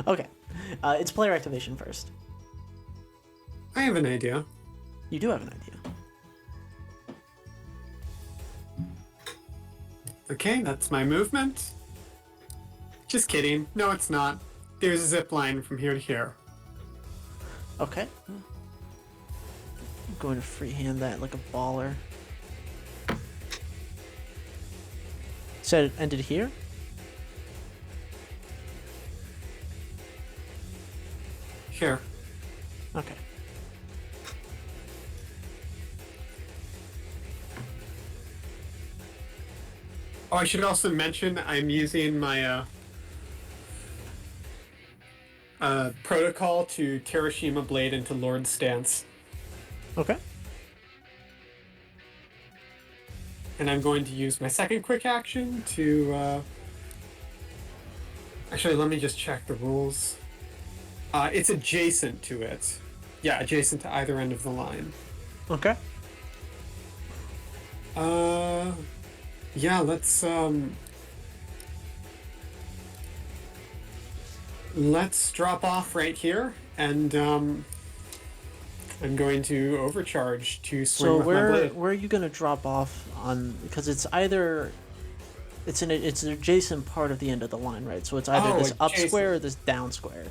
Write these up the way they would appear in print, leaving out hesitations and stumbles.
Okay. It's player activation first. I have an idea. You do have an idea. Okay, that's my movement. Just kidding. No, it's not. There's a zip line from here to here. Okay. I'm going to freehand that like a baller. Said it ended here? Here. Okay. Oh, I should also mention I'm using my protocol to Terashima Blade into Lord Stance. Okay. And I'm going to use my second quick action to... Actually, let me just check the rules. It's adjacent to it. Yeah, adjacent to either end of the line. Okay. Yeah, let's drop off right here, and I'm going to overcharge to swing So with my blade. where are you gonna drop off on? Because it's either it's an adjacent part of the end of the line, right? So it's either this up adjacent. square or this down square.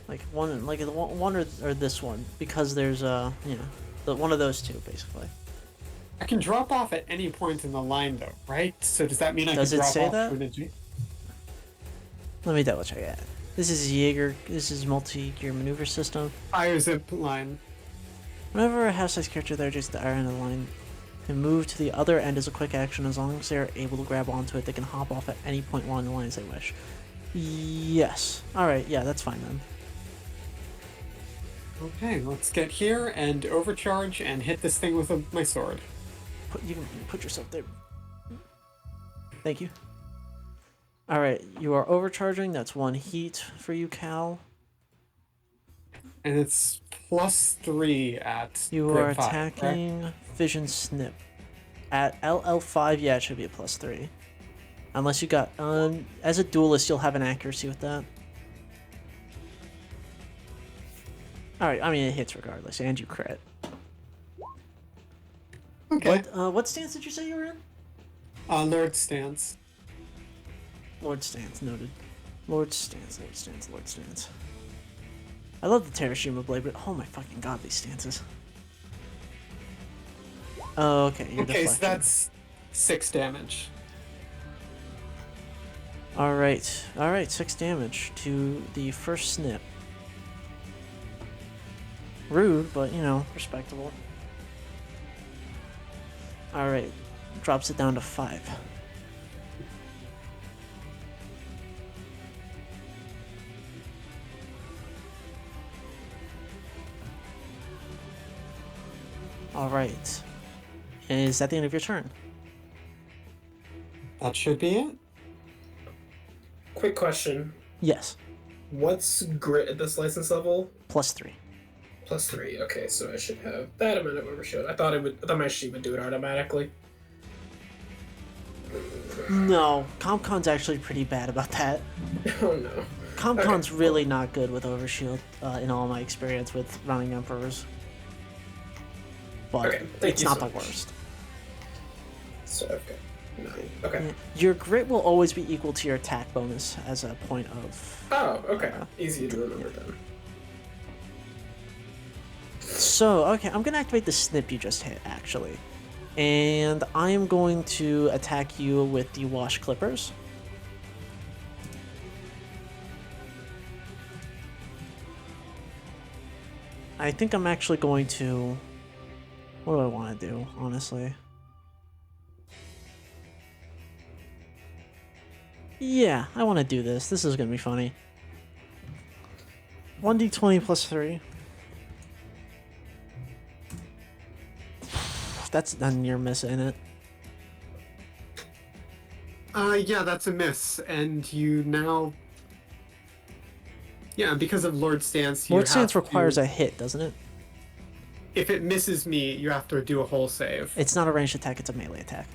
Like one or this one, because there's one of those two basically. I can drop off at any point in the line, though, right? So does that mean I Does can it drop say off that? to an adjacent? Let me double check it. This is Jaeger. This is multi-gear maneuver system. Fire zip line. Whenever a half-size character there just the iron end of the line can move to the other end as a quick action, as long as they're able to grab onto it, they can hop off at any point along the line as they wish. Yes. Alright, yeah, that's fine then. Okay, let's get here and overcharge and hit this thing with my sword. You can put yourself there. Thank you. Alright, you are overcharging. That's 1 heat for you, Cal. And it's +3 at You grid are 5, attacking correct? Vision Snip. At LL5, yeah, it should be a +3. Unless you got... as a duelist, you'll have an accuracy with that. Alright, I mean, it hits regardless, and you crit. Okay. What stance did you say you were in? Lord Stance. Lord Stance, noted. Lord Stance, Lord Stance, Lord Stance. I love the Terashima Blade, but oh my fucking god, these stances. Oh, okay, you're Okay, deflection. so that's 6 damage. Alright, 6 damage to the first snip. Rude, but, you know, respectable. Alright, drops it down to 5. Alright. Is that the end of your turn? That should be it. Quick question. Yes. What's grit at this license level? +3. +3. Okay, so I should have that amount of overshield. I thought my sheet would do it automatically. No, CompCon's actually pretty bad about that. Oh no. CompCon's really not good with overshield, in all my experience with running Emperors. But Okay, thank it's you not so the much. worst. So okay. 9. Okay. Your grit will always be equal to your attack bonus as a point of... Oh, okay. Easy to remember then. So, okay, I'm going to activate the snip you just hit, actually. And I am going to attack you with the Wash Clippers. I think I'm actually going to... What do I want to do, honestly? Yeah, I want to do this. This is going to be funny. 1d20 plus 3. That's a near miss, ain't it? Yeah, that's a miss. And you now... Yeah, because of Lord Stance, you Lord have Stance requires to... a hit, doesn't it? If it misses me, you have to do a whole save. It's not a ranged attack, it's a melee attack.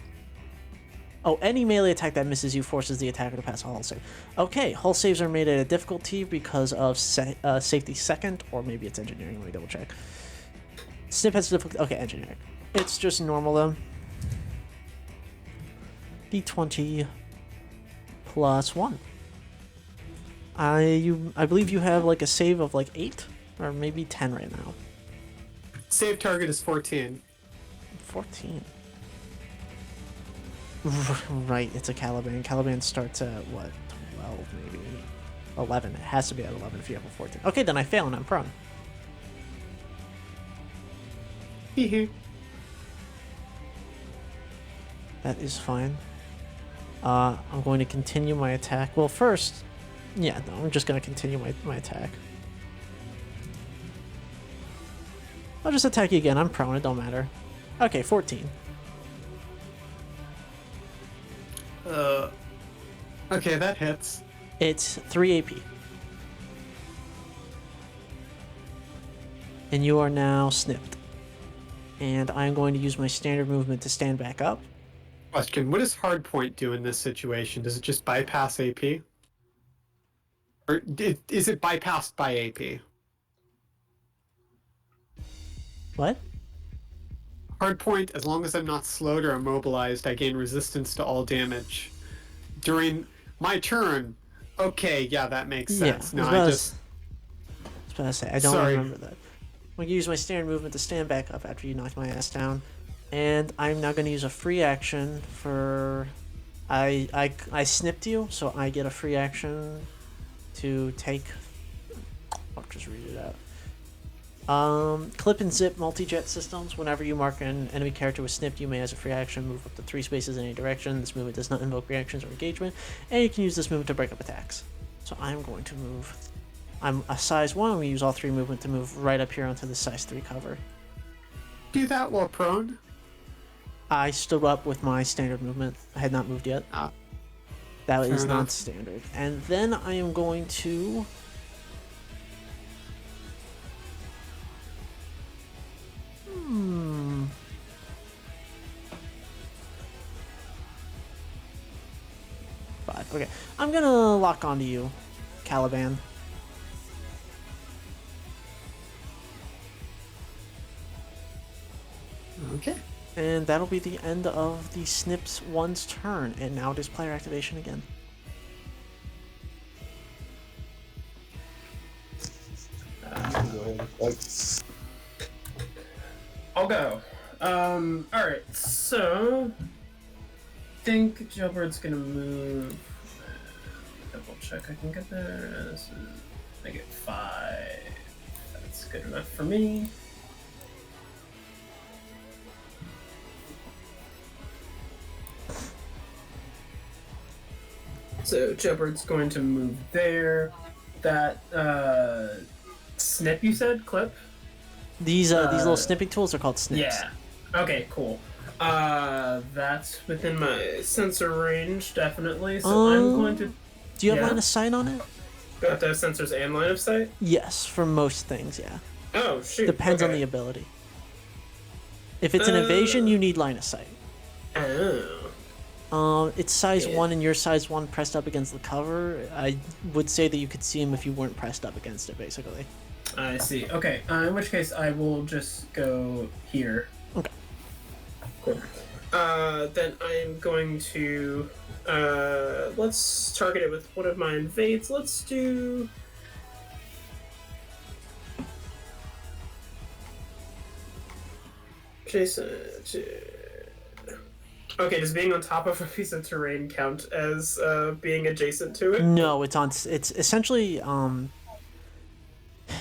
Oh, any melee attack that misses you forces the attacker to pass a hull save. Okay, hull saves are made at a difficulty because of safety second, or maybe it's engineering. Let me double check. Snip has difficulty. Okay, engineering. It's just normal though. D20 plus 1. I believe you have like a save of like 8 or maybe 10 right now. Save target is 14. 14. Right, it's a Caliban. Caliban starts at what? 12 maybe. 11. It has to be at 11 if you have a 14. Okay, then I fail and I'm prone. That is fine. I'm going to continue my attack. Well, first, yeah, no, I'm just going to continue my attack. I'll just attack you again. I'm prone. It don't matter. Okay, 14. Okay, that hits. It's 3 AP. And you are now snipped. And I'm going to use my standard movement to stand back up. Question, what does hardpoint do in this situation? Does it just bypass AP? Or is it bypassed by AP? What? Hardpoint, as long as I'm not slowed or immobilized, I gain resistance to all damage. During my turn, okay, yeah, that makes sense. Yeah, No, I was about to say, I don't remember that. I'm going to use my standard movement to stand back up after you knock my ass down. And I'm now going to use a free action for... I snipped you, so I get a free action to take... I'll just read it out. Clip and zip multi-jet systems. Whenever you mark an enemy character with snipped, you may, as a free action, move up to 3 spaces in any direction. This movement does not invoke reactions or engagement, and you can use this movement to break up attacks. So I'm going to move... I'm a size 1, we use all 3 movement to move right up here onto the size 3 cover. Do that while prone? I stood up with my standard movement. I had not moved yet. That is not standard. And then I am going to... Okay, I'm gonna lock onto you, Caliban. Okay. And that'll be the end of the Snips 1's turn, and now it is player activation again. I'll go. Alright, so... I think Jailbird's gonna move... Double check I can get there. This is... I get 5. That's good enough for me. So Jailbird's going to move there. That snip you said? Clip? These little snipping tools are called snips. Yeah. Okay, cool. That's within my sensor range, definitely. So I'm going to... Do you have line of sight on it? Got those sensors and line of sight? Yes, for most things, yeah. Oh, shoot. Depends on the ability. If it's an evasion, you need line of sight. Oh. It's size 1 and you're size 1 pressed up against the cover. I would say that you could see him if you weren't pressed up against it, basically. I see. Okay, in which case I will just go here. Okay. Cool. Then I am going to... let's target it with one of my invades. Let's do... Jason... Okay, does being on top of a piece of terrain count as being adjacent to it? No, it's essentially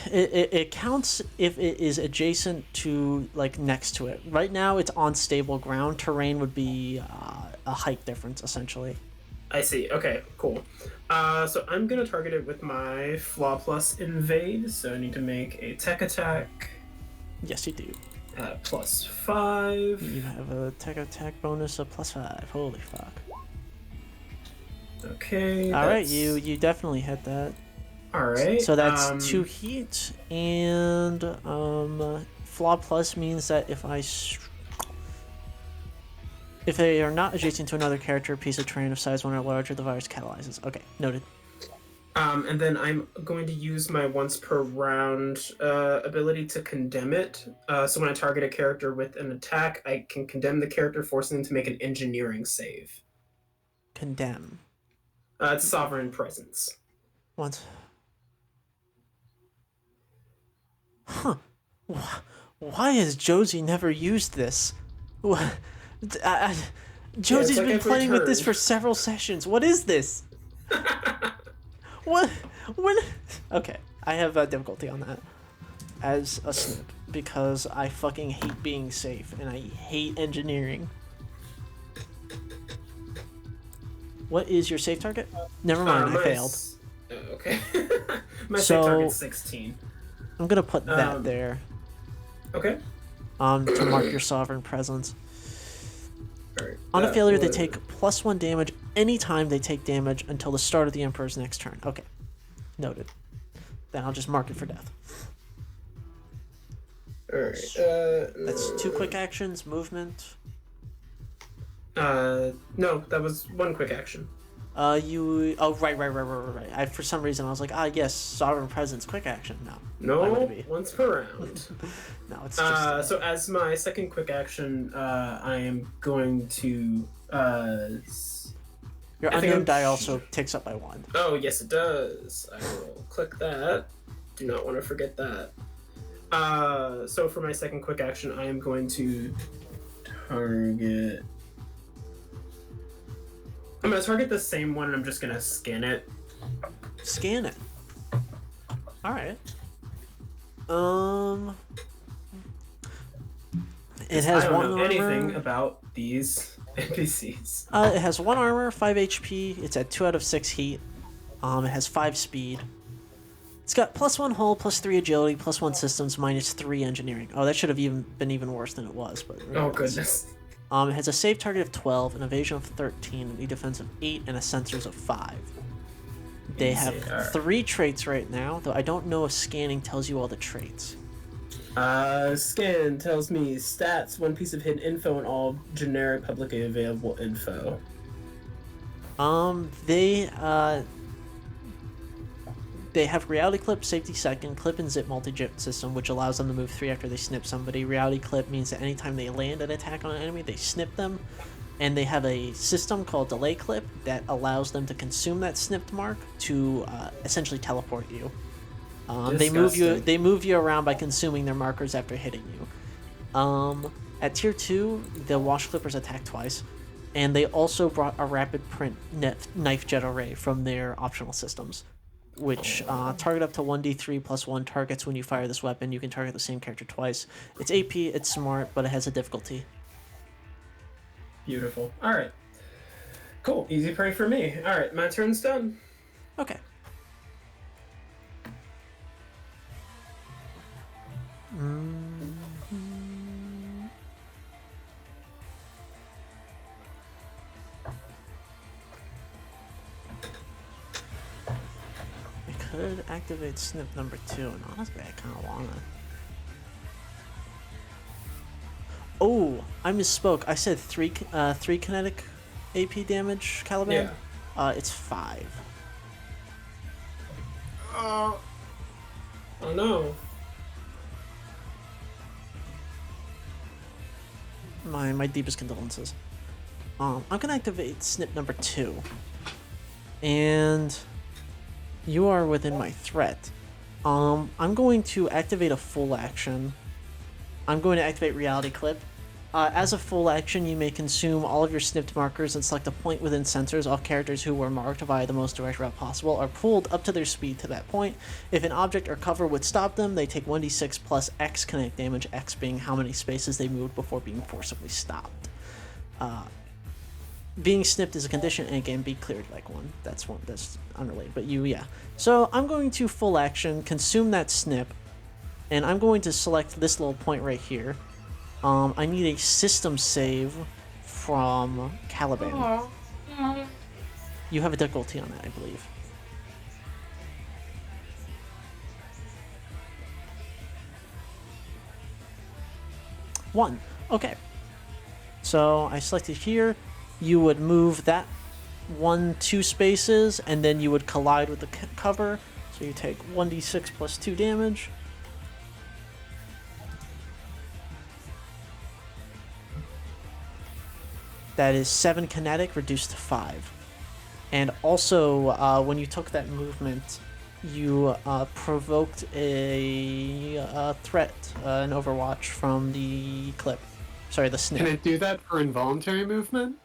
it counts if it is adjacent to, like, next to it. Right now it's on stable ground. Terrain would be a height difference, essentially. I see. Okay, cool. So I'm gonna target it with my Flaw Plus Invade, so I need to make a tech attack. Yes, you do. Plus 5. You have a tech attack bonus of plus 5. Holy fuck. Okay. Alright, you definitely hit that. Alright. So that's 2 heat, and Flaw Plus means that if If they are not adjacent to another character, a piece of terrain of size 1 or larger, the virus catalyzes. Okay, noted. And then I'm going to use my once per round ability to condemn it. So when I target a character with an attack, I can condemn the character, forcing them to make an engineering save. Condemn. It's Sovereign Presence. What? Huh. Why has Josie never used this? Josie's like been playing with this turn. for several sessions. What is this? What? When? Okay, I have difficulty on that as a snip because I fucking hate being safe and I hate engineering. What is your safe target? Never mind, I failed. Okay. My So- safe target's 16. I'm gonna put that there. Okay. To mark your sovereign presence. Alright. On a that failure, they was- take +1 damage anytime they take damage until the start of the Emperor's next turn. Okay, noted. Then I'll just mark it for death. Alright. That's 2 quick actions, movement. No, that was 1 quick action. Oh, right. For some reason, I was like, yes, sovereign presence, quick action. No. Why would No, it be? once per round. No, it's just. So as my second quick action, I am going to. Your I think unknown I'm die sh- also ticks up by 1. Oh yes, it does. I will click that. Do not want to forget that. So for my second quick action, I am going to target. I'm gonna target the same one, and I'm just gonna scan it. Scan it. Alright. It has I don't 1 know armor. anything about these NPCs. It has 1 armor, 5 HP. It's at 2 out of 6 heat. It has 5 speed. It's got +1 hull, +3 agility, +1 systems, -3 engineering. Oh, that should have been even worse than it was. But Oh regardless. goodness. It has a save target of 12, an evasion of 13, an e-defense of 8, and a sensors of 5. They have Easy, alright. 3 traits right now, though I don't know if scanning tells you all the traits. Scan tells me stats, 1 piece of hidden info, and all generic publicly available info. They have reality clip, safety second, clip and zip multi-jip system, which allows them to move 3 after they snip somebody. Reality clip means that anytime they land an attack on an enemy, they snip them. And they have a system called delay clip that allows them to consume that snipped mark to essentially teleport you. They move you around by consuming their markers after hitting you. At tier 2, the wash clippers attack twice, and they also brought a rapid print knife jet array from their optional systems, which target up to 1d3 plus 1 targets when you fire this weapon. You can target the same character twice. It's AP, it's smart, but it has a difficulty. Beautiful. Alright. Cool. Easy prey for me. Alright, my turn's done. Okay. I could activate snip number 2, and honestly, I kind of wanna. Oh, I misspoke. I said 3 kinetic AP damage, Caliban. Yeah. It's 5. Oh no. My deepest condolences. I'm gonna activate snip number 2, and you are within my threat. I'm going to activate a full action. I'm going to activate reality clip. As a full action, you may consume all of your snipped markers and select a point within sensors. All characters who were marked via the most direct route possible are pulled up to their speed to that point. If an object or cover would stop them, they take 1d6 plus X kinetic damage, X being how many spaces they moved before being forcibly stopped. Being snipped is a condition and can be cleared like one. That's unrelated, but yeah. So I'm going to full action, consume that snip, and I'm going to select this little point right here. I need a system save from Caliban. You have a difficulty on that, I believe. One. Okay. So I selected here. You would move that 2 spaces, and then you would collide with the cover. So you take 1d6 plus 2 damage. That is 7 kinetic reduced to 5. And also, when you took that movement, you provoked a threat, an Overwatch from the clip. Sorry, the snip. Can it do that for involuntary movement?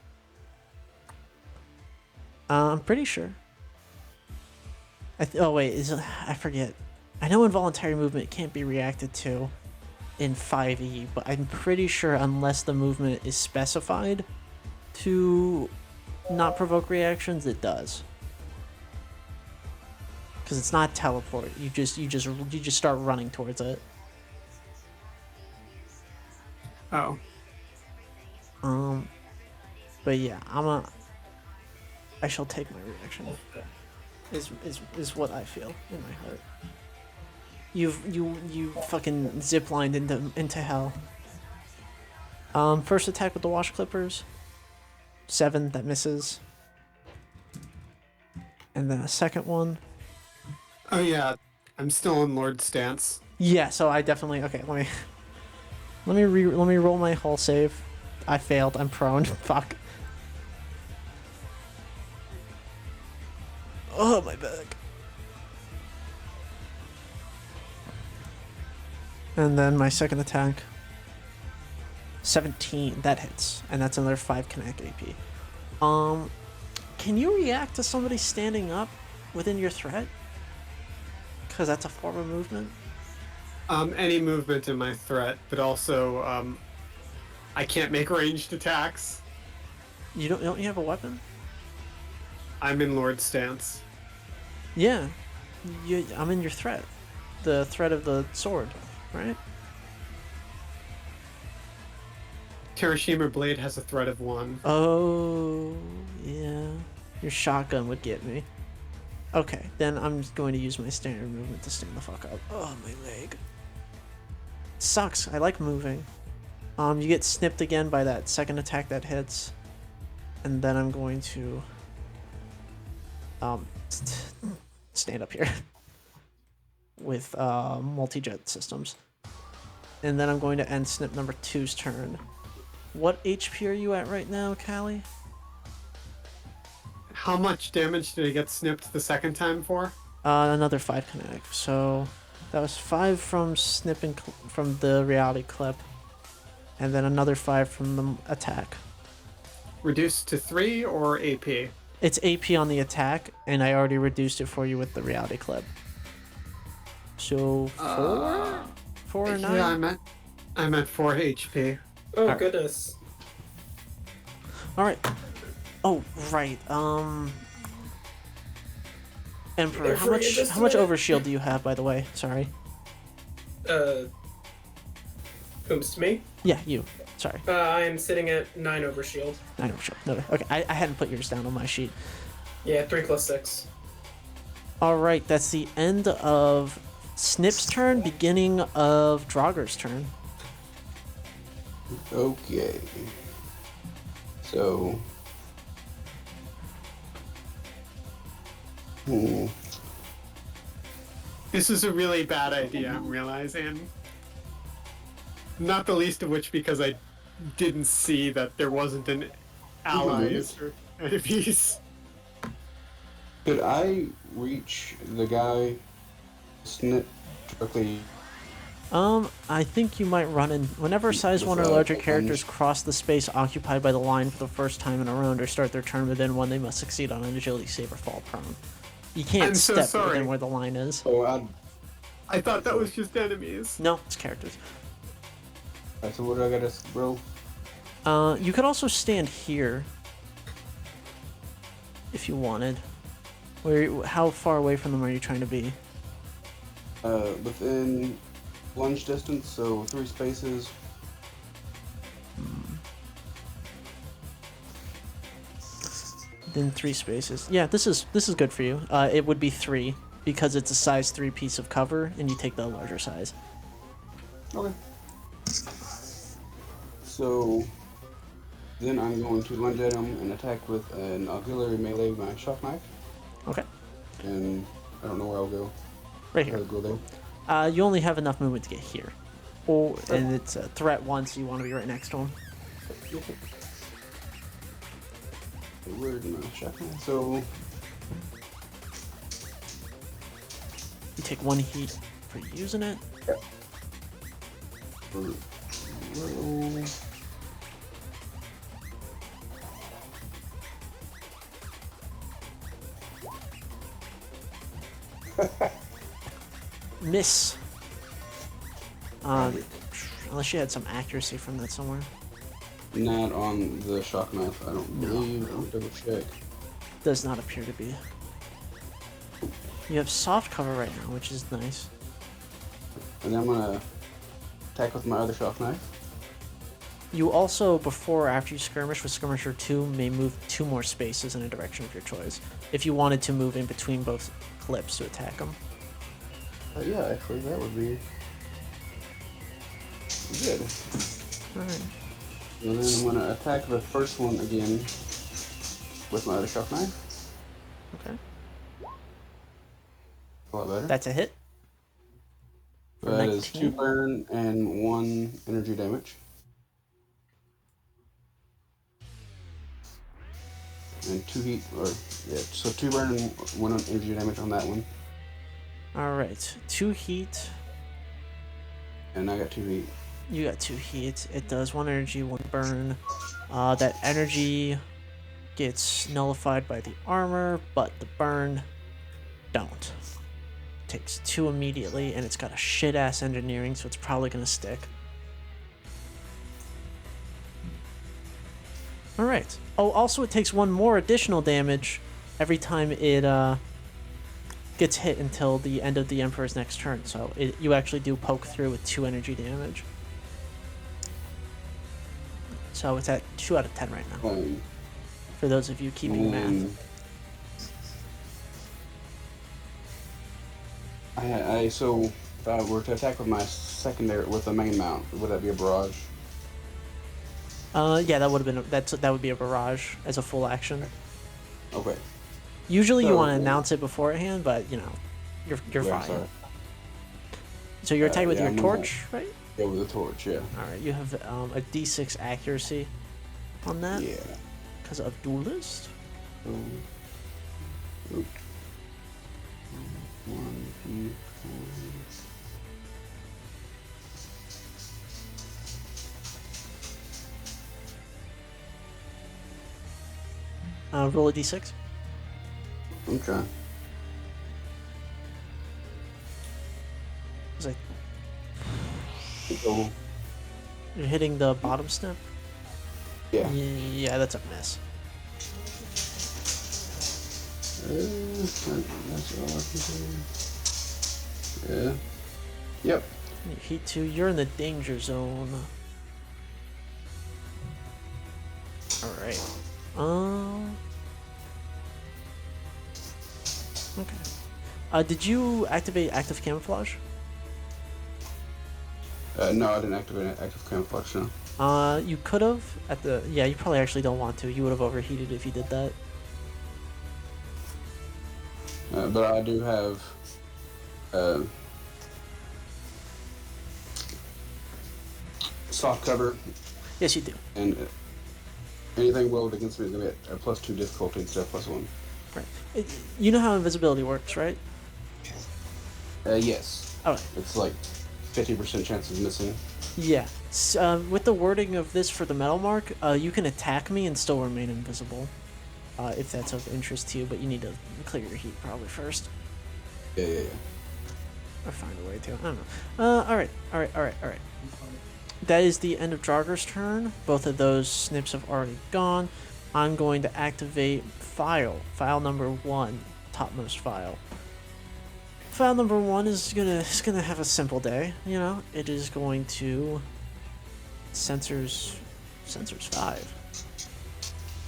I'm pretty sure. Oh wait, I forget. I know involuntary movement can't be reacted to in 5e, but I'm pretty sure unless the movement is specified to not provoke reactions, it does. Because it's not teleport. You just start running towards it. Oh. But yeah, I shall take my reaction. Is what I feel in my heart. You fucking ziplined into hell. First attack with the wash clippers. 7, that misses. And then a second one. Oh yeah, I'm still in Lord stance. Yeah, so I definitely let me roll my hull save. I failed. I'm prone. Fuck. Oh, my back. And then my second attack. 17. That hits. And that's another 5 kinetic AP. Can you react to somebody standing up within your threat? Because that's a form of movement. Any movement in my threat, but also, I can't make ranged attacks. Don't you have a weapon? I'm in Lord stance. Yeah. I'm in your threat. The threat of the sword, right? Terashima Blade has a threat of 1. Oh, yeah. Your shotgun would get me. Okay, then I'm just going to use my standard movement to stand the fuck up. Oh, my leg. Sucks. I like moving. You get snipped again by that second attack that hits. And then I'm going to stand up here with multi-jet systems. And then I'm going to end snip number 2's turn. What HP are you at right now, Callie? How much damage did I get snipped the second time for? Another 5 kinetic. So that was 5 from snipping from the reality clip. And then another 5 from the attack. Reduced to 3 or AP? It's AP on the attack, and I already reduced it for you with the reality clip. So 4? 4 or 9? Yeah, I'm at 4 HP. Oh, Alright. goodness. Alright. Oh, right. Emperor, how much overshield do you have, by the way? Sorry. Whom's to me? Yeah, you. Sorry. I am sitting at 9 overshield. 9 overshield. No, okay, I hadn't put yours down on my sheet. Yeah, 3 plus 6. Alright, that's the end of Snip's turn, beginning of Draugr's turn. Okay. So. This is a really bad idea, I'm realizing. Not the least of which because I didn't see that there wasn't an allies or enemies. Could I reach the guy snip directly? I think you might run in. Whenever size 1 or larger characters cross the space occupied by the line for the first time in a round or start their turn within one, they must succeed on an agility save or fall prone. You can't I'm so step sorry. within where the line is. Oh, I thought that was just enemies. No, it's characters. so what do I gotta roll? You could also stand here if you wanted. How far away from them are you trying to be? Within lunge distance, so 3 spaces. Then 3 spaces. Yeah, this is good for you. It would be 3 because it's a size 3 piece of cover, and you take the larger size. Okay. So Then I'm going to lunge at him and attack with an auxiliary melee with my shock knife. Okay. And I don't know where I'll go. Right here. I'll go there. You only have enough movement to get here. Oh, and it's a threat 1, so you want to be right next to him. Where's my shock knife? So You take 1 heat for using it. roll. Miss. Unless you had some accuracy from that somewhere. Not on the shock knife, I don't believe. Let me double check. Does not appear to be. You have soft cover right now, which is nice. And then I'm gonna attack with my other shock knife. You also, before or after you skirmish with Skirmisher 2, may move 2 more spaces in a direction of your choice. If you wanted to move in between both clips to attack them. Yeah, actually, that would be good. Alright. And then I'm gonna attack the first one again with my other shock knife. Okay. A lot better. That's a hit. For That is 2 19. burn and 1 energy damage. And 2 heat, or yeah, so 2 burn and 1 energy damage on that one. Alright. 2 heat. And I got 2 heat. You got 2 heat. It does 1 energy, 1 burn. That energy gets nullified by the armor, but the burn don't. Takes 2 immediately, and it's got a shit ass engineering, so it's probably gonna stick. Alright. Oh, also it takes 1 more additional damage every time it gets hit until the end of the Emperor's next turn, so you actually do poke through with 2 energy damage. So it's at 2 out of 10 right now, for those of you keeping math. So if I were to attack with my secondary, with the main mount, would that be a barrage? Yeah, that would have been that would be a barrage as a full action. Okay. Usually you So- want to announce it beforehand, but you know, you're Yeah, fine. sorry. So you're attacking with yeah, your I'm gonna- torch, right? Yeah, with the torch, yeah. All right, you have a D6 accuracy on that Yeah. because of duelist. Oop. 1, 2, 4. Roll a D6. Okay. It's like So, you're hitting the bottom snip. yeah. Yeah, that's a miss. That's all I can do. Yeah. Yep. You heat 2. You're in the danger zone. All right. Okay. Did you activate active camouflage? No, I didn't activate active camouflage, no. You could have at the. Yeah, you probably actually don't want to. You would have overheated if you did that. But I do have soft cover, Yes, you do. and anything rolled against me is going to be at a +2 difficulty instead of +1. Right. You know how invisibility works, right? Yes. All right. It's like 50% chance of missing. Yeah. With the wording of this for the metal mark, you can attack me and still remain invisible, if that's of interest to you. But you need to clear your heat probably first, Yeah. or find a way to. I don't know. All right. That is the end of Draugur's turn. Both of those snips have already gone. I'm going to activate file number 1, topmost file. File number 1 is gonna have a simple day. You know, it is going to sensors 5.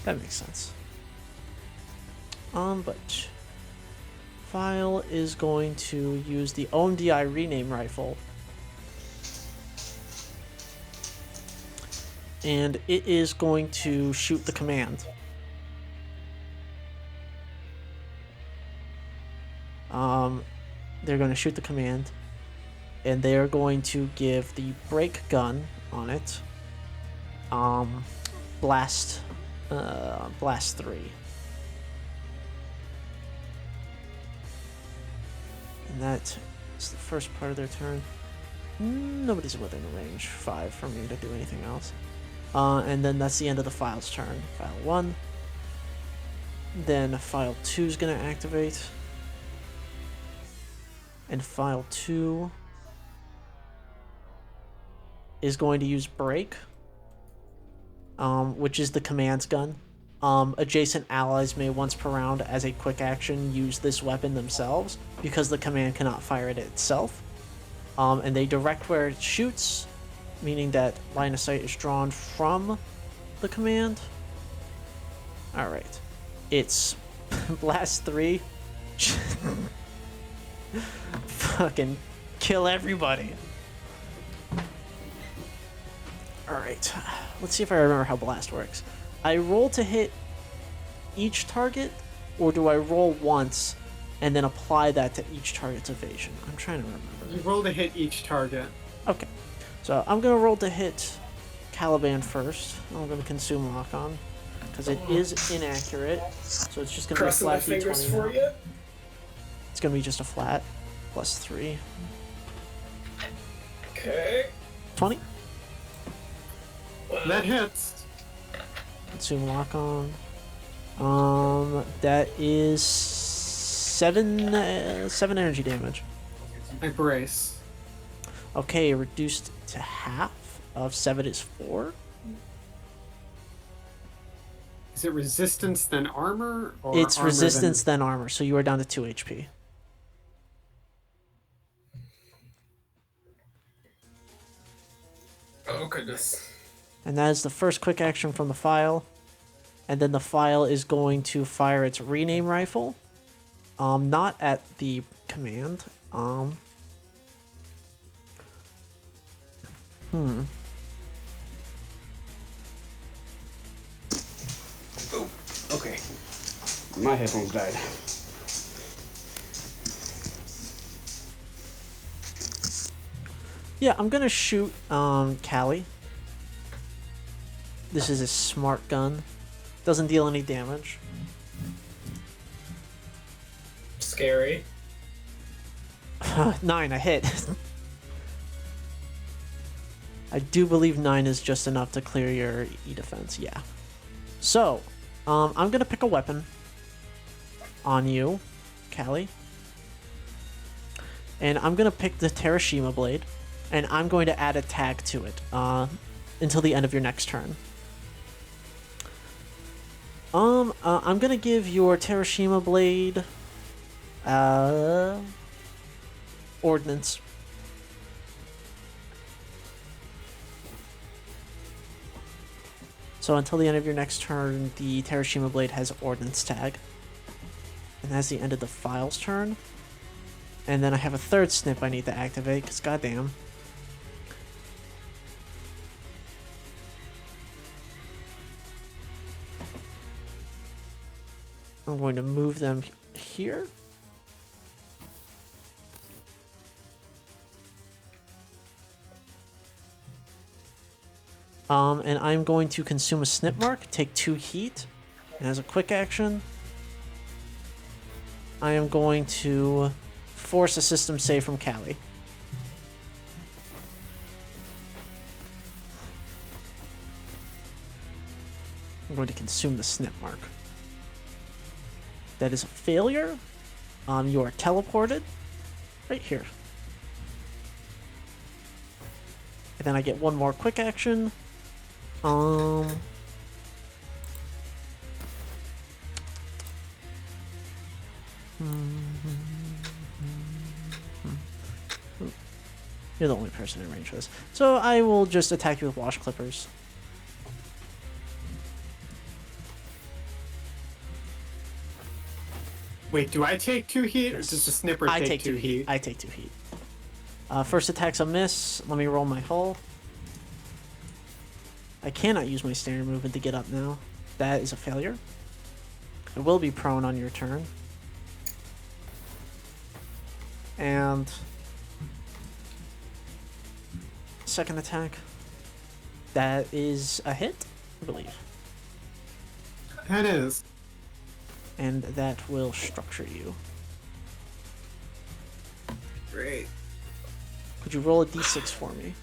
That makes sense. But file is going to use the OMDI rename rifle. and it is going to shoot the command. They're going to shoot the command, and they are going to give the break gun on it blast 3. And that is the first part of their turn. Nobody's within range 5 for me to do anything else. And then that's the end of the file's turn. File 1. Then file 2 is going to activate. And file 2 is going to use break, which is the commands gun. Adjacent allies may once per round as a quick action use this weapon themselves because the command cannot fire it itself. And they direct where it shoots, meaning that line of sight is drawn from the command. Alright. It's blast 3. Fucking kill everybody. Alright, let's see if I remember how blast works. I roll to hit each target, or do I roll once and then apply that to each target's evasion? I'm trying to remember. You roll to hit each target. Okay, so I'm gonna roll to hit Caliban first. I'm gonna consume lock on because it is inaccurate, so it's just gonna be a Crossing my flat fingers d20. for you. It's gonna be just a flat plus 3. Okay. 20. That hits. Consume lock on. That is 7 energy damage. I brace. Okay, reduced to half of 7 is 4. Is it resistance then armor? Or It's armor resistance then armor, so you are down to 2 HP. Oh goodness. And that is the first quick action from the file. And then the file is going to fire its rename rifle. Not at the command. Oh, okay. My headphones died. Yeah, I'm gonna shoot Callie. This is a smart gun. Doesn't deal any damage. Scary. 9, I hit. I do believe 9 is just enough to clear your E defense, yeah. So, I'm gonna pick a weapon on you, Callie. And I'm gonna pick the Terashima blade, and I'm going to add a tag to it until the end of your next turn. I'm gonna give your Terashima blade ordnance. So until the end of your next turn, the Terashima blade has ordnance tag. And that's the end of the file's turn. And then I have a third snip I need to activate, because goddamn. I'm going to move them here. And I'm going to consume a snip mark, take 2 heat, and as a quick action, I am going to force a system save from Callie. I'm going to consume the snip mark. That is a failure. You are teleported right here. And then I get one more quick action. You're the only person in range for this. So I will just attack you with wash clippers. Wait, do I take 2 heat, or does the snipper I take 2 heat? I take 2 heat. First attack's a miss. Let me roll my hull. I cannot use my standard movement to get up now. That is a failure. I will be prone on your turn. And second attack. That is a hit, I believe. That is. And that will structure you. Great. Could you roll a d6 for me?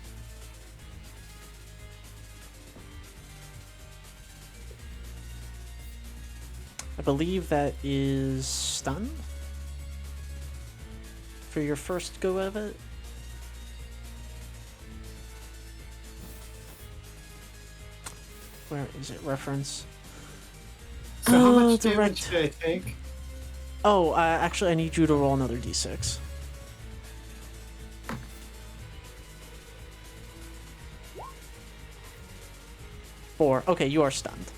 I believe that is stun for your first go of it. Where is it? Reference. So how much direct. damage did I take? Oh, actually, I need you to roll another d6. Four. Okay, you are stunned.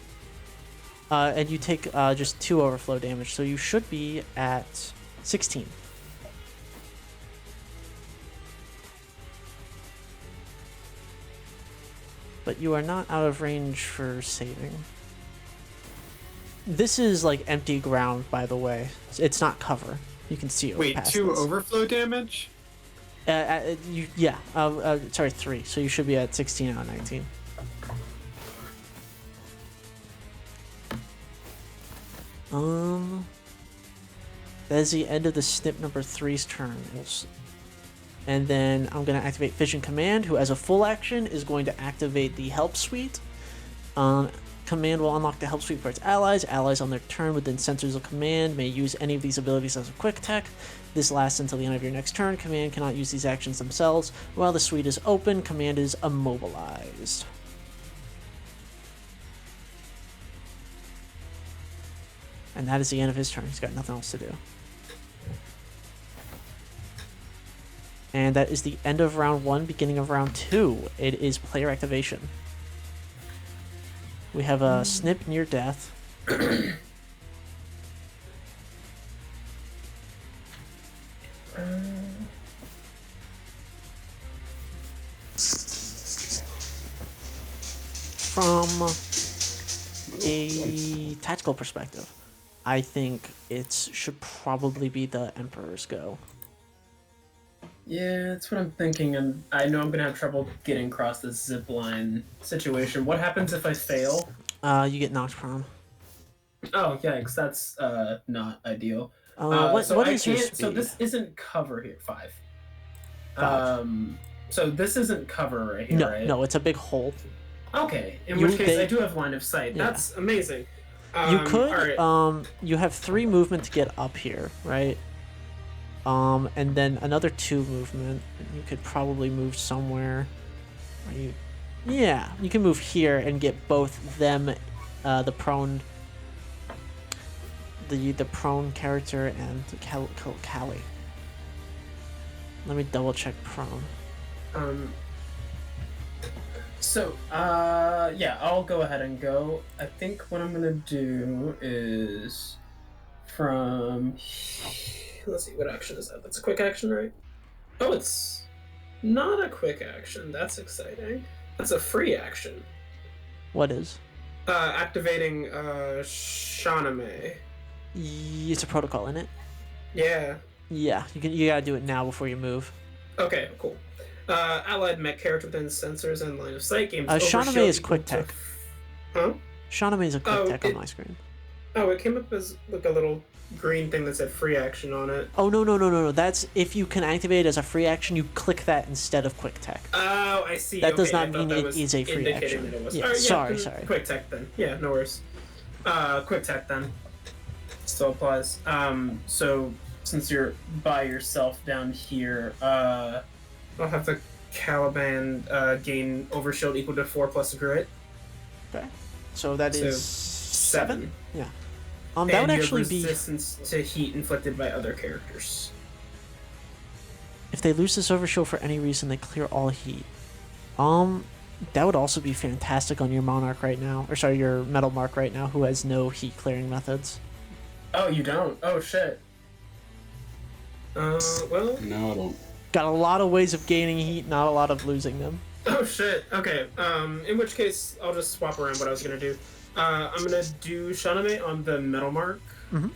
And you take just 2 overflow damage, so you should be at 16. But you are not out of range for saving. This is like empty ground, by the way. It's not cover. You can see it. Wait, past 2 this. overflow damage? Yeah. Sorry, 3. So you should be at 16 out of 19. That is the end of the snip number 3's turn. And then I'm going to activate Vision Command, who as a full action is going to activate the Help Suite. Command will unlock the Help Suite for its allies. Allies on their turn within sensors of command may use any of these abilities as a quick tech. This lasts until the end of your next turn. Command cannot use these actions themselves. While the suite is open, command is immobilized. And that is the end of his turn. He's got nothing else to do. And that is the end of round 1, beginning of round 2. It is player activation. We have a snip near death. From a tactical perspective, I think it should probably be the Emperor's go. Yeah, that's what I'm thinking, and I know I'm gonna have trouble getting across this zip line situation. What happens if I fail? You get knocked prone. Oh, yikes, that's not ideal. What is your speed? So this isn't cover here. 5. 5. So this isn't cover right here, No, right? no, it's a big hole. Okay, in which case I do have line of sight. Yeah. That's amazing. You could, alright. You have 3 movement to get up here, right? And then another 2 movement. You could probably move somewhere. Yeah, you can move here and get both them, the prone character and Callie. Let me double check prone. Yeah, I'll go ahead and go. I think what I'm gonna do is from. Let's see, what action is that? That's a quick action, right? Oh, it's not a quick action. That's exciting. That's a free action. What is? Activating Shaname. It's a protocol, isn't it? Yeah. Yeah, you gotta do it now before you move. Okay, cool. Allied mech character within sensors and line of sight games. Shaname is quick tech. Huh? Shaname is a quick tech on my screen. Oh, it came up as like a little green thing that said free action on it. Oh, no. That's if you can activate it as a free action, you click that instead of quick tech. Oh, I see. That does Okay, not mean it is a free action. That it was. Yeah, Right, sorry. Quick tech then. Yeah, no worries. Quick tech then. Still applies. So since you're by yourself down here, I'll have the Caliban gain overshield equal to 4 plus grit. Okay. So that is 7? Yeah. That would actually be resistance to heat inflicted by other characters. If they lose this overshield for any reason, they clear all heat. That would also be fantastic on your Monarch right now. Or sorry, your Metal Mark right now, who has no heat clearing methods. Oh, you don't? Oh, shit. Well... No, I don't. Got a lot of ways of gaining heat, not a lot of losing them. Oh shit. Okay. In which case, I'll just swap around what I was gonna do. I'm gonna do Shaname on the metal mark. Mm-hmm.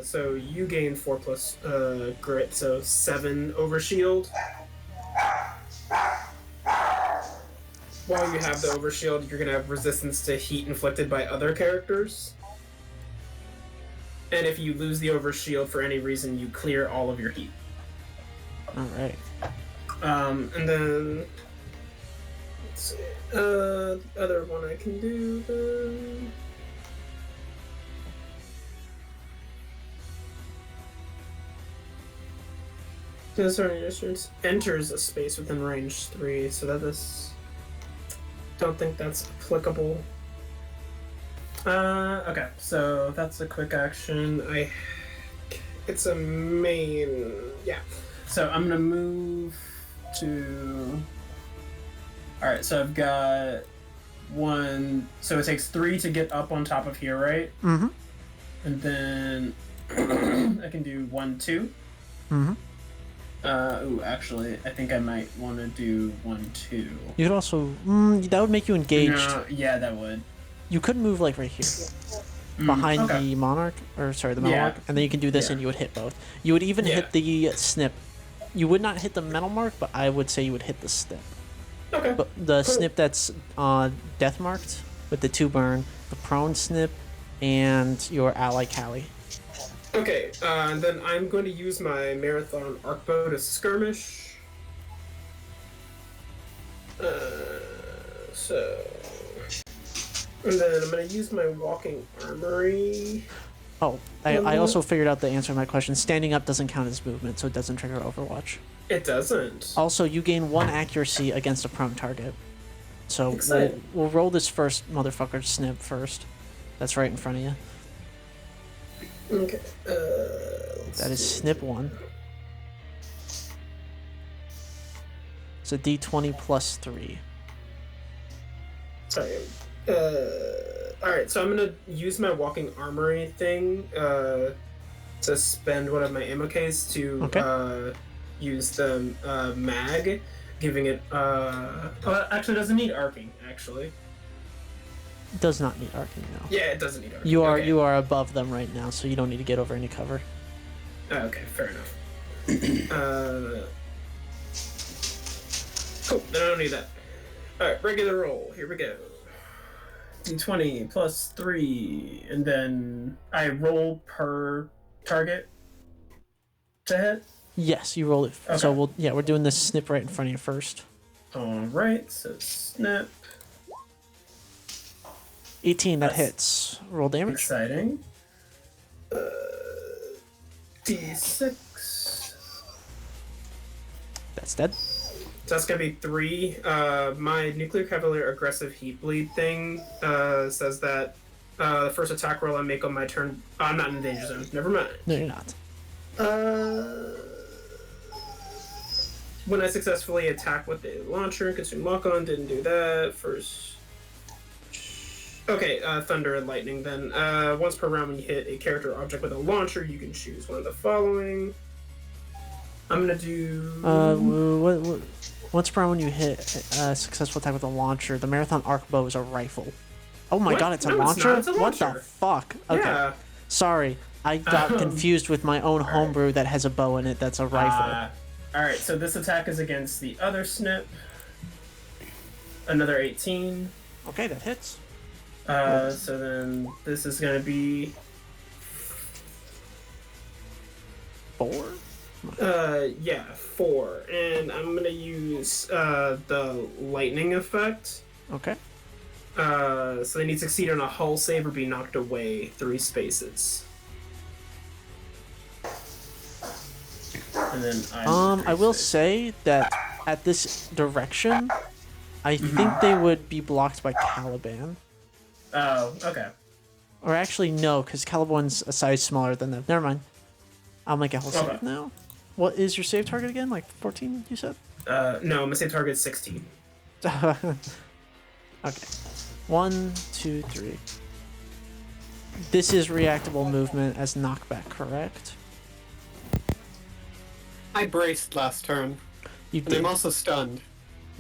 So you gain 4 plus grit, so 7 over shield. While you have the overshield, you're gonna have resistance to heat inflicted by other characters. And if you lose the overshield for any reason, you clear all of your heat. Alright. And then let's see. Other one I can do then. Discerning distance enters a space within range 3, so that is. Don't think that's applicable. Okay, so that's a quick action. It's a main. Yeah. So I'm gonna move to. Alright, so I've got 1. So it takes 3 to get up on top of here, right? Mm-hmm. And then I can do 1, 2. Mm-hmm. Ooh, actually, I think I might want to do 1, 2. You could also... that would make you engaged. No, yeah, that would. You could move, like, right here. Behind okay. the monarch. Or, sorry, the monarch. And then you can do this and you would hit both. You would even hit the snip. You would not hit the metal mark, but I would say you would hit the snip. Okay. But the snip that's death marked with the 2 burn, the prone snip, and your ally Callie. Okay, and then I'm going to use my marathon arc bow to skirmish. So, and then I'm going to use my walking armory. Oh, I also figured out the answer to my question. Standing up doesn't count as movement, so it doesn't trigger Overwatch. It doesn't. Also, you gain 1 accuracy against a prone target. So Exciting. we'll roll this first motherfucker snip first. That's right in front of you. Okay. That is snip 1. It's a d20 plus 3. Sorry. Alright, so I'm gonna use my walking armory thing to spend one of my ammo case to use the mag, giving it. Actually, it doesn't need arcing, actually. Does not need arcing now. Yeah, it doesn't need arcing. You are okay. you are above them right now, so you don't need to get over any cover. Okay, fair enough. Cool, then I don't need that. Alright, regular roll. Here we go. D20 plus 3, and then I roll per target to hit. Yes, you roll it. Okay. So we're doing this snip right in front of you first. Alright, so snap. 18, that hits. Roll damage. Exciting. D6. That's dead. So that's gonna be 3. My Nuclear Cavalier aggressive heat bleed thing says that the first attack roll I make on my turn. I'm not in the danger zone. Never mind. No, you're not. When I successfully attack with the launcher and consume lock-on, didn't do that. First. Okay, thunder and lightning then. Once per round when you hit a character or object with a launcher, you can choose one of the following. I'm gonna do... Once per round when you hit a successful attack with a launcher, the Marathon Arc Bow is a rifle. Oh my god, it's a launcher? It's a What launcher. the fuck? Okay. Yeah. Sorry, I got confused with my own homebrew that has a bow in it that's a rifle. Alright, so this attack is against the other snip. Another 18. Okay, that hits. So then this is gonna be 4? yeah, 4. And I'm gonna use the lightning effect. Okay. So they need to succeed on a hull save or be knocked away 3 spaces. And then I will say that at this direction, I think they would be blocked by Caliban. Oh, okay. Or actually, no, because Caliban's a size smaller than them. Never mind. I'll make a whole Okay. save now. What is your save target again? Like 14, you said? No, my save target is 16. Okay. 1, 2, 3. This is reactable movement as knockback, correct? I braced last turn, You and did. I'm also stunned.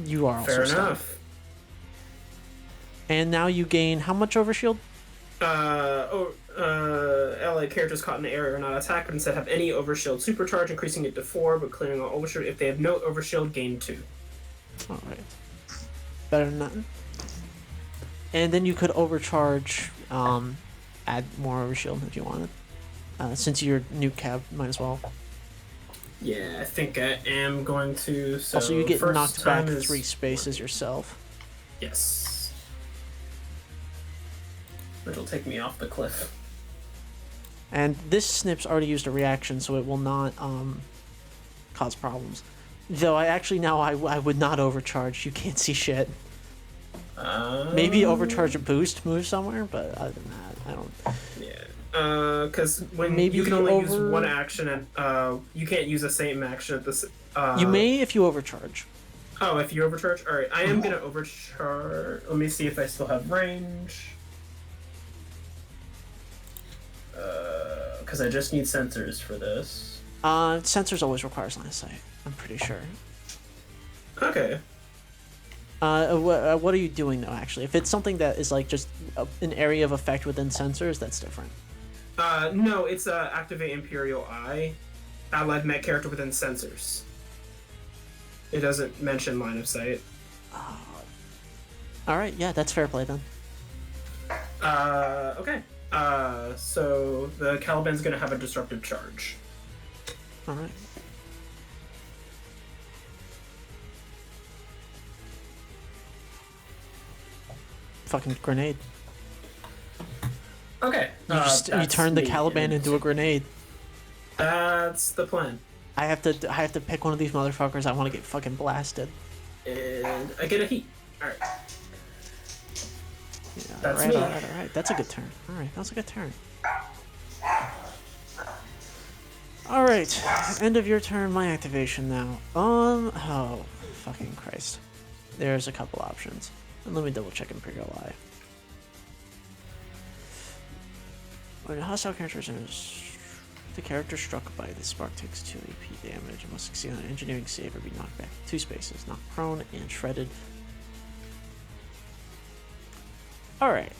You are also Fair stunned. enough. And now you gain how much overshield? Ally characters caught in the area are not attacked, but instead have any overshield supercharge, increasing it to 4, but clearing all overshield. If they have no overshield, gain 2. Alright. Better than nothing. And then you could overcharge, add more overshield if you wanted. Since you're new cab, might as well. Yeah, I think I am going to. So Also, you get first knocked back time is 3 spaces yourself. Yes. Which will take me off the cliff. And this snip's already used a reaction, so it will not cause problems. Though I would not overcharge. You can't see shit. Maybe overcharge a boost move somewhere, but other than that, I don't. Yeah. Because when Maybe you can only use over- one action, and you can't use the same action at this. You may if you overcharge. Oh, if you overcharge? Alright, I am gonna overcharge. Let me see if I still have range. Because I just need sensors for this. Sensors always requires line of sight. I'm pretty sure. Okay. What are you doing though? Actually, if it's something that is like just an area of effect within sensors, that's different. No, it's activate Imperial Eye. Allied mech character within sensors. It doesn't mention line of sight. All right, yeah, that's fair play then. Okay. So the Caliban's gonna have a disruptive charge. All right. Fucking grenade. Okay. You turned the Caliban into a grenade. That's the plan. I have to pick one of these motherfuckers. I want to get fucking blasted. And I get a heat. Alright. Yeah, That's all me. right, all right. That's a good turn. All right, that's a good turn. All right, end of your turn. My activation now. Oh, fucking Christ. There's a couple options. And let me double check Imperial Eye. When a hostile character is the character struck by the spark takes 2 AP damage and must succeed on an engineering save or be knocked back 2 spaces, knocked prone and shredded. All right.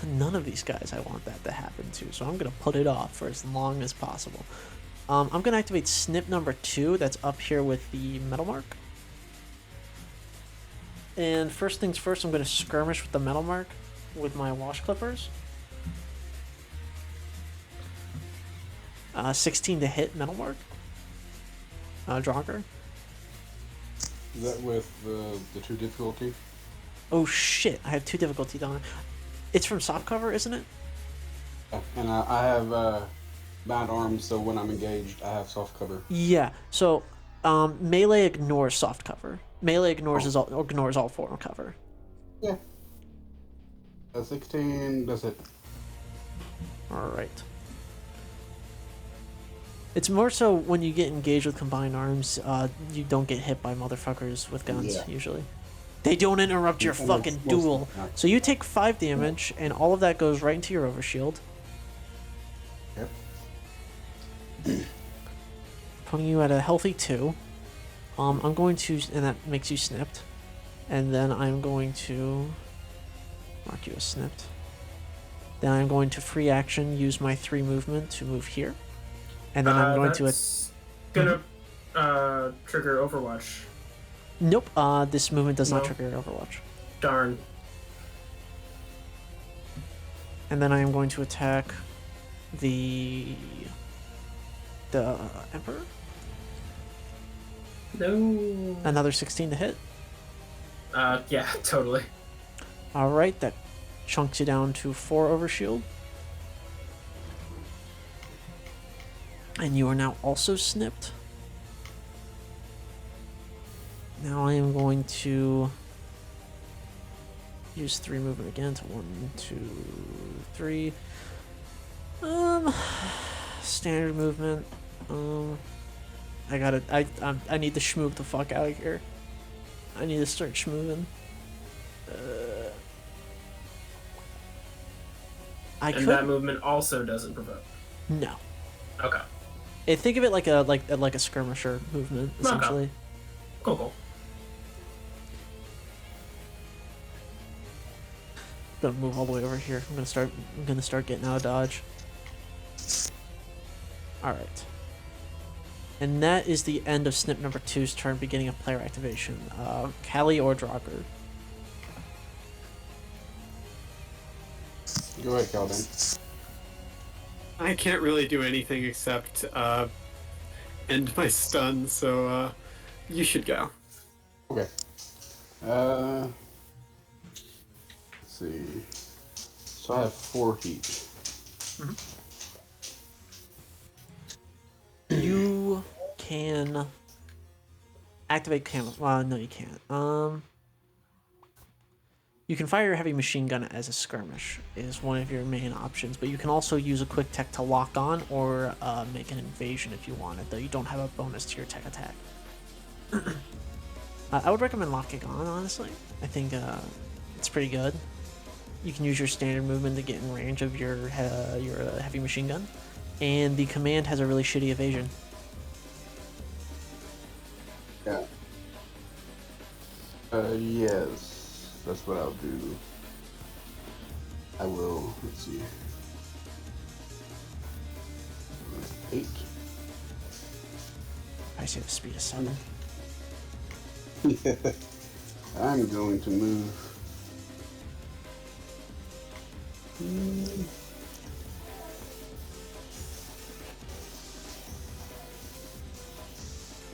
None of these guys I want that to happen to, so I'm gonna put it off for as long as possible. I'm gonna activate snip number 2. That's up here with the metal mark. And first things first, I'm gonna skirmish with the metal mark with my wash clippers. 16 to hit metal mark. Dronker. Is that with the 2 difficulty? Oh shit! I have 2 difficulty on it. It's from soft cover, isn't it? Yeah, and I have bound arms, so when I'm engaged, I have soft cover. Yeah. So melee ignores soft cover. Melee ignores all form cover. Yeah. 16 does it. All right. It's more so when you get engaged with combined arms, you don't get hit by motherfuckers with guns, usually. They don't interrupt your fucking duel. So you take 5 damage, and all of that goes right into your overshield. Yep. Putting you at a healthy 2. I'm going to, and that makes you snipped. And then I'm going to mark you as snipped. Then I'm going to free action, use my 3 movement to move here. And then I'm going to... gonna trigger Overwatch. Nope, this movement does not No. trigger Overwatch. Darn. And then I am going to attack the Emperor. No. Another 16 to hit. Yeah, totally. Alright, that chunks you down to 4 overshield. And you are now also snipped. Now I am going to use 3 movement again to 1, 2, 3. Standard movement. I need to schmoog the fuck out of here. I need to start schmooging. And that movement also doesn't provoke. No. Okay. Think of it like a skirmisher movement, essentially. Okay. Cool. Gonna move all the way over here. I'm gonna start getting out of dodge. Alright. And that is the end of snip number 2's turn, beginning of player activation. Callie or Draugr? Go ahead, Calvin. I can't really do anything except end my stun, so you should go. Okay. Let's see. So I have 4 heat. You can activate camo. Well, no, you can't. You can fire your heavy machine gun as a skirmish is one of your main options, but you can also use a quick tech to lock on or make an invasion if you want it, though you don't have a bonus to your tech attack. I would recommend locking on, honestly. I think it's pretty good. You can use your standard movement to get in range of your heavy machine gun, and the command has a really shitty evasion. Yeah. Yes. That's what I'll do. I will, let's see. 8. I say the speed is 7. I'm going to move.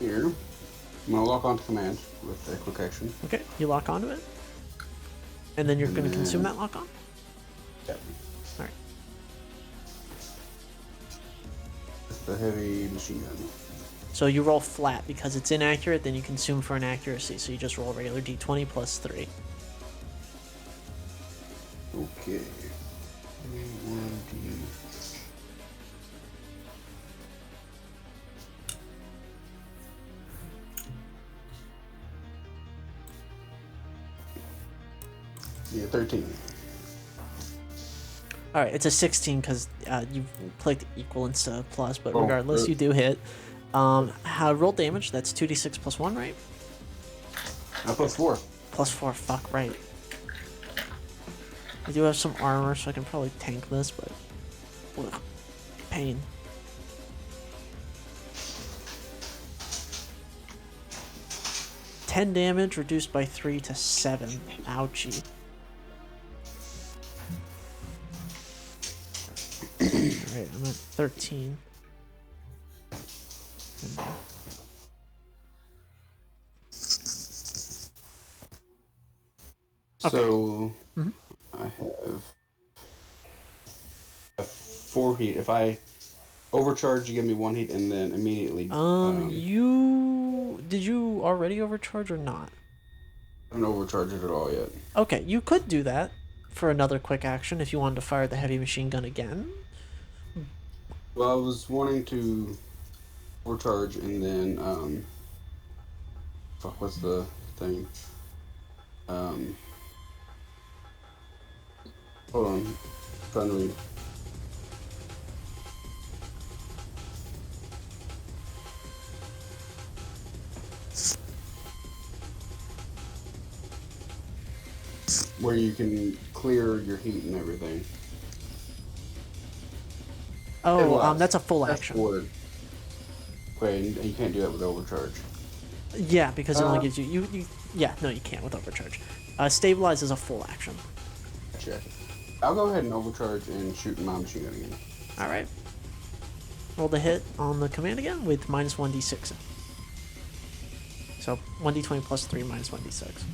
Here. I'm going to lock onto command with a quick action. Okay, you lock onto it, and then you're going to consume that lock on. Yep. All right. With the heavy machine gun. So you roll flat because it's inaccurate. Then you consume for inaccuracy. So you just roll a regular d20 plus 3. Okay. 1d. Yeah, 13. All right, it's a 16 because you clicked equal instead of plus, but Oh, regardless, good. you do hit. Roll damage. That's 2d6 plus 1, right? Plus 4. Plus 4. Fuck right. I do have some armor, so I can probably tank this, but ugh, pain. $10 damage reduced by 3 to 7. Ouchie. Alright, I'm at 13. So Mhm. I have 4 heat. If I overcharge, you give me 1 heat, and then immediately. Did you already overcharge or not? I haven't overcharged it at all yet. Okay, you could do that for another quick action if you wanted to fire the heavy machine gun again. Well, I was wanting to overcharge and then fuck, what's the thing? Hold on, I'm trying to read. Where you can clear your heat and everything. Oh, that's a full That's action. forward. Okay, and you can't do that with overcharge. Yeah, because it only gives you yeah, no, you can't with overcharge. Stabilize is a full action. Gotcha. I'll go ahead and overcharge and shoot my machine gun again. All right. Roll the hit on the command again with minus 1d6. So 1d20 plus 3 minus 1d6.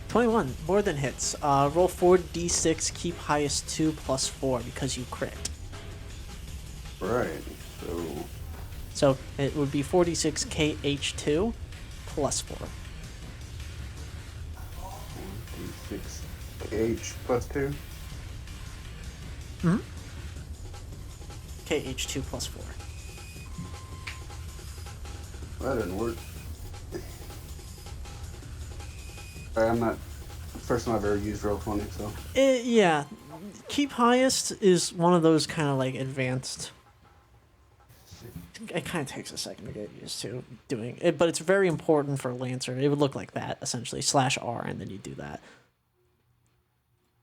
$21, more than hits. Roll 4d6, keep highest 2 plus 4 because you crit. Right. So it would be 4d6 KH2 plus 4. 6 H plus 2. Mm-hmm. KH2 plus 4. That didn't work. I'm not first time I've ever used Roll20, so Yeah, keep highest is one of those kind of like advanced. It kind of takes a second to get used to doing it, but it's very important for Lancer. It would look like that essentially, /R, and then you do that.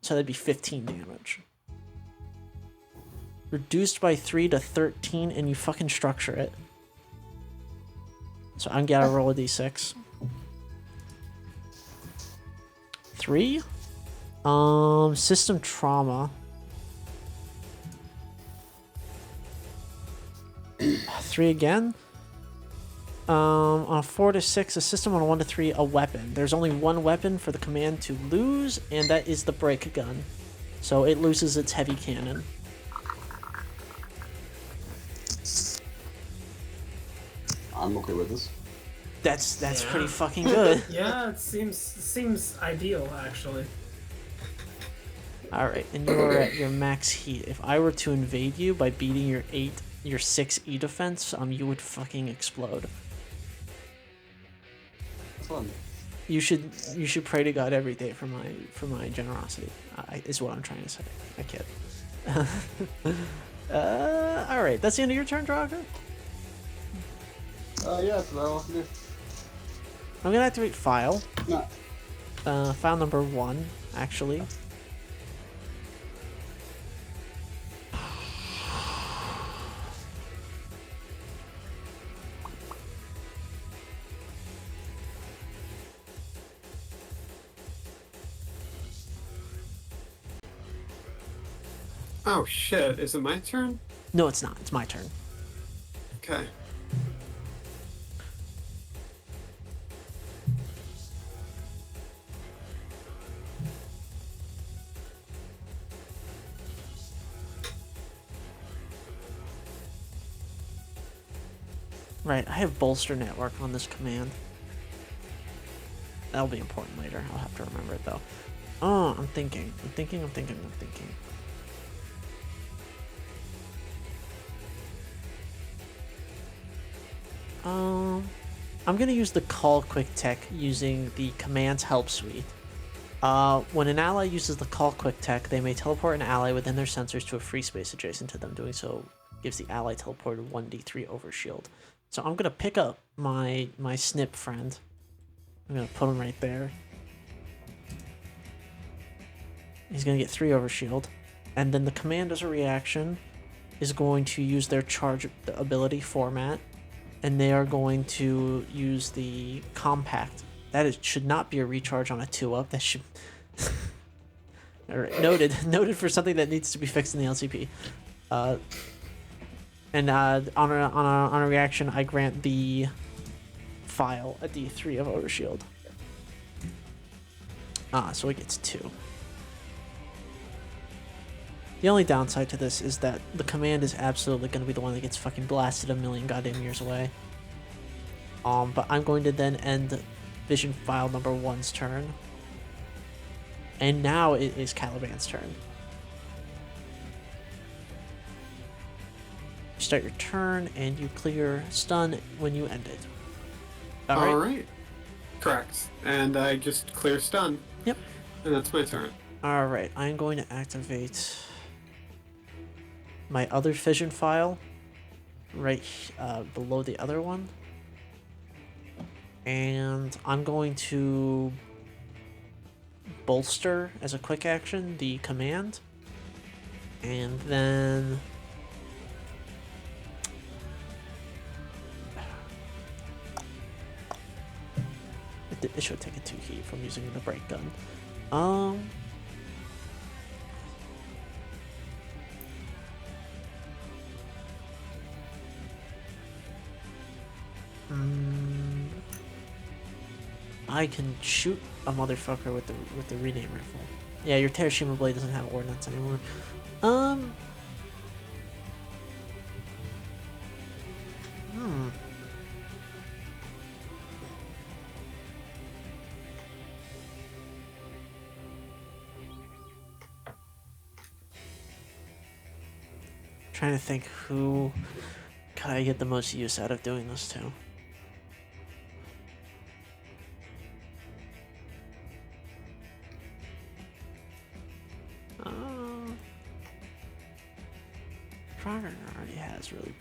So that'd be 15 damage. Reduced by 3 to 13, and you fucking structure it. So I'm gonna roll a d6. 3. System trauma. 3 again. On a 4 to 6, a system. On a 1 to 3, a weapon. There's only one weapon for the command to lose, and that is the break gun. So it loses its heavy cannon. I'm okay with this. That's pretty fucking good. Yeah, it seems ideal actually. All right, and you are at your max heat. If I were to invade you by beating your 6 E defense, you would fucking explode. Fun. You should pray to God every day for my generosity. Is what I'm trying to say. I kid. All right, that's the end of your turn, Drago. Yeah, that's what I can do. I'm gonna activate file. No. File number 1, actually. Oh shit, is it my turn? No, it's not. It's my turn. Okay. Right, I have bolster network on this command. That'll be important later. I'll have to remember it though. Oh, I'm thinking. I'm gonna use the call quick tech using the commands help suite. When an ally uses the call quick tech, they may teleport an ally within their sensors to a free space adjacent to them. Doing so gives the ally teleported 1d3 over shield. So I'm gonna pick up my snip friend. I'm gonna put him right there. He's gonna get 3 over shield, and then the command as a reaction is going to use their charge ability format, and they are going to use the compact. Should not be a recharge on a 2-up. That should noted for something that needs to be fixed in the LCP. And on a reaction, I grant the file a D3 of overshield. So it gets 2. The only downside to this is that the command is absolutely going to be the one that gets fucking blasted a million goddamn years away. But I'm going to then end Vision File number 1's turn. And now it is Caliban's turn. You start your turn, and you clear stun when you end it. Alright. Correct. And I just clear stun. Yep. And that's my turn. Alright, I'm going to activate my other fission file right below the other one. And I'm going to bolster as a quick action the command. And then it should take a 2 heat from using the break gun. I can shoot a motherfucker with the rename rifle. Yeah, your Terashima blade doesn't have ordnance anymore. Trying to think who could I get the most use out of doing this to. has, really.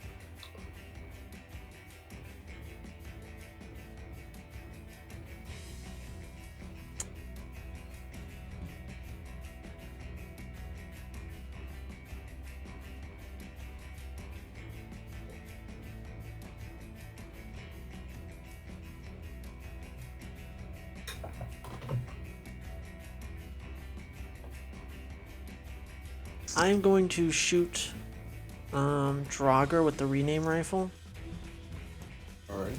I'm going to shoot Draugr with the rename rifle. Alright.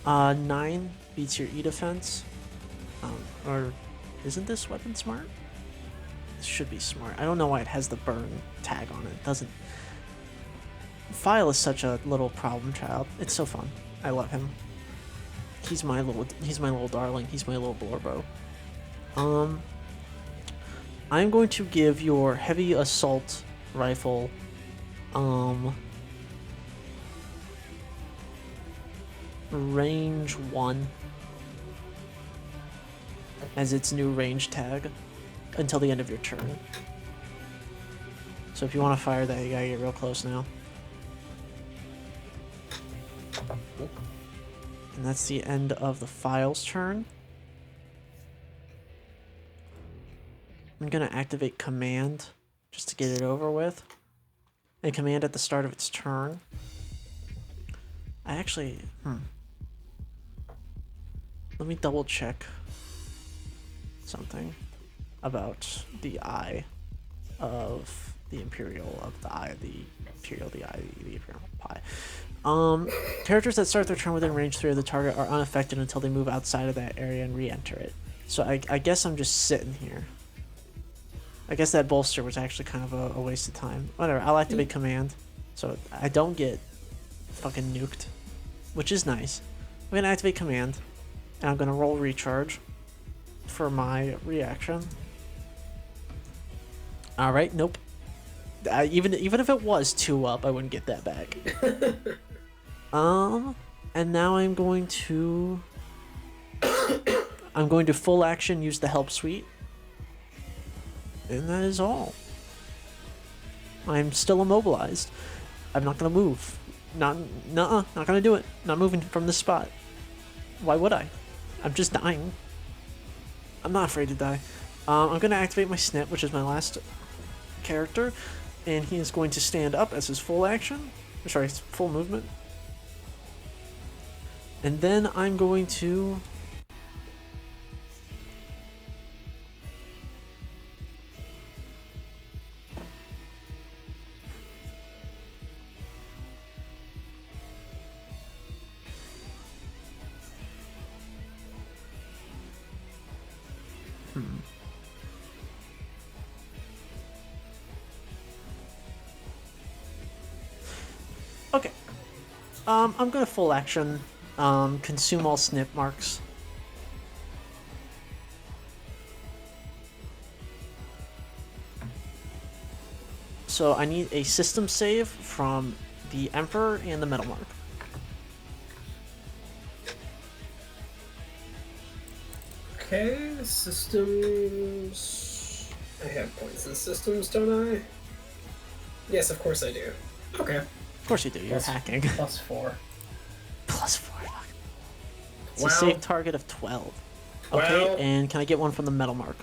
Uh, 9 beats your E defense. Or isn't this weapon smart? It should be smart. I don't know why it has the burn tag on it. It doesn't. File is such a little problem child. It's so fun. I love him. He's my little darling. He's my little Blorbo. I'm going to give your heavy assault rifle, range 1 as its new range tag until the end of your turn. So if you want to fire that, you gotta get real close now. And that's the end of the file's turn. I'm gonna activate command just to get it over with. And command at the start of its turn. I actually, let me double check something about the eye of the Imperial, the eye of the Imperial, the eye of the Imperial Pie. Characters that start their turn within range 3 of the target are unaffected until they move outside of that area and re-enter it. So I guess I'm just sitting here. I guess that bolster was actually kind of a waste of time. Whatever, I'll activate command. So I don't get fucking nuked, which is nice. I'm going to activate command, and I'm going to roll recharge for my reaction. Alright, nope. Even if it was 2 up, I wouldn't get that back. And now I'm going to full action use the help suite. And that is all. I'm still immobilized. I'm not gonna move. Not gonna do it. Not moving from this spot. Why would I? I'm just dying. I'm not afraid to die. I'm gonna activate my snip, which is my last character, and he is going to stand up as his full action. Sorry, his full movement. And then I'm going to Okay. I'm gonna full action, consume all snip marks. So I need a system save from the Emperor and the Metal Mark. Okay, systems. I have points in systems, don't I? Yes, of course I do. Okay. Of course you do, you're hacking. +4. +4. It's Wow. a save target of 12. Okay, Wow. and can I get one from the Metal Mark?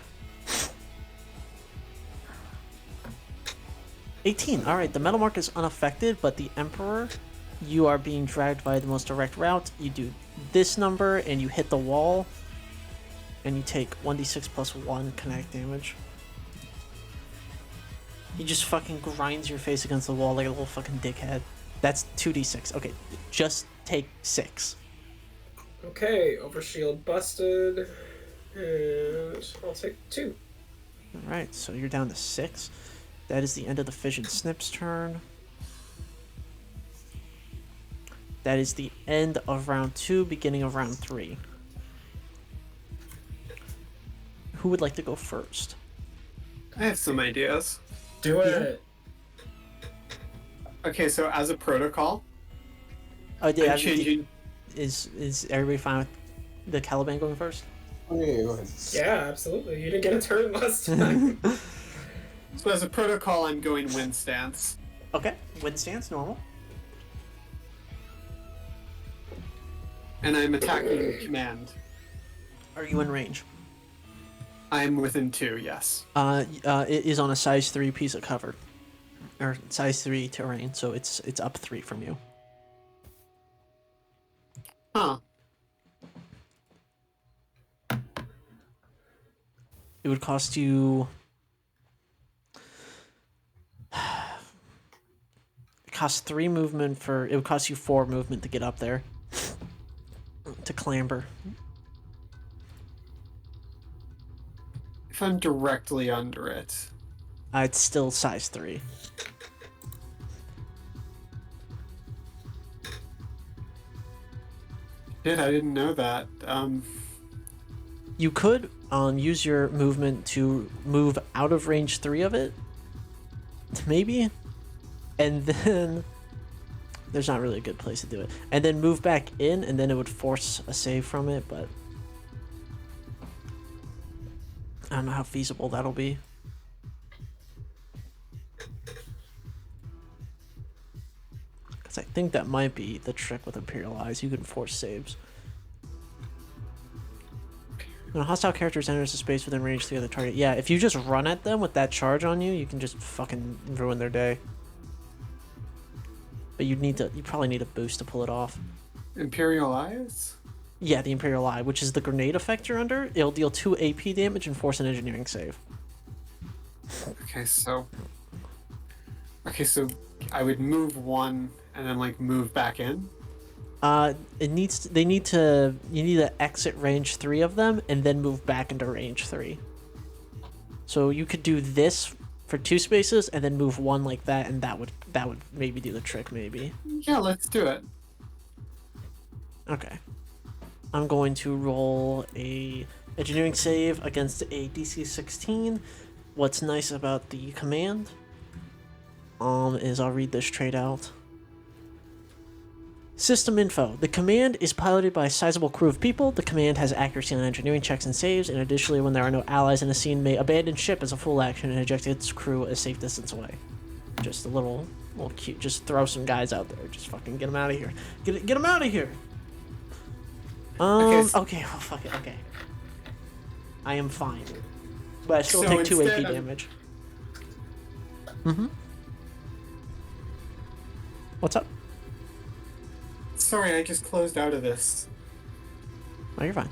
18. Alright, the Metal Mark is unaffected, but the Emperor, you are being dragged by the most direct route. You do this number, and you hit the wall, and you take 1d6 plus 1 kinetic damage. He just fucking grinds your face against the wall like a little fucking dickhead. That's 2d6. Okay, just take 6. Okay, overshield busted. And I'll take 2. Alright, so you're down to 6. That is the end of the Fission Snip's turn. That is the end of round 2, beginning of round 3. Who would like to go first? I have some ideas. Do it. Okay, so as a protocol, Oh, yeah, I'm changing. is everybody fine with the Caliban going first? Oh, yeah, go ahead. Yeah, absolutely. You didn't get a turn last time. So as a protocol, I'm going wind stance. Okay, wind stance, normal. And I'm attacking command. Are you in range? I'm within 2, yes. It is on a size 3 piece of cover, or size 3 terrain, so it's up 3 from you. Huh. It would cost you. It costs 3 movement for. It would cost you 4 movement to get up there. To clamber. If I'm directly under it. It's still size 3. Shit, I didn't know that. You could use your movement to move out of range 3 of it, maybe, and then there's not really a good place to do it, and then move back in, and then it would force a save from it, but I don't know how feasible that'll be. Because I think that might be the trick with Imperial Eyes. You can force saves. When a hostile character enters the space within range 3 of the target, yeah, if you just run at them with that charge on you, you can just fucking ruin their day. But you probably need a boost to pull it off. Imperial Eyes? Yeah, the Imperial Eye, which is the grenade effect you're under. It'll deal 2 AP damage and force an engineering save. Okay, so I would move 1 and then like move back in. You need to exit range 3 of them and then move back into range 3. So you could do this for 2 spaces and then move 1 like that, and that would maybe do the trick, maybe. Yeah, let's do it. Okay. I'm going to roll a engineering save against a DC 16. What's nice about the command is I'll read this trait out. System info. The command is piloted by a sizable crew of people. The command has accuracy on engineering checks and saves, and additionally, when there are no allies in a scene, may abandon ship as a full action and eject its crew a safe distance away. Just a little cute. Just throw some guys out there. Just fucking get them out of here. Get them out of here. Okay. Oh, fuck it. Okay. I am fine, but I still take 2 AP damage. What's up? Sorry, I just closed out of this. Oh, you're fine.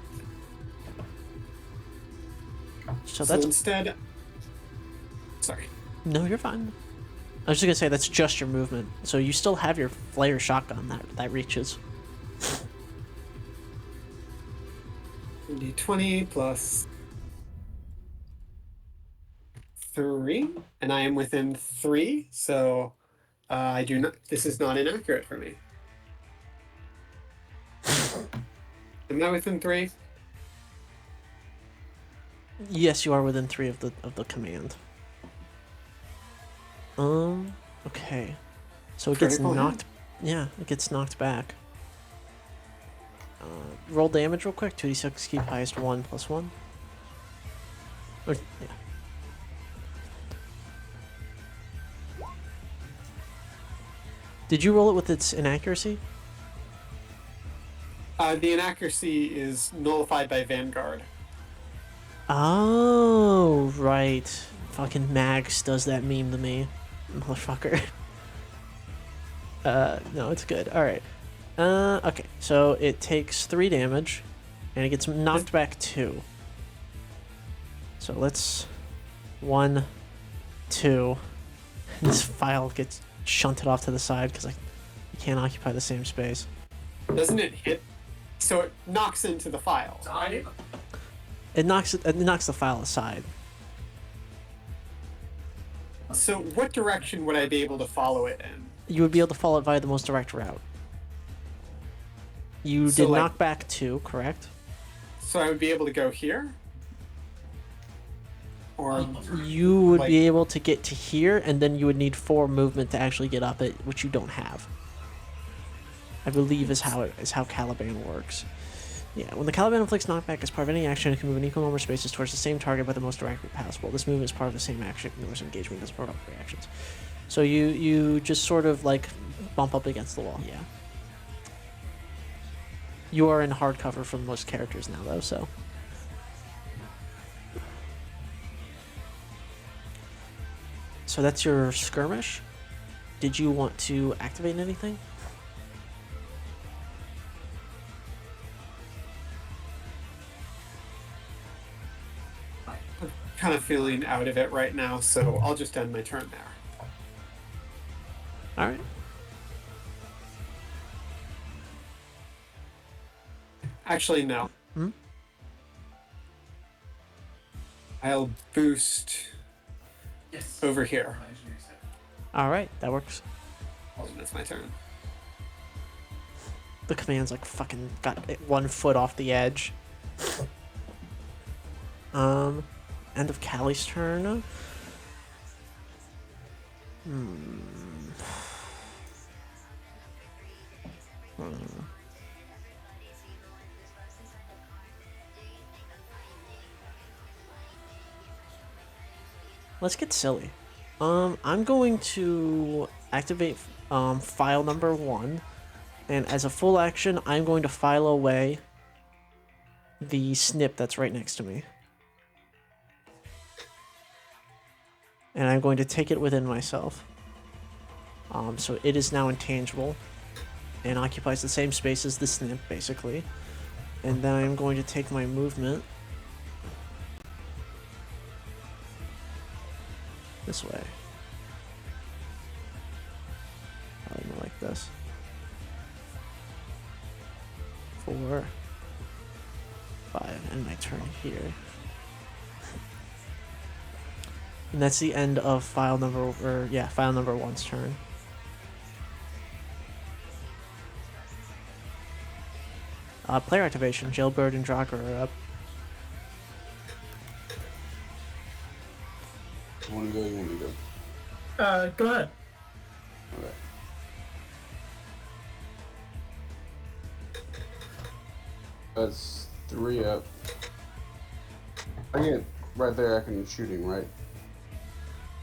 So that's instead... Sorry. No, you're fine. I was just gonna say that's just your movement, so you still have your flare shotgun that reaches. D20 plus 3, and I am within 3, so I do not. This is not inaccurate for me. Am I within 3? Yes, you are within 3 of the command. Okay. So it gets knocked. Yeah, it gets knocked back. Roll damage real quick. 2d6, keep highest 1 plus 1. Or, yeah. Did you roll it with its inaccuracy? The inaccuracy is nullified by Vanguard. Oh, right. Fucking Max does that meme to me. Motherfucker. No, it's good. Alright. Okay, so it takes 3 damage, and it gets knocked back 2. So let's... 1, 2. And this file gets shunted off to the side because you can't occupy the same space. Doesn't it hit? So it knocks into the file. It knocks the file aside. So what direction would I be able to follow it in? You would be able to follow it via the most direct route. You did knock back 2, correct? So I would be able to go here? Or you would be able to get to here, and then you would need 4 movement to actually get up it, which you don't have. I believe is how Caliban works. Yeah, when the Caliban inflicts knockback as part of any action, it can move an equal number of spaces towards the same target by the most directly possible. This movement is part of the same action, ignores engagement, doesn't provoke reactions. So you just sort of like bump up against the wall, yeah. You are in hard cover for most characters now though, so. So that's your skirmish. Did you want to activate anything? I'm kind of feeling out of it right now, so I'll just end my turn there. All right. Actually, no. Hmm? I'll boost over here. All right, that works. And that's my turn. The command's like fucking got 1 foot off the edge. End of Callie's turn. Let's get silly. I'm going to activate file number 1, and as a full action, I'm going to file away the snip that's right next to me. And I'm going to take it within myself. So it is now intangible and occupies the same space as the snip, basically. And then I'm going to take my movement this way. Probably more like this. 4, 5, and my turn here. And that's the end of file number 1's turn. Player activation. Jailbird and Drakkar are up. You want to go? You want me to go? Go ahead. Okay. That's 3 up. I get right there. I can shoot him, right?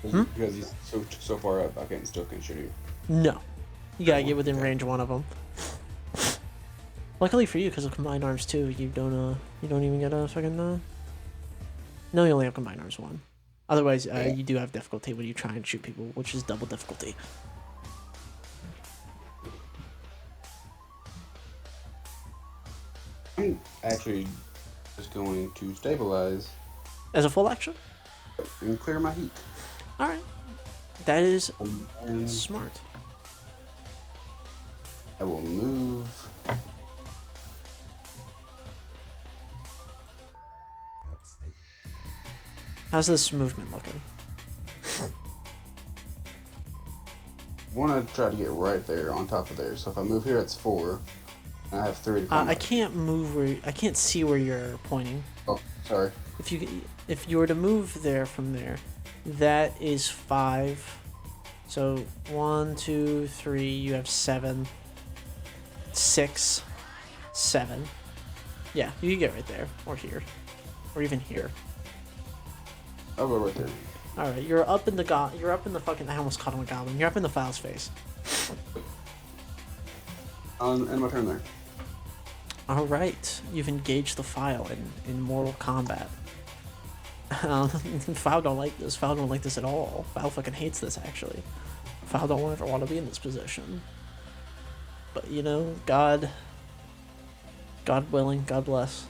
Because he's so far up, I still can't shoot him. No, you gotta get within range of one of them. Luckily for you, because of combined arms 2, you don't even get a fucking. No, you only have combined arms 1. Otherwise, you do have difficulty when you try and shoot people, which is double difficulty. I'm actually just going to stabilize As a full action? and clear my heat. Alright. That is And smart. I will move. How's this movement looking? Want to try to get right there on top of there. So if I move here, it's 4. And I have 3 to come I up. can't move I can't see where you're pointing. Oh, sorry. If you were to move there from there, that is 5. So 1, 2, 3. You have 7, 6, 7. Yeah, you can get right there, or here, or even here. I'll go right there. All right, you're up in the You're up in the fucking. I almost called him a goblin. You're up in the file's face. End my turn there. All right, you've engaged the file in Mortal Kombat. File don't like this. File don't like this at all. File fucking hates this, actually. File don't ever want to be in this position. But, you know, God willing, God bless.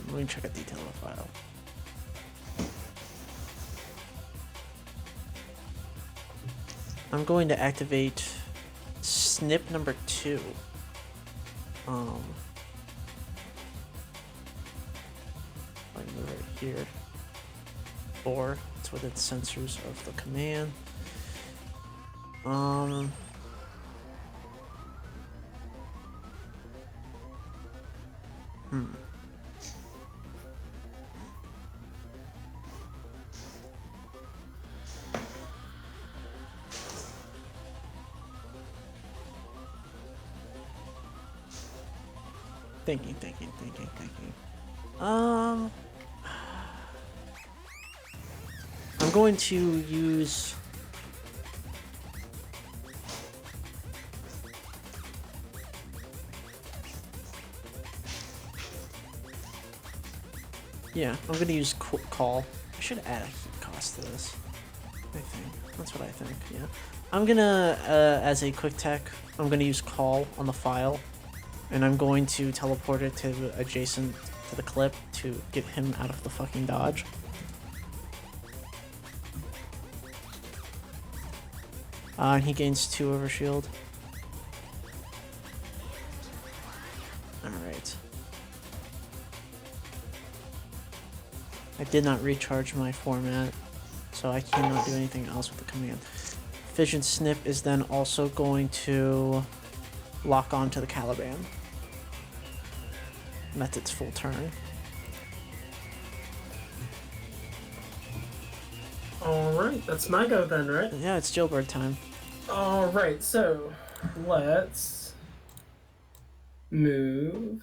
Let me check a detail of the file. I'm going to activate snip number 2. I move it here. 4. It's within sensors of the command. Um. Hmm. Thinking. I'm going to use. Yeah, I'm gonna use call. I should add a heat cost to this. I think that's what I think. Yeah, I'm gonna as a quick tech, I'm gonna use call on the file, and I'm going to teleport it to adjacent to the clip to get him out of the fucking dodge. And he gains 2 overshield. Alright. I did not recharge my format, so I cannot do anything else with the command. Fission Snip is then also going to lock on to the Caliban. And that's its full turn. Alright, that's my go then, right? Yeah, it's jailbird time. Alright, so let's move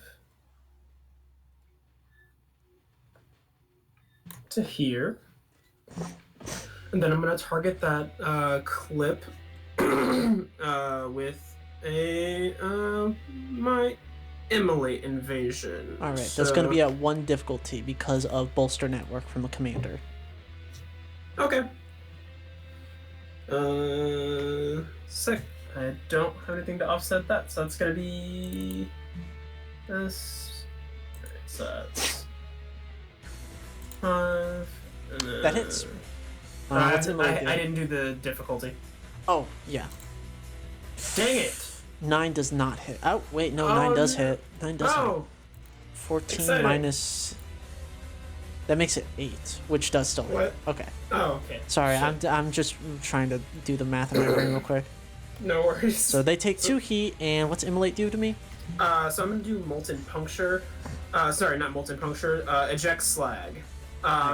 to here. And then I'm going to target that clip with a my immolate invasion. Alright, that's going to be at 1 difficulty because of bolster network from the commander. Okay. Sick. I don't have anything to offset that, so that's gonna be this. Alright, so that's 5. And then... That hits. I What's it didn't do the difficulty. Oh, yeah. Dang it! 9 does not hit. Oh, wait, no, 9 does no. hit. 9 does hit. Oh! 14 Exciting. minus... That makes it 8, which does still hit. What? Okay. Oh, okay. Sorry, Shit. I'm just trying to do the math in my brain real quick. No worries. So they take 2 heat, and what's Immolate do to me? So I'm gonna do Molten Puncture. Sorry, not Molten Puncture. Eject Slag.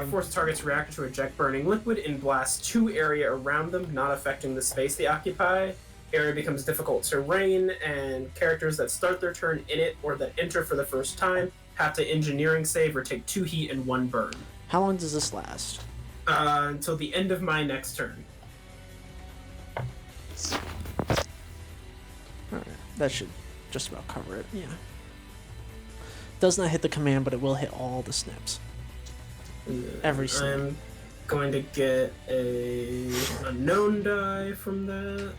Force target's reactor to eject burning liquid and blast 2 area around them, not affecting the space they occupy. Area becomes difficult terrain, and characters that start their turn in it or that enter for the first time have to engineering save or take 2 heat and 1 burn. How long does this last? Until the end of my next turn. Alright, that should just about cover it, yeah. Does not hit the command, but it will hit all the snips. Every snip. I'm going to get a unknown die from that.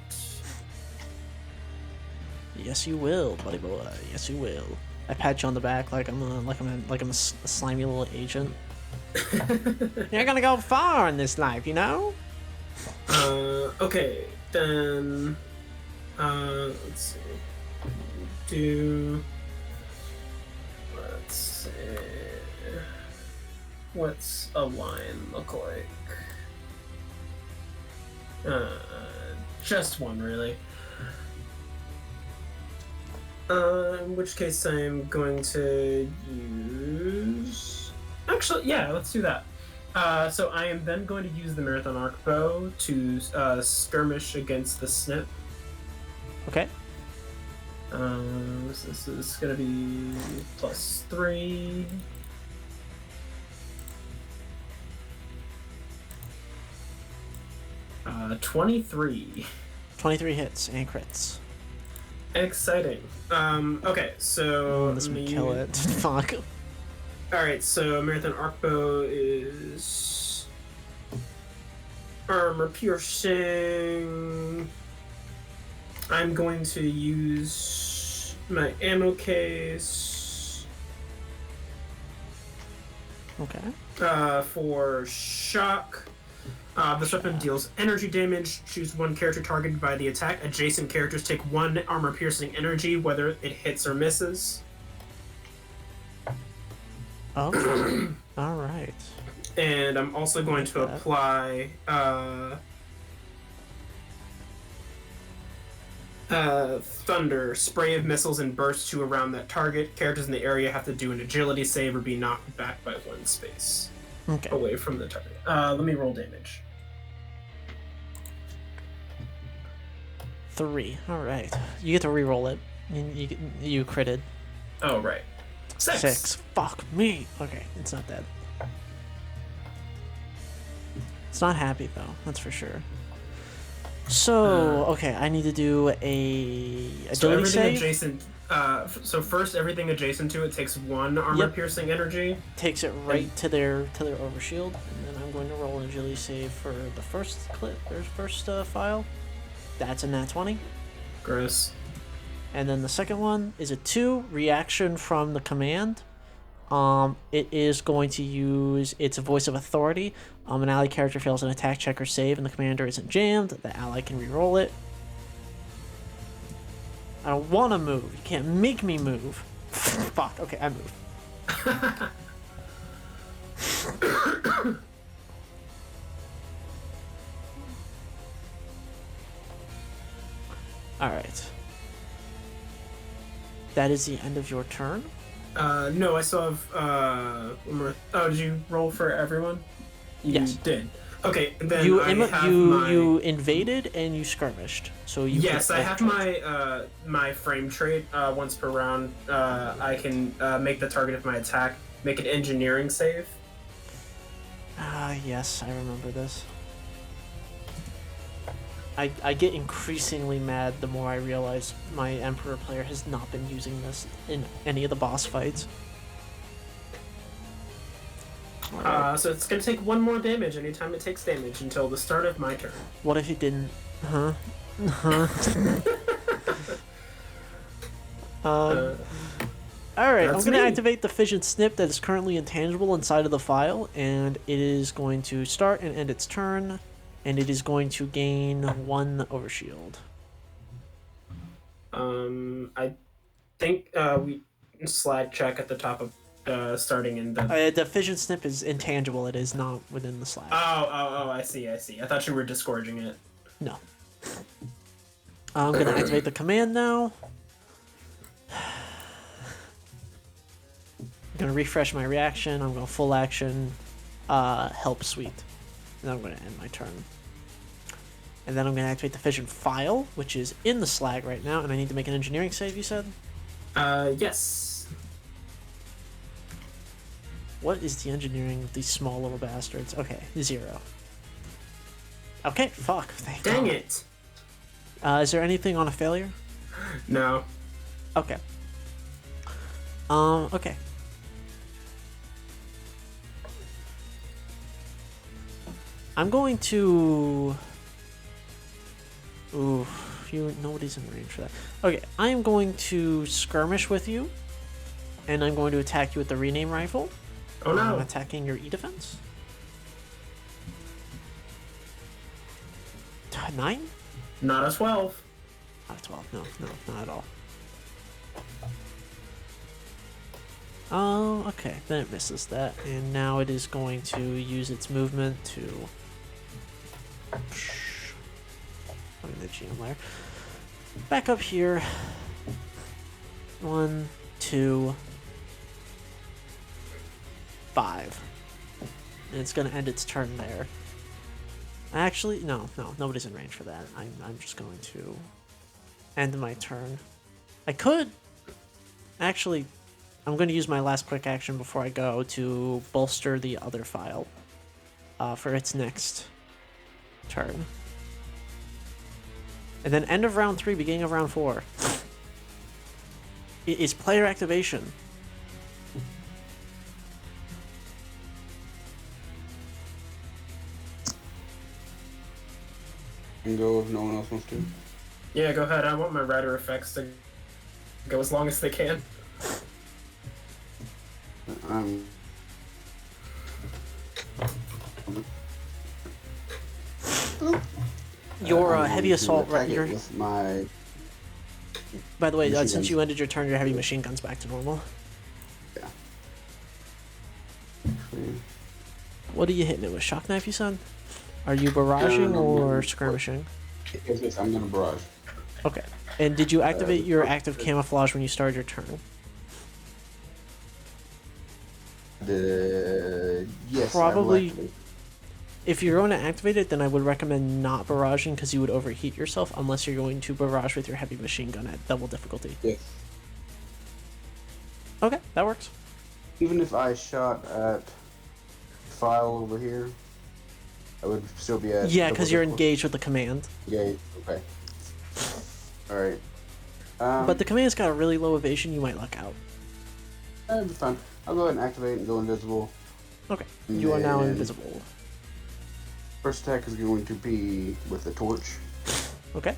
Yes, you will, buddy boy. Yes, you will. I pat you on the back like I'm a slimy little agent. You're gonna go far in this life, you know? Okay, then let's see. Let's see. What's a line look like? Just one, really. In which case I'm going to use... Actually, yeah, let's do that. So I am then going to use the Marathon Arc Bow to skirmish against the snip. Okay. This is going to be +3. Uh, 23. 23 hits and crits. Exciting. Okay, so This would kill it. Fuck. Alright, so Marathon Arc Bow is armor piercing. I'm going to use my ammo case. Okay. For shock. This weapon deals energy damage. Choose 1 character targeted by the attack. Adjacent characters take 1 armor-piercing energy, whether it hits or misses. Oh. All right. And I'm also going to apply Thunder. Spray of missiles and burst to around that target. Characters in the area have to do an agility save or be knocked back by 1 space Okay. away from the target. Let me roll damage. 3. All right. You get to re-roll it. You critted. Oh, right. 6. Fuck me. Okay, it's not dead. It's not happy though. That's for sure. So okay, I need to do a So agility everything save. adjacent. So first, everything adjacent to it takes 1 armor-piercing energy. Takes it right to their overshield, and then I'm going to roll an agility save for the first file. That's a nat 20. Gross. And then the second one is a 2 reaction from the command. It is going to use its voice of authority. An ally character fails an attack check or save, and the commander isn't jammed. The ally can re-roll it. I don't want to move. You can't make me move. Fuck. Okay, I move. All right. That is the end of your turn. No, I still have one more. Oh, did you roll for everyone? You Yes. did. Okay, then You I have you invaded and you skirmished. So you Yes, get I both have traits. my frame trait. Once per round, I can make the target of my attack make an engineering save. Yes, I remember this. I get increasingly mad the more I realize my Emperor player has not been using this in any of the boss fights. So it's gonna take 1 more damage anytime it takes damage until the start of my turn. What if he didn't? Huh? Huh? Alright, I'm That's going to me. activate the fission snip that is currently intangible inside of the file, and it is going to start and end its turn, and it is going to gain 1 overshield. I think we slag check at the top of starting in the. The fission snip is intangible, it is not within the slash. Oh, I see. I thought you were disgorging it. No. I'm going to activate the command now. I'm going to refresh my reaction. I'm going to full action help suite. And I'm going to end my turn. And then I'm going to activate the fission file, which is in the slag right now. And I need to make an engineering save, you said? Yes. What is the engineering of these small little bastards? Okay, 0. Okay, fuck. Thank Dang God. it. Is there anything on a failure? No. Okay. Okay. I'm going to... Ooh, nobody's in range for that. Okay, I am going to skirmish with you, and I'm going to attack you with the rename rifle. Oh no. I'm attacking your E-defense. 9? Not a 12. Not a 12. No, not at all. Oh, okay. Then it misses that, and now it is going to use its movement to... I'm in the GM layer. Back up here. 1, 2, 5. And it's going to end its turn there. Actually, no, nobody's in range for that. I'm just going to end my turn. I could... Actually, I'm going to use my last quick action before I go to bolster the other file for its next turn. And then end of round 3, beginning of round 4. It is player activation. Can go if no one else wants to. Yeah, go ahead. I want my rider effects to go as long as they can. Your heavy assault, right? Your... With my... By the way, machine since guns. you ended your turn, your heavy machine gun's back to normal. Yeah. What are you hitting it with? Shock knife, you said? Are you barraging No, or no. skirmishing? Yes, I'm gonna barrage. Okay. And did you activate your active camouflage when you started your turn? Yes, Probably. I will If you're going to activate it, then I would recommend not barraging because you would overheat yourself unless you're going to barrage with your heavy machine gun at double difficulty. yes. Okay, that works. Even if I shot at file over here, I would still be at. Yeah, double because you're difficulty. engaged with the command. Yeah. Okay. All right. But the command's got a really low evasion, you might luck out. That'll be fine. I'll go ahead and activate and go invisible. Okay, you are now And invisible. First attack is going to be with the torch. Okay.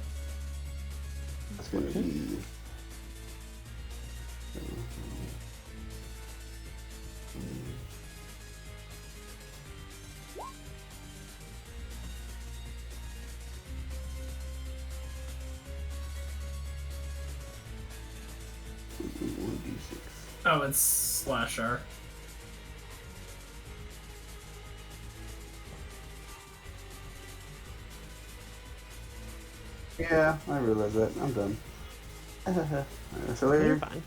That's going to be. Oh, it's slash R. Yeah, I realize that. I'm done. So You're here, fine.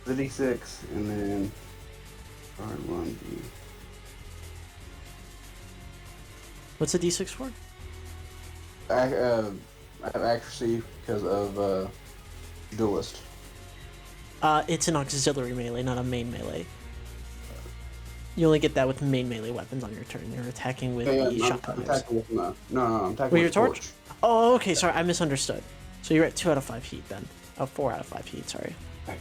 the D6, and then R1D. What's the D6 for? I have accuracy because of duelist. It's an auxiliary melee, not a main melee. You only get that with main melee weapons on your turn. You're attacking with the shotgun I'm moves. attacking with no, I'm attacking With your with torch? Oh, okay, sorry, I misunderstood. So you're at 2 out of 5 heat then. Oh, 4 out of 5 heat, sorry.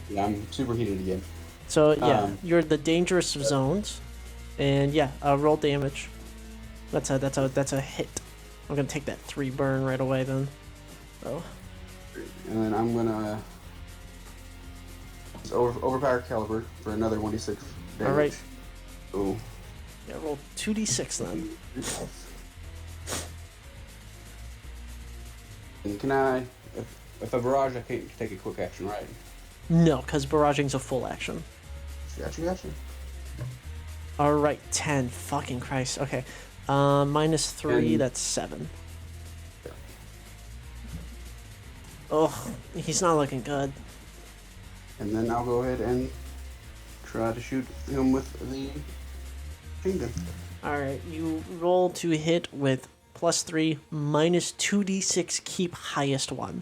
Yeah, I'm superheated again. So yeah, Um, you're the dangerous of zones, and yeah, roll damage. That's a hit. I'm gonna take that 3 burn right away then. Oh, And then I'm gonna overpower caliber for another 1d6 damage. all right. Oh. Yeah, roll 2d6 then. And can I, if I barrage, I can't take a quick action, right? No, because barraging's a full action. Gotcha. All right, 10. Fucking Christ. Okay, minus 3. And- That's 7. Oh, he's not looking good. And then I'll go ahead and try to shoot him with the machine gun. All right, you roll to hit with +3, minus 2d6. Keep highest one.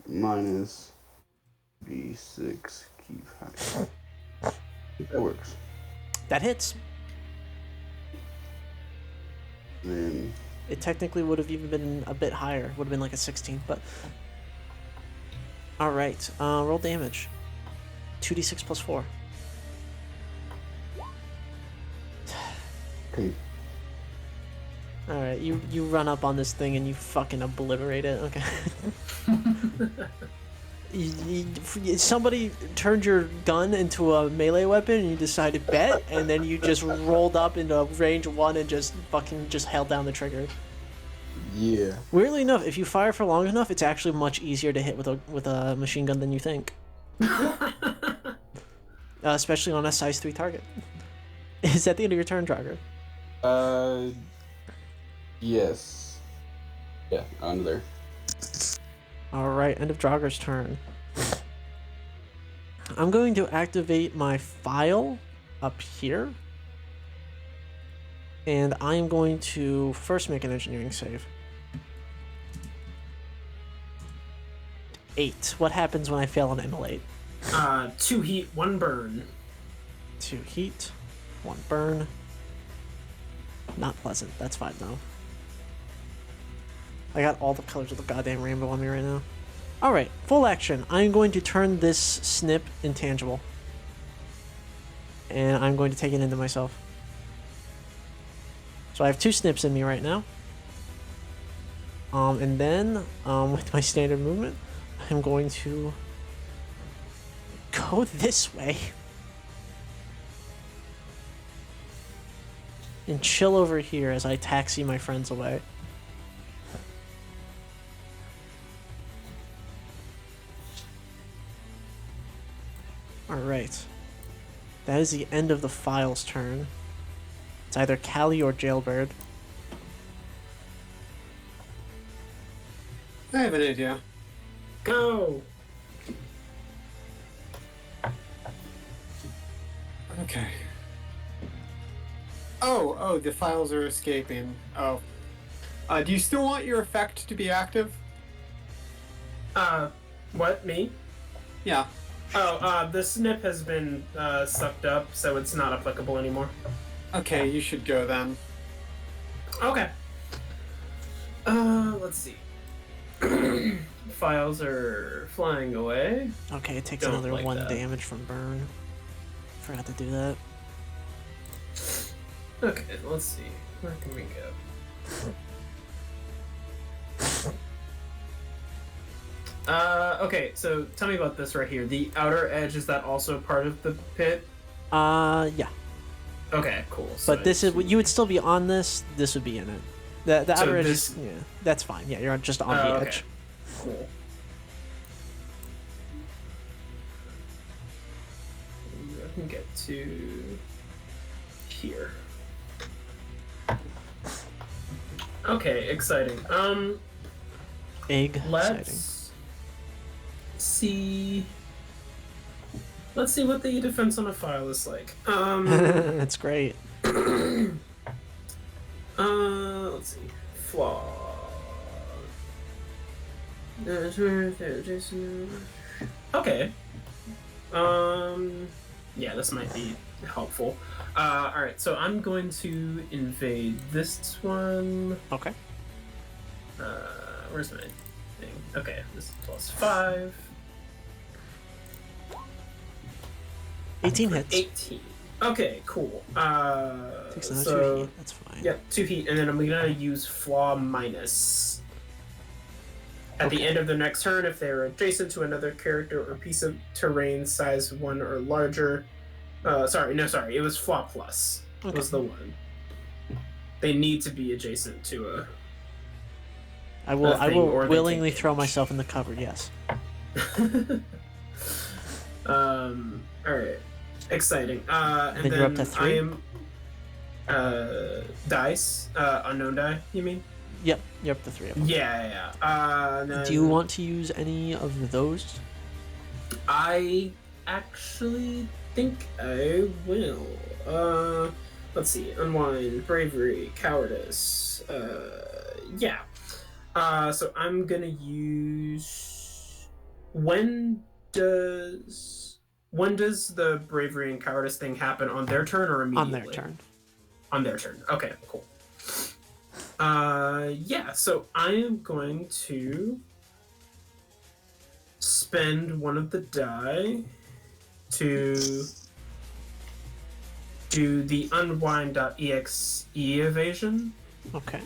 Minus d6. Keep high. That works. That hits. Then It technically would have even been a bit higher. Would have been like a 16, but... Alright, roll damage. 2d6 plus 4. okay. Alright, you run up on this thing and you fucking obliterate it. Okay. Somebody turned your gun into a melee weapon and you decided bet, and then you just rolled up into range 1 and just fucking just held down the trigger. Yeah. Weirdly enough, if you fire for long enough, it's actually much easier to hit with a machine gun than you think. Especially on a size 3 target. Is that the end of your turn, Draugr? Yes. Yeah, under there. Alright, end of Draugr's turn. I'm going to activate my file up here. And I'm going to first make an engineering save. 8. What happens when I fail on immolate? 2 heat, 1 burn. 2 heat, 1 burn. Not pleasant. That's fine though. I got all the colors of the goddamn rainbow on me right now. Alright, full action. I'm going to turn this snip intangible. And I'm going to take it into myself. So I have 2 snips in me right now. And then, with my standard movement, I'm going to go this way. And chill over here as I taxi my friends away. Alright. That is the end of the file's turn. It's either Callie or Jailbird. I have an idea. Go! Okay. Oh, the files are escaping. Oh. Do you still want your effect to be active? What, me? Yeah. Oh, the snip has been sucked up, so it's not applicable anymore. Okay, you should go then. Okay. Let's see. Files are flying away. Okay, it takes Don't another like 1 that. damage from burn. Forgot to do that. Okay, let's see. Where can we go? Okay, so tell me about this right here. The outer edge, is that also part of the pit? Yeah. Okay, cool. So But this is you would still be on this. This would be in it. The So outer edge this- is yeah. That's fine. Yeah, you're just on the okay. edge. Cool. I can get to here. Okay, exciting. Egg. Exciting. See. Let's see what the defense on a file is like. That's great. Let's see. Flaw. Okay. Yeah, this might be helpful. Alright, so I'm going to invade this one. Okay. Where's my thing? Okay, this is +5. 18 hits. 18. Okay, cool. Takes another so, 2 heat. That's fine. Yep, 2 heat, and then I'm gonna use Flaw minus. At the Okay. end of the next turn, if they are adjacent to another character or piece of terrain size 1 or larger. Sorry, it was Flaw plus. Okay. Was the one. They need to be adjacent to a. I will. I thing, or will they willingly take throw damage. myself in the cover. Yes. Alright. Exciting. And Then you're up to 3? I am. Dice. Unknown die, you mean? Yep. You're up to 3 of them. Yeah. Then Do you want to use any of those? I actually think I will. Let's see. Unwind, bravery, cowardice. Yeah. So I'm gonna use. When does the bravery and cowardice thing happen? On their turn or immediately? On their turn. On their turn. Okay, cool. Yeah, so I am going to spend one of the die to do the unwind.exe evasion. Okay.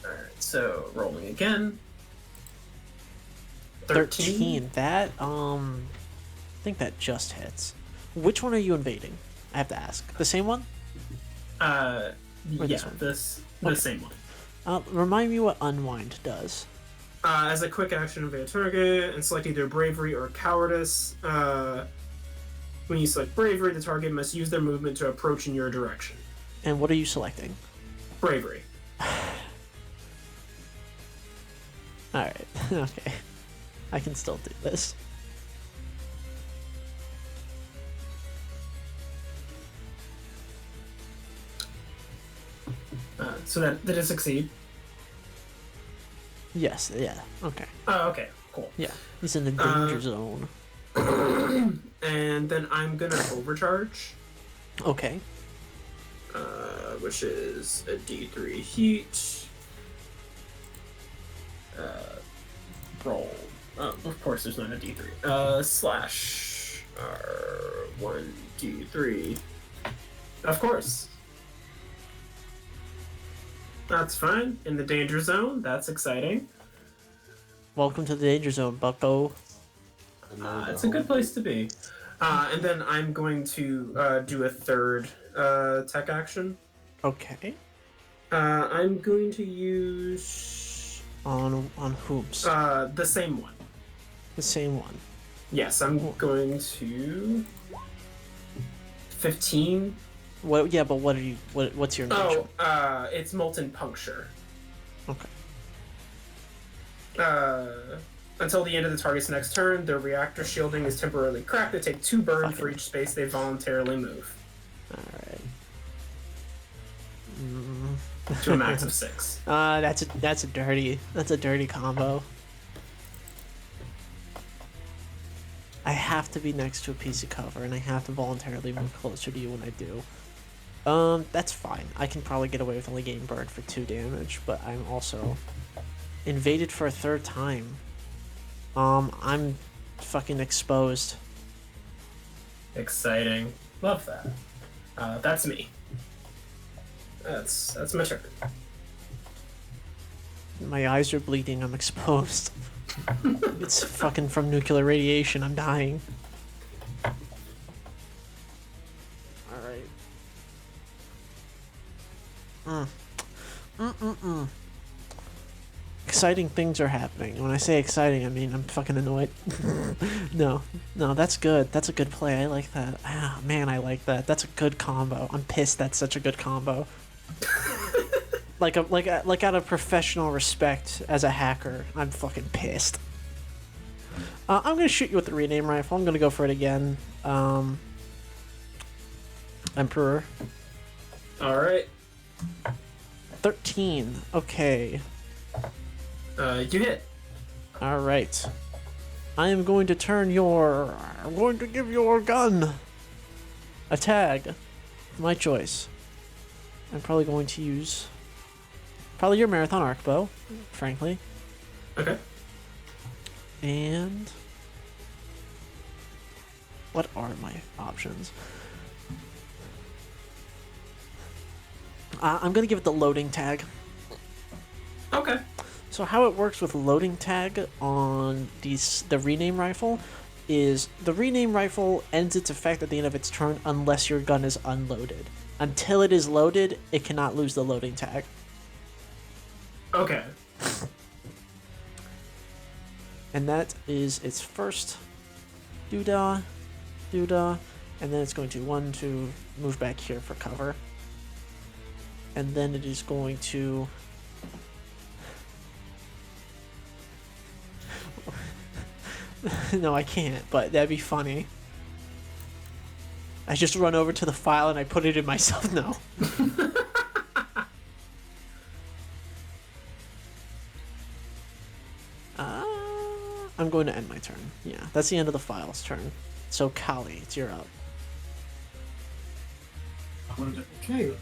Alright, so rolling again. 13. That I think that just hits. Which one are you invading? I have to ask. The same one? Or Yeah, this one? the Okay. same one. Remind me what unwind does. As a quick action, invade a target and select either bravery or cowardice. When you select bravery, the target must use their movement to approach in your direction. And what are you selecting? Bravery. Alright. Okay. I can still do this. So that did it succeed? Yes. Yeah. Okay. Oh, okay, cool. Yeah. He's in the danger zone. And then I'm gonna overcharge, Okay. which is a D3 heat. Roll. Of course, there's not a D3. Slash R1 D3. Of course. That's fine. In the danger zone. That's exciting. Welcome to the danger zone, bucko. It's a good place to be. And then I'm going to do a third tech action. Okay. I'm going to use On whom's? the same one. The same one. Yes, I'm going to 15. What? Yeah, but what are you? What's your nature? It's molten puncture. Okay. Until the end of the target's next turn, their reactor shielding is temporarily cracked. They take 2 burn for each space they voluntarily move. Alright. To a max of 6. That's a dirty combo. I have to be next to a piece of cover, and I have to voluntarily move closer to you when I do. That's fine. I can probably get away with only getting burned for 2 damage, but I'm also invaded for a 3rd time. I'm fucking exposed. Exciting. Love that. That's me. That's my turn. My eyes are bleeding. I'm exposed. It's fucking from nuclear radiation. I'm dying. Alright. Exciting things are happening. When I say exciting, I mean I'm fucking annoyed. No, that's good. That's a good play. I like that. Ah, man, I like that. That's a good combo. I'm pissed that's such a good combo. like out of professional respect as a hacker, I'm fucking pissed. I'm gonna shoot you with the rename rifle. I'm gonna go for it again. Emperor. All right. 13. Okay. You hit. All right. I am going to turn your. I'm going to give your gun a tag. My choice. I'm probably going to use. Probably your marathon arc bow, frankly. Okay. And. What are my options? I'm going to give it the loading tag. Okay. So how it works with loading tag on the rename rifle is the rename rifle ends its effect at the end of its turn unless your gun is unloaded. Until it is loaded, it cannot lose the loading tag. Okay. And that is its first doodah, and then it's going to 1, 2, move back here for cover. And then it is going to no, I can't, but that'd be funny. I just run over to the file and I put it in myself. No. I'm going to end my turn. Yeah, that's the end of the file's turn. So, Kali, it's your up. Okay.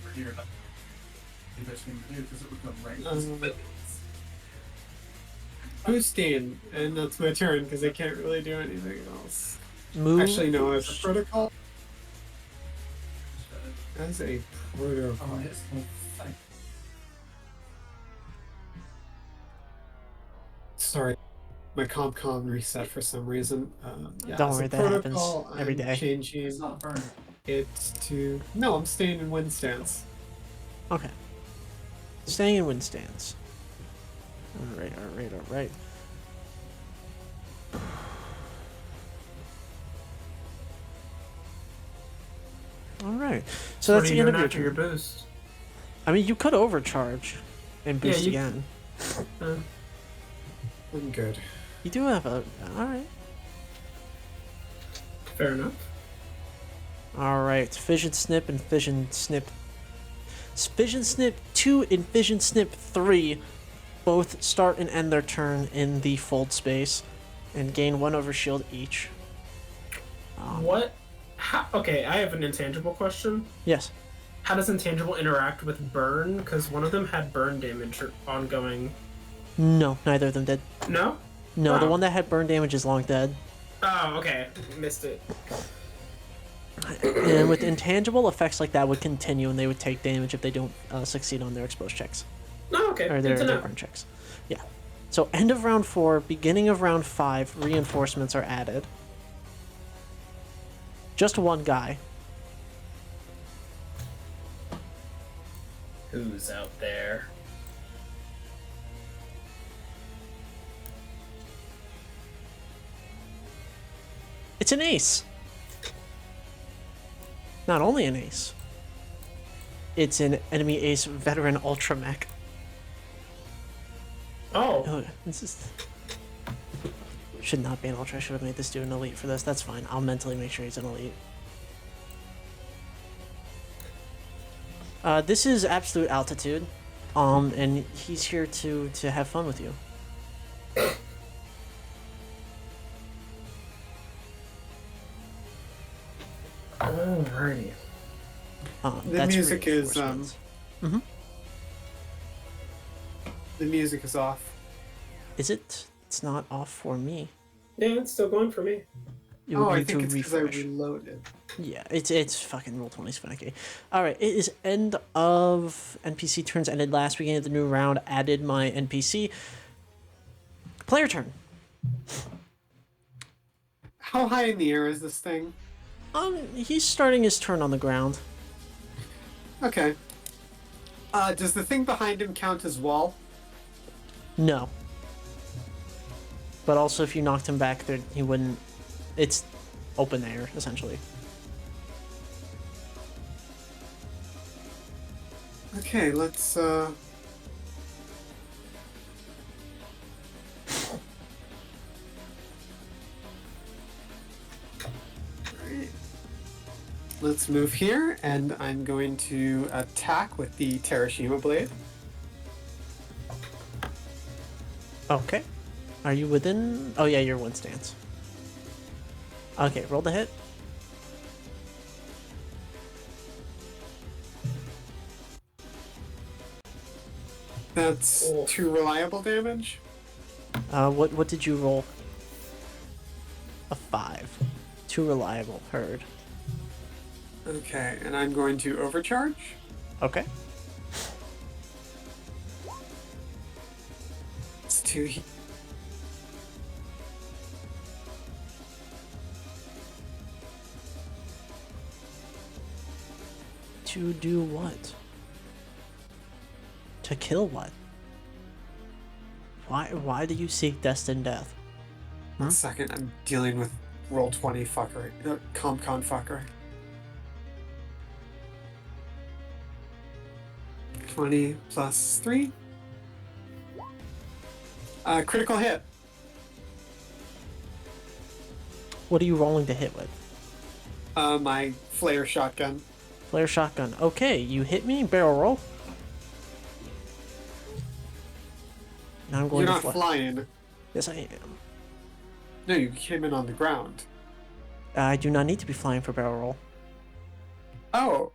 Boosting, and that's my turn because I can't really do anything else. Move. Actually, no, as a protocol. As a protocol. Sorry, my comp reset for some reason. Yeah, Don't as a worry, that happens protocol, every I'm day. Changing it to no, I'm staying in wind stance. Okay. Staying in wind stance. Alright. Alright. So that's the end of your after your turn. boost. I mean, you could overcharge and boost you- again. I'm good. You do have a. Alright. Fair enough. Alright. Fission Snip and Fission Snip. Fission Snip 2 and Fission Snip 3 both start and end their turn in the fold space and gain 1 overshield each. What? Okay, I have an intangible question. Yes. How does intangible interact with burn? Because one of them had burn damage ongoing. No, neither of them did. No? No, the Oh. one that had burn damage is long dead. Oh, okay. Missed it. And with intangible, effects like that would continue and they would take damage if they don't succeed on their exposed checks. Oh, okay. Or Good to their know. burn checks. Yeah. So end of round 4, beginning of round 5, reinforcements are added. Just one guy. Who's out there? It's an ace. not only an ace, it's an enemy ace veteran ultra mech. Oh. This is... Should not be an ultra. I should have made this dude an elite for this. That's fine. I'll mentally make sure he's an elite. This is absolute altitude. And he's here to have fun with you. Alrighty. The music is Mm-hmm. The music is off. Is it? It's not off for me. Yeah, it's still going for me. You would I need think to it's because I refresh. reloaded. Yeah, it's fucking Roll20's finicky. Alright, it is end of NPC turns ended last weekend of the new round. Added my NPC. Player turn. How high in the air is this thing? He's starting his turn on the ground. Okay. Does the thing behind him count as wall? No. But also if you knocked him back there, he wouldn't... It's open air, essentially. Okay, let's Let's move here, and I'm going to attack with the Terashima Blade. Okay. Are you within... Oh yeah, you're one stance. Okay, roll the hit. That's 2 reliable damage. What did you roll? A 5. 2 reliable. Heard. Okay, and I'm going to overcharge. Okay. It's 2 To do what? To kill what? Why do you seek destined death? One second, I'm dealing with Roll20 fuckery. CompCon fuckery. 20 plus 3. Critical hit. What are you rolling to hit with? My flare shotgun. Flare shotgun. Okay, you hit me. Barrel roll. Now I'm going You're to not fly. flying. Yes, I am. No, you came in on the ground. I do not need to be flying for barrel roll. Oh.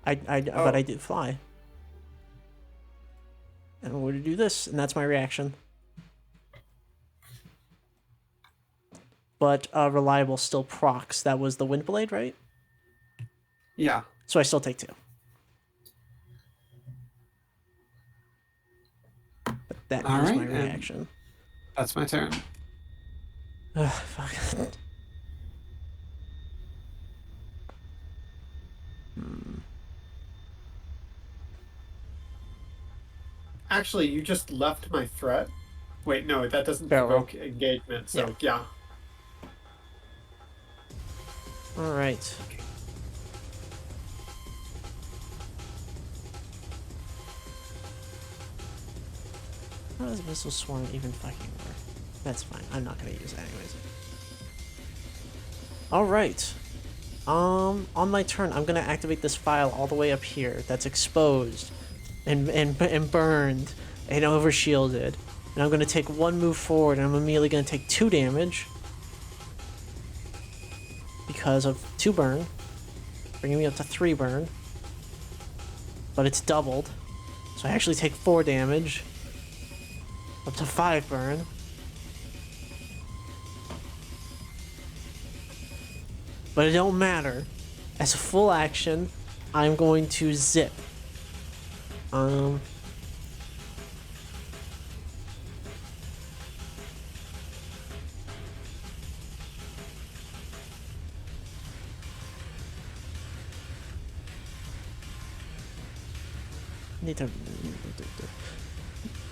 But I did fly. And I'm going to do this, and that's my reaction. But reliable still procs. That was the wind blade, right? Yeah. So I still take 2. But that is Alright, my and- reaction. That's my turn. Ugh, fuck. Actually, you just left my threat. Wait, no, that doesn't Barrel. provoke engagement, so yeah. All right. How does Missile Swarm even fucking work? That's fine. I'm not gonna use it anyways. All right. On my turn, I'm gonna activate this file all the way up here that's exposed and burned and overshielded. And I'm gonna take 1 move forward, and I'm immediately gonna take 2 damage because of 2 burn, bringing me up to 3 burn. But it's doubled, so I actually take 4 damage, up to 5 burn. But it don't matter. As a full action, I'm going to zip.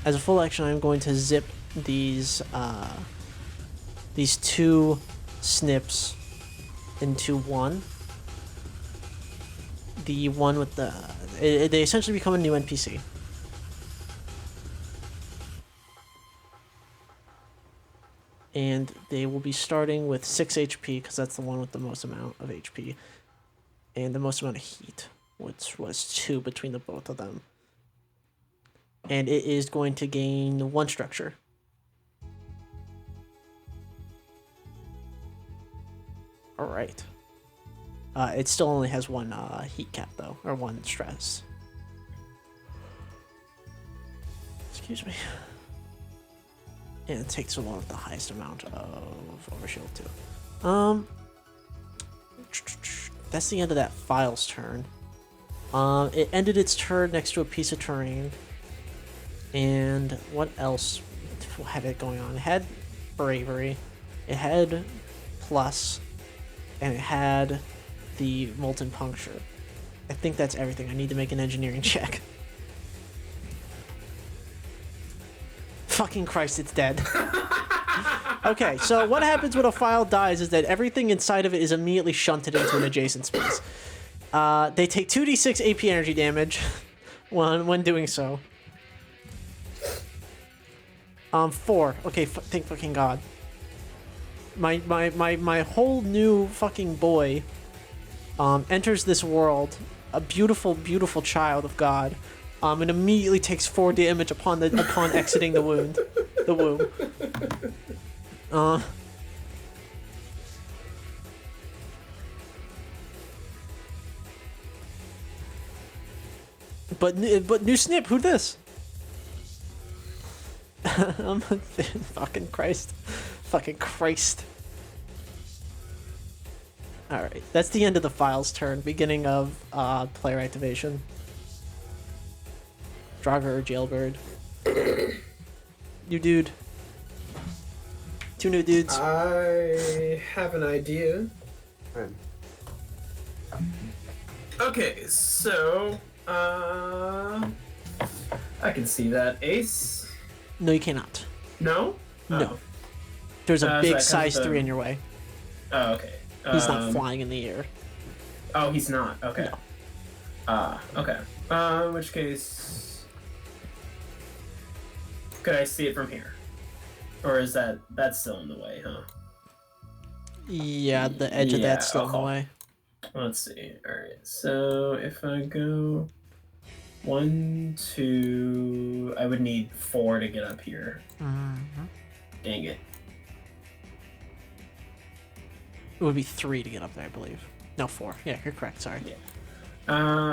As a full action, I'm going to zip these 2 snips into 1. the one with the... they essentially become a new NPC. And they will be starting with 6 HP, because that's the one with the most amount of HP. And the most amount of heat, which was 2 between the both of them. And it is going to gain 1 structure. Alright. It still only has 1 heat cap, though, or 1 stress. Excuse me. And it takes the one with the highest amount of overshield, too. That's the end of that file's turn. It ended its turn next to a piece of terrain. And what else had it going on? It had bravery. It had plus. And it had the molten puncture. I think that's everything. I need to make an engineering check. Fucking Christ, it's dead. Okay, so what happens when a file dies is that everything inside of it is immediately shunted into an adjacent space. They take 2d6 AP energy damage when doing so. 4. Okay, thank fucking God. My whole new fucking boy enters this world, a beautiful, beautiful child of God, and immediately takes 4 damage upon exiting the womb. But new snip, who this? Fucking Christ. Fucking Christ. Alright, that's the end of the file's turn, beginning of player activation. Draugr or Jailbird. New dude. 2 new dudes. I have an idea. Good. Okay, so I can see that. Ace? No, you cannot. No? No. There's a So big that size comes 3 to- in your way. Oh, okay. He's not flying in the air. Oh, he's not. Okay. No. Okay. In which case, could I see it from here, or is that's still in the way? Huh. Yeah, the edge of that's still in the cool. way. Let's see. All right. So if I go 1, 2, I would need 4 to get up here. Mm-hmm. Dang it. It would be 3 to get up there, I believe. No, 4. Yeah, you're correct. Sorry. Yeah.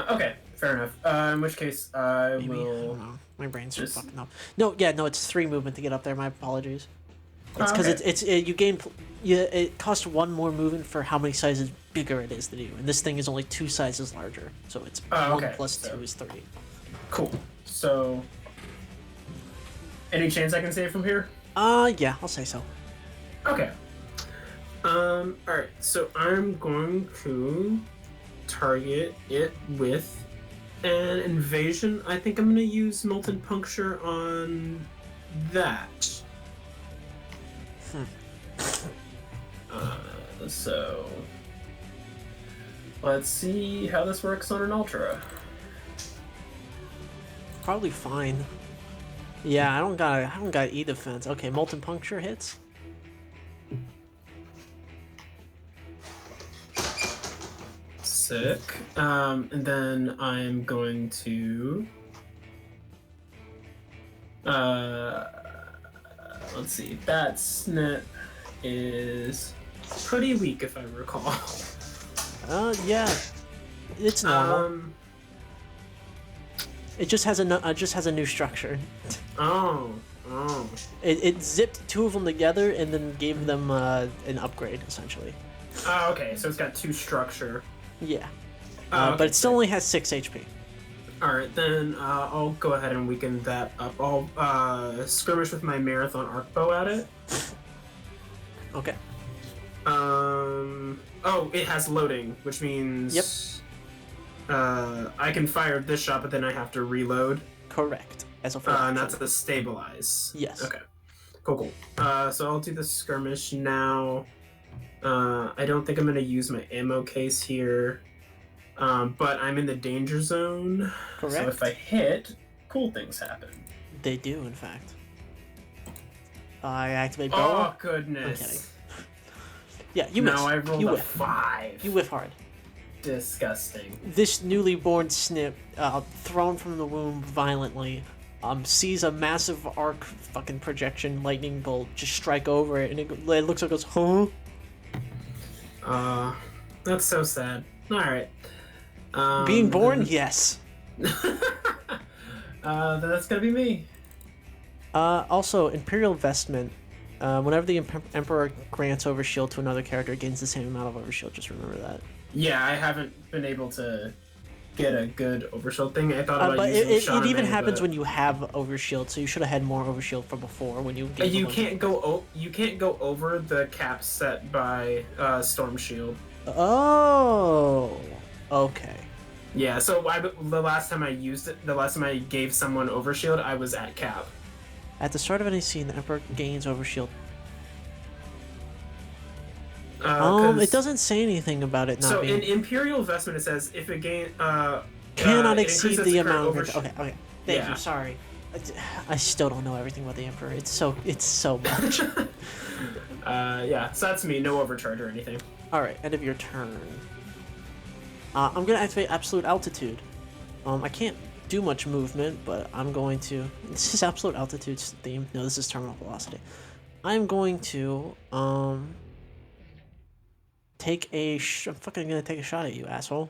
Okay. Fair enough. In which case, I Maybe. I will. don't know. My brain's just just- fucking up. No, yeah, no, it's 3 movement to get up there. My apologies. It's because okay. you gain. It costs 1 more movement for how many sizes bigger it is than you, and this thing is only 2 sizes larger, so it's 1 okay, plus so- 2 is 3. Cool. So, any chance I can see it from here? Yeah, I'll say so. Okay. Alright, so I'm going to target it with an invasion. I think I'm going to use Molten Puncture on that. So, let's see how this works on an Ultra. Probably fine. Yeah, I don't got E defense. Okay, molten puncture hits. Sick. And then I'm going to let's see. That snip is pretty weak if I recall. Yeah. It's normal. It just has a new structure. Oh. It zipped 2 of them together and then gave them an upgrade essentially. Oh, okay. So it's got 2 structure. Yeah. Okay, But it still sick. only has 6 HP. Alright, then I'll go ahead and weaken that up. I'll skirmish with my Marathon Arc Bow at it. Okay. Oh, it has loading, which means... Yep. I can fire this shot, but then I have to reload. Correct. As a And that's the stabilize. Yes. Okay. Cool. So I'll do the skirmish now. I don't think I'm gonna use my ammo case here. But I'm in the danger zone. Correct. So if I hit, cool things happen. They do, in fact. I activate Oh, barrel. I'm goodness. kidding. Yeah, you miss. No, I rolled you a whiff. 5. You whiff hard. Disgusting. This newly born snip, thrown from the womb violently, sees a massive arc fucking projection lightning bolt just strike over it, and it looks like it goes, huh? That's so sad. Alright. Being born? Yes. Then that's gonna be me. Also, Imperial Vestment. Whenever the Emperor grants Overshield to another character, it gains the same amount of Overshield. Just remember that. Yeah, I haven't been able to get a good Overshield thing. I thought about But using it Shaman, even happens but when you have Overshield, so you should have had more Overshield from before when you. you can't go. You can't go over the cap set by Storm Shield. Oh. Okay. Yeah. So the last time I used it, the last time I gave someone Overshield, I was at cap. At the start of any scene, the Emperor gains Overshield. It doesn't say anything about it not So being. in Imperial Vestment, it says if it gain Cannot it exceed increases the current amount. overshield. Okay. Thank Yeah. you. Sorry. I still don't know everything about the Emperor. It's so much. Yeah. So that's me. No overcharge or anything. All right. End of your turn. I'm gonna activate Absolute Altitude. I can't do much movement, but I'm going to. This is Absolute Altitude's theme. No, this is Terminal Velocity. I'm going to take a. I'm fucking gonna take a shot at you, asshole.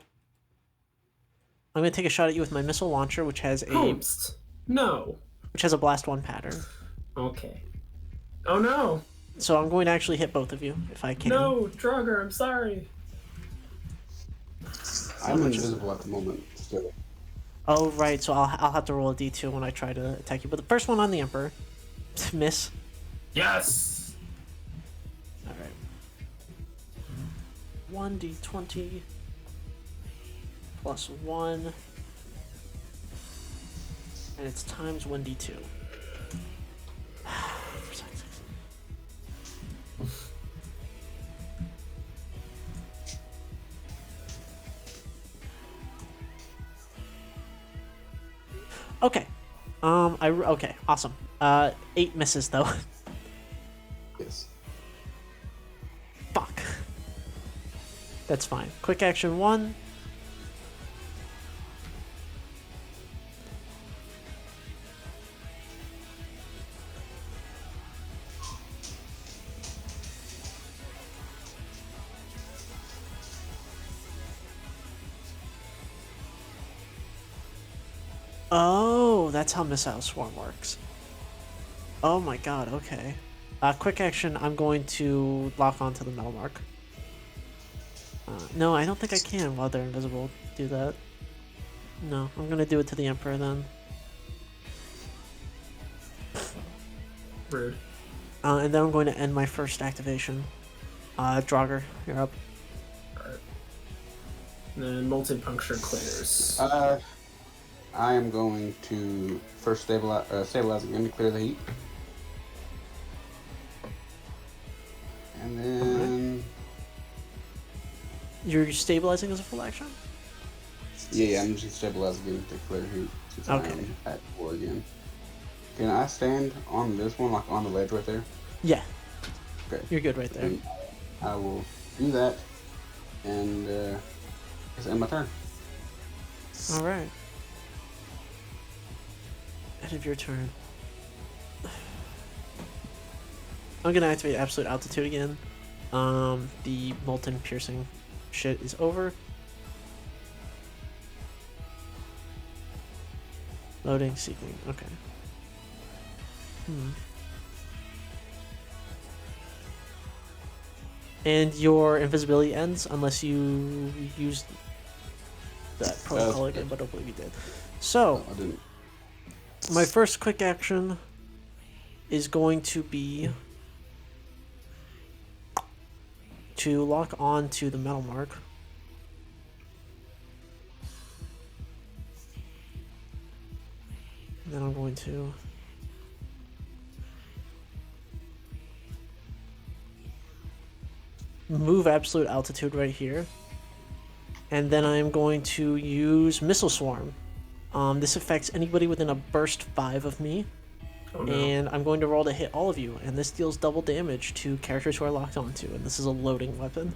I'm gonna take a shot at you with my missile launcher, which has a Host. No. blast one pattern. Okay. Oh no. So I'm going to actually hit both of you if I can. No, Draugr, I'm sorry. I'm invisible at the moment still. Oh right, so I'll have to roll a d2 when I try to attack you. But the first one on the Emperor, miss. Yes. All right. 1d20 plus 1, and it's times 1d2. Okay. Okay, awesome. 8 misses though. Yes. Fuck. That's fine. Quick action 1. Oh, that's how Missile Swarm works. Oh my god, okay. Quick action, I'm going to lock onto the metal mark. No, I don't think I can while they're invisible do that. No, I'm gonna do it to the Emperor then. Rude. And then I'm going to end my first activation. Draugr, you're up. Alright. And then Molten Puncture clears. I am going to first stabilize again to clear the heat. And then... You're stabilizing as a full action? Yeah, I'm just going to stabilize again to clear heat. Since Okay. I'm at 4 again. Can I stand on this one, like on the ledge right there? Yeah. Okay. You're good right there. And I will do that, and it's end my turn. Alright. End of your turn. I'm gonna activate Absolute Altitude again. The Molten Piercing shit is over. Loading, seeking, okay. And your invisibility ends unless you use that protocol again, but I don't believe you did. So, I didn't. my first quick action is going to be to lock on to the metal mark. And then I'm going to move Absolute Altitude right here. And then I'm going to use Missile Swarm. This affects anybody within a burst 5 of me. Oh, no. And I'm going to roll to hit all of you. And this deals double damage to characters who are locked onto. And this is a loading weapon.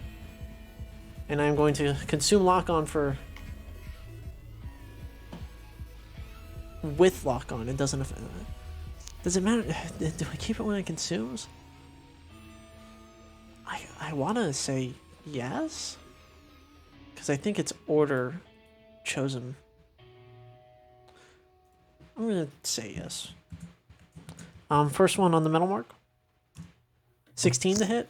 And I'm going to consume lock on for... With lock on, it doesn't affect... Does it matter? Do I keep it when it consumes? I want to say yes. Because I think it's order chosen. I'm going to say yes. First one on the metal mark. 16 to hit.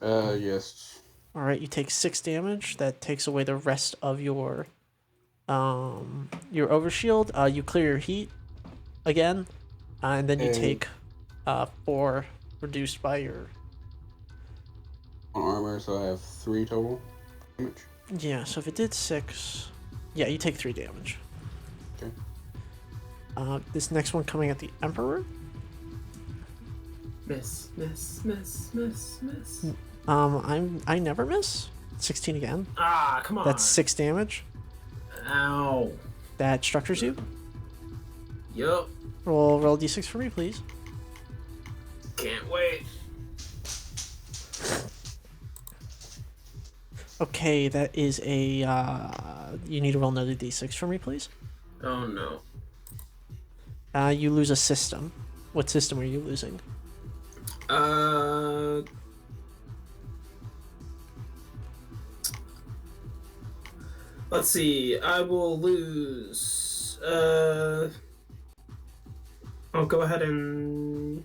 Yes. Alright, you take 6 damage. That takes away the rest of your overshield. You clear your heat again. And then you take 4 reduced by your... On armor, so I have 3 total damage. Yeah, so if it did 6... Yeah, you take 3 damage. Okay. This next one coming at the Emperor. Miss, miss, miss, miss, miss. I never miss. 16 again. Ah, come on. That's 6 damage. Ow. That structures you. Yup. Roll a d6 for me, please. Can't wait. Okay, that is a... you need to roll another d6 for me, please. Oh no. You lose a system. What system are you losing? Let's see. I will lose. I'll go ahead and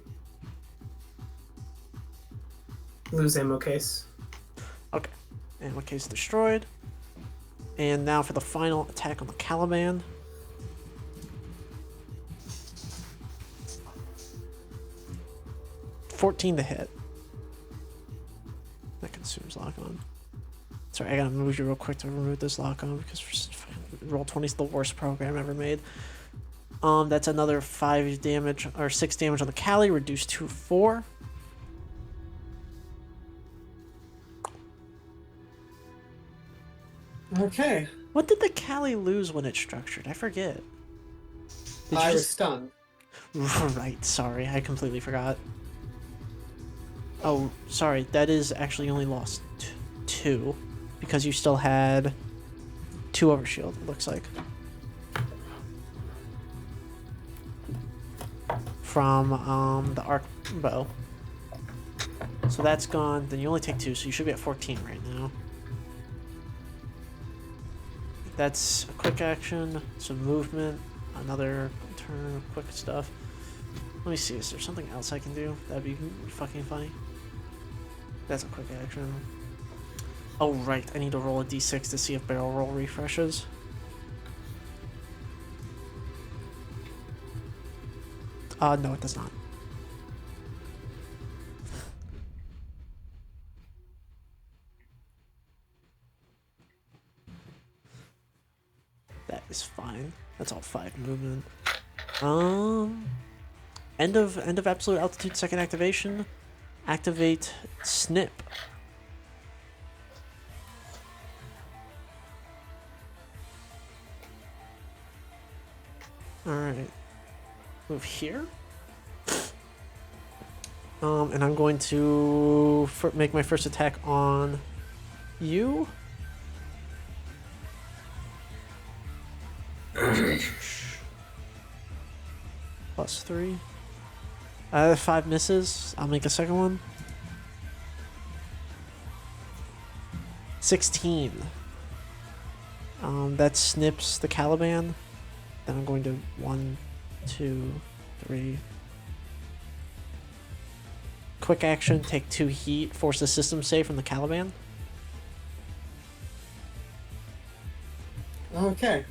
lose ammo case. Okay. Ammo case destroyed. And now for the final attack on the Caliban. $14 to hit. That consumes lock on. Sorry, I gotta move you real quick to remove this lock on because Roll20 is the worst program ever made. That's another 5 damage or 6 damage on the Cali, reduced to 4. Okay. What did the Cali lose when it's structured? I forget. Did I you was stunned. Right, sorry, I completely forgot. Oh, sorry, that is actually only lost 2 because you still had 2 overshield, it looks like. From the arc bow. So that's gone, then you only take 2, so you should be at 14 right now. That's a quick action, some movement, another turn, quick stuff. Let me see, is there something else I can do? That'd be fucking funny. That's a quick action. Oh right, I need to roll a d6 to see if barrel roll refreshes. No it does not. That is fine. That's all 5 movement. End of absolute altitude, second activation. Activate snip. Alright. Move here. And I'm going to make my first attack on you. +3. 5 misses. I'll make a second one. 16. That snips the Caliban. Then I'm going to 1, 2, 3. Quick action, take 2 heat, force the system save from the Caliban. Okay.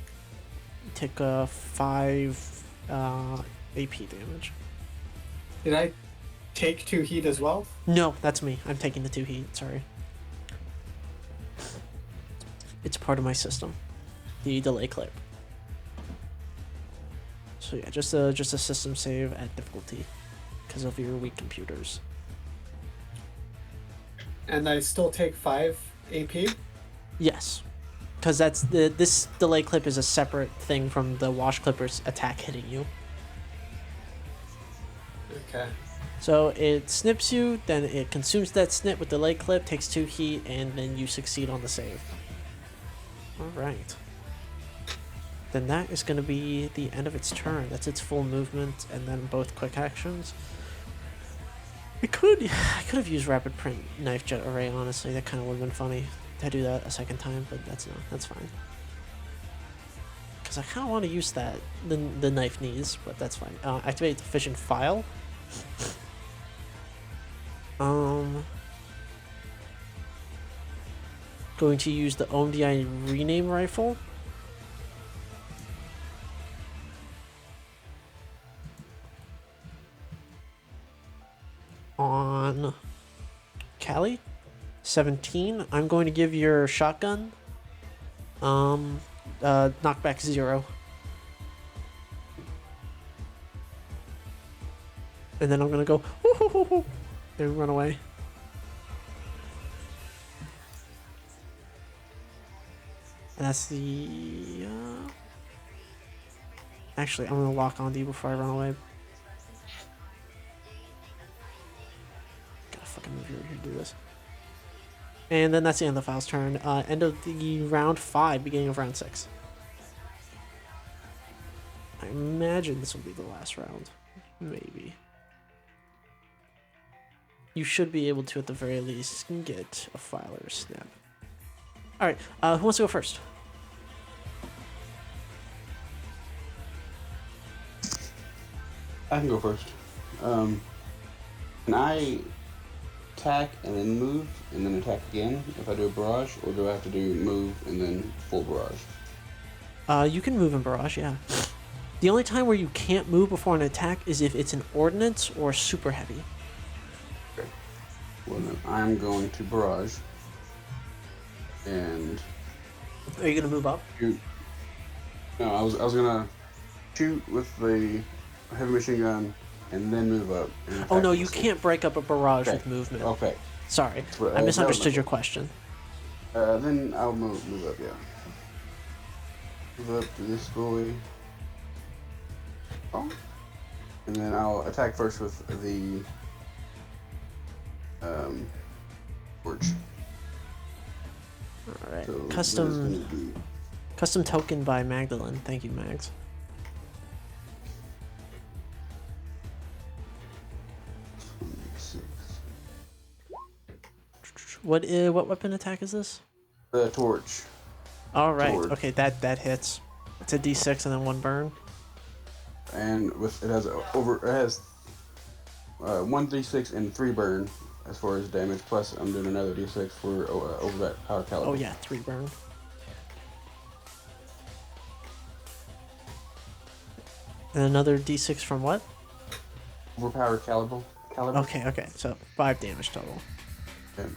Take 5 AP damage. Did I take 2 heat as well? No, that's me. I'm taking the 2 heat, sorry. It's part of my system. The delay clip. So yeah, just a system save at difficulty because of your weak computers. And I still take 5 AP? Yes. because that's this delay clip is a separate thing from the wash clipper's attack hitting you. Okay. So it snips you, then it consumes that snip with delay clip, takes 2 heat, and then you succeed on the save. Alright. Then that is going to be the end of its turn. That's its full movement, and then both quick actions. I could have used Rapid Print Knife Jet Array, honestly. That kind of would have been funny to do that a second time, but that's fine. Because I kind of want to use that, the knife knees, but that's fine. Activate the Fission File. Going to use the OMDI Rename Rifle. On Callie, 17. I'm going to give your shotgun knockback 0. And then I'm gonna go woo-hoo-hoo-hoo, and run away. And that's the actually I'm gonna lock onto you before I run away. Fucking move over here to do this. And then that's the end of the file's turn. End of the round 5, beginning of round 6. I imagine this will be the last round. Maybe. You should be able to, at the very least, get a filer snap. Alright, who wants to go first? I can go first. Can I attack and then move and then attack again if I do a barrage, or do I have to do move and then full barrage? You can move in barrage, yeah. The only time where you can't move before an attack is if it's an ordnance or super heavy. Okay. Well then I'm going to barrage. And are you gonna move up? shoot. No, I was gonna shoot with the heavy machine gun and then move up. And Oh no, attack you with can't break up a barrage Okay. with movement. Okay. Sorry, Well, I misunderstood no. your question. Then I'll move up, yeah. Move up to this boy. Oh. And then I'll attack first with the torch. Alright, So custom token by Magdalene. Thank you, Mags. What weapon attack is this? The torch. All right. Torch. Okay, that hits. It's a D6 and then 1 burn. And with it has 1d6 and 3 burn as far as damage. Plus, I'm doing another d6 for over that power caliber. Oh yeah, 3 burn. And another D6 from what? Overpowered caliber. Okay. So 5 damage total. Okay.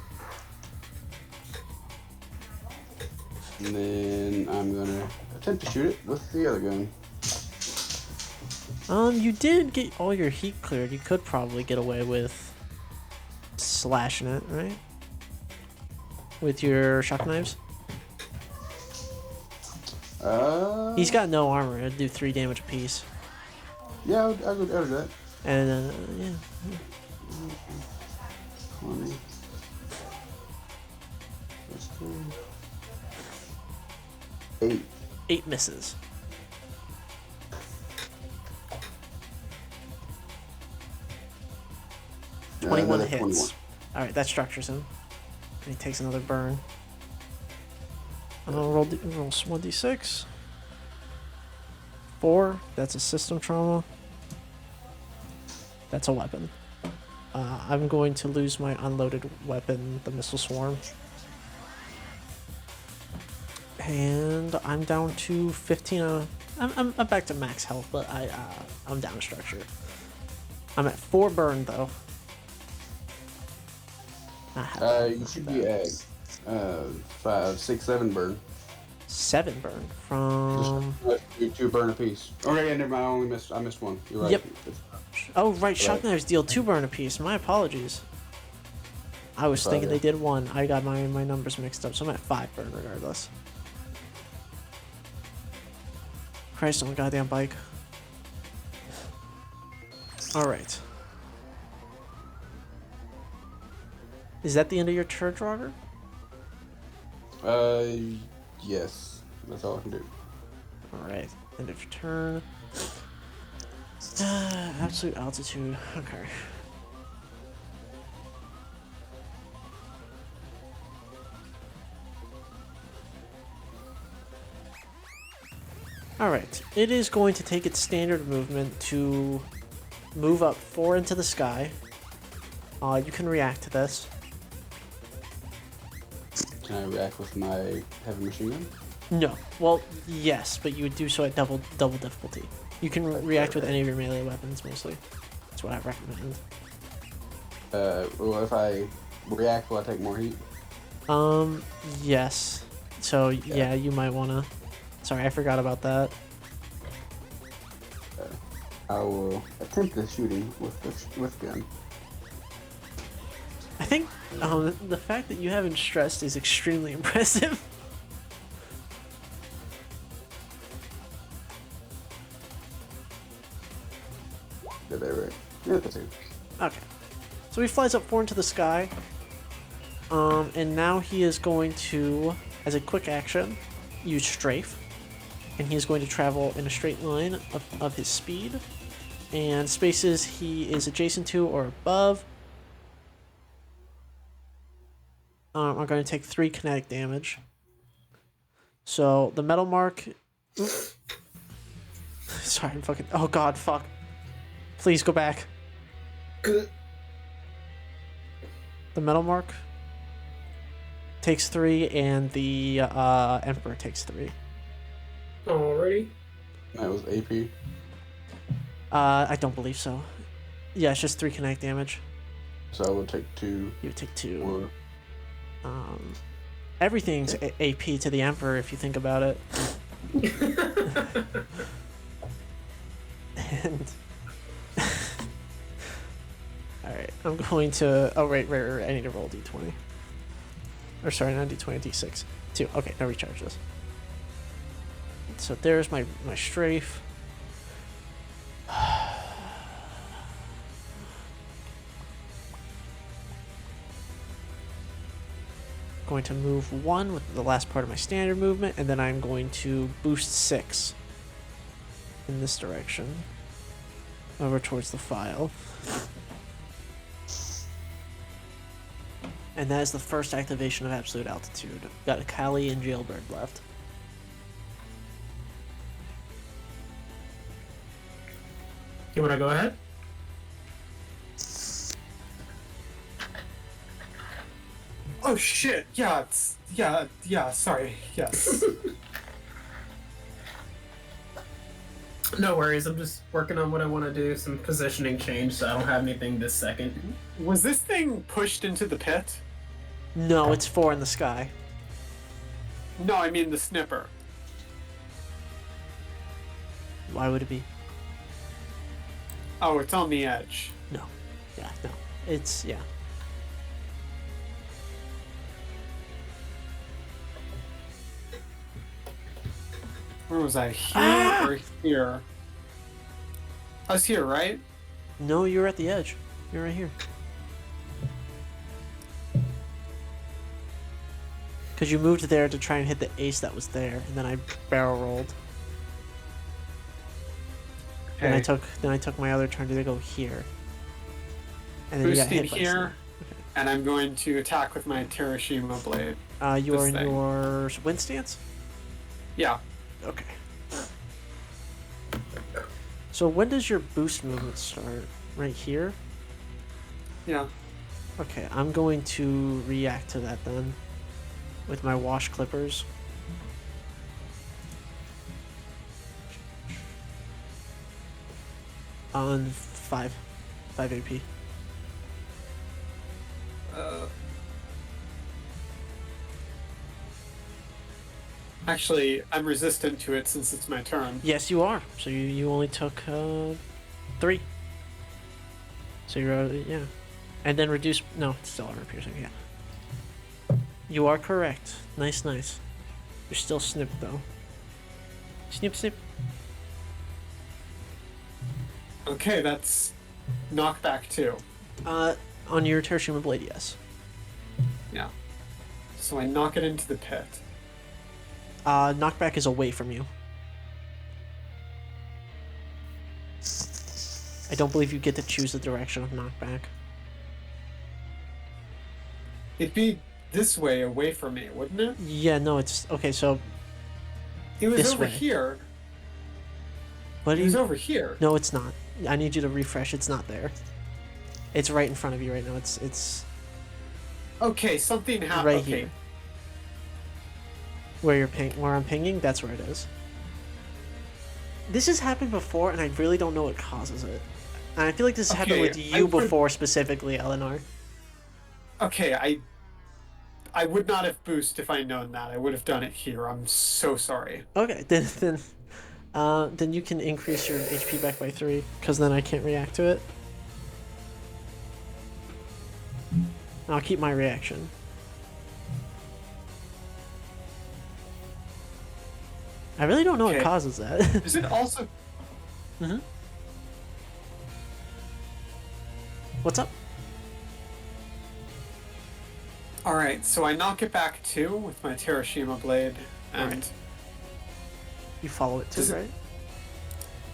And then I'm gonna attempt to shoot it with the other gun. You did get all your heat cleared. You could probably get away with slashing it, right? With your shock knives. He's got no armor. It'd do 3 damage apiece. Yeah, I'll do that. And yeah. 20. That's 8. 8 misses. Yeah, 21 another hits. 21. Alright, that structures him. And he takes another burn. I'm gonna roll 1d6. 4, that's a system trauma. That's a weapon. I'm going to lose my unloaded weapon, the missile swarm. And I'm down to 15. I'm back to max health, but I'm down to structure. I'm at 4 burn though. Not happy. You should be at 5, 6, 7 burn. 7 burn from. Just 2 burn apiece. Okay, yeah, never mind. I missed one. You're right. Yep. It's- Oh right, shock Right. knives deal 2 burn apiece. My apologies. I was thinking they did 1. I got my numbers mixed up, so I'm at 5 burn regardless. Christ on the goddamn bike. Alright. Is that the end of your turn, Roger? Yes. That's all I can do. Alright. End of your turn. Absolute altitude. Okay. Alright. It is going to take its standard movement to move up 4 into the sky. You can react to this. Can I react with my heavy machine gun? No. Well, yes, but you would do so at double difficulty. You can react with any of your melee weapons, mostly. That's what I recommend. Well, if I react, will I take more heat? Yes. So, yeah, you might wanna... Sorry, I forgot about that. I will attempt the shooting with gun. I think the fact that you haven't stressed is extremely impressive. Did I right? Yeah, that's it. Okay. So he flies up 4 into the sky. And now he is going to, as a quick action, use strafe. And he is going to travel in a straight line of his speed. And spaces he is adjacent to or above are going to take 3 kinetic damage. So the metal mark... Sorry, I'm fucking... Oh god, fuck. Please go back. The metal mark takes 3 and the Emperor takes 3. Alrighty. That was AP. I don't believe so. Yeah, it's just 3 kinetic damage. So I would take 2. You would take 2. Or Everything's AP to the Emperor if you think about it. And alright, I'm going to... Oh, right, I need to roll d20. Or sorry, not d20, d6. 2. Okay, now recharge this. So there's my strafe. Going to move 1 with the last part of my standard movement, and then I'm going to boost 6 in this direction over towards the file. And that is the first activation of absolute altitude. Got a Kali and Jailbird left. You want to go ahead? Oh shit! Yeah, it's yeah. Sorry. Yes. No worries. I'm just working on what I want to do. Some positioning change, so I don't have anything this second. Was this thing pushed into the pit? No, it's 4 in the sky. No, I mean the snipper. Why would it be? Oh, it's on the edge. No. Yeah, no. It's, yeah. Where was I? Here or here? I was here, right? No, you're at the edge. You're right here. Because you moved there to try and hit the ace that was there, and then I barrel rolled. Okay. And I took my other turn to go here. And then you got Boosting hit by here, and I'm going to attack with my Terashima blade. You this are in thing. your wind stance? Yeah. Okay. So when does your boost movement start? Right here? Yeah. Okay, I'm going to react to that then with my wash clippers. On 5 AP. Actually, I'm resistant to it since it's my turn. Yes, you are. So you only took 3. So you're yeah, and then reduce. No, it's still armor piercing. Yeah, you are correct. Nice. You're still snipped though. Snip. Okay, that's knockback 2. On your Terashima Blade, yes. Yeah. So I knock it into the pit. Knockback is away from you. I don't believe you get to choose the direction of knockback. It'd be this way, away from me, wouldn't it? Yeah, no, it's... Okay, so... It was This over way. here. What do It was you... over here. No, it's not. I need you to refresh. It's not there. It's right in front of you right now. It's Okay, something happened. right Okay. here. Where I'm pinging, that's where it is. This has happened before, and I really don't know what causes it. And I feel like this has happened Okay, with you before, specifically, Eleanor. Okay, I would not have boosted if I'd known that. I would have done it here. I'm so sorry. Okay, then you can increase your HP back by 3, because then I can't react to it. I'll keep my reaction. I really don't know what Okay. causes that. Is it also... Mm-hmm. What's up? Alright, so I knock it back 2 with my Terashima Blade, and... Alright. You follow it too, Does it- right?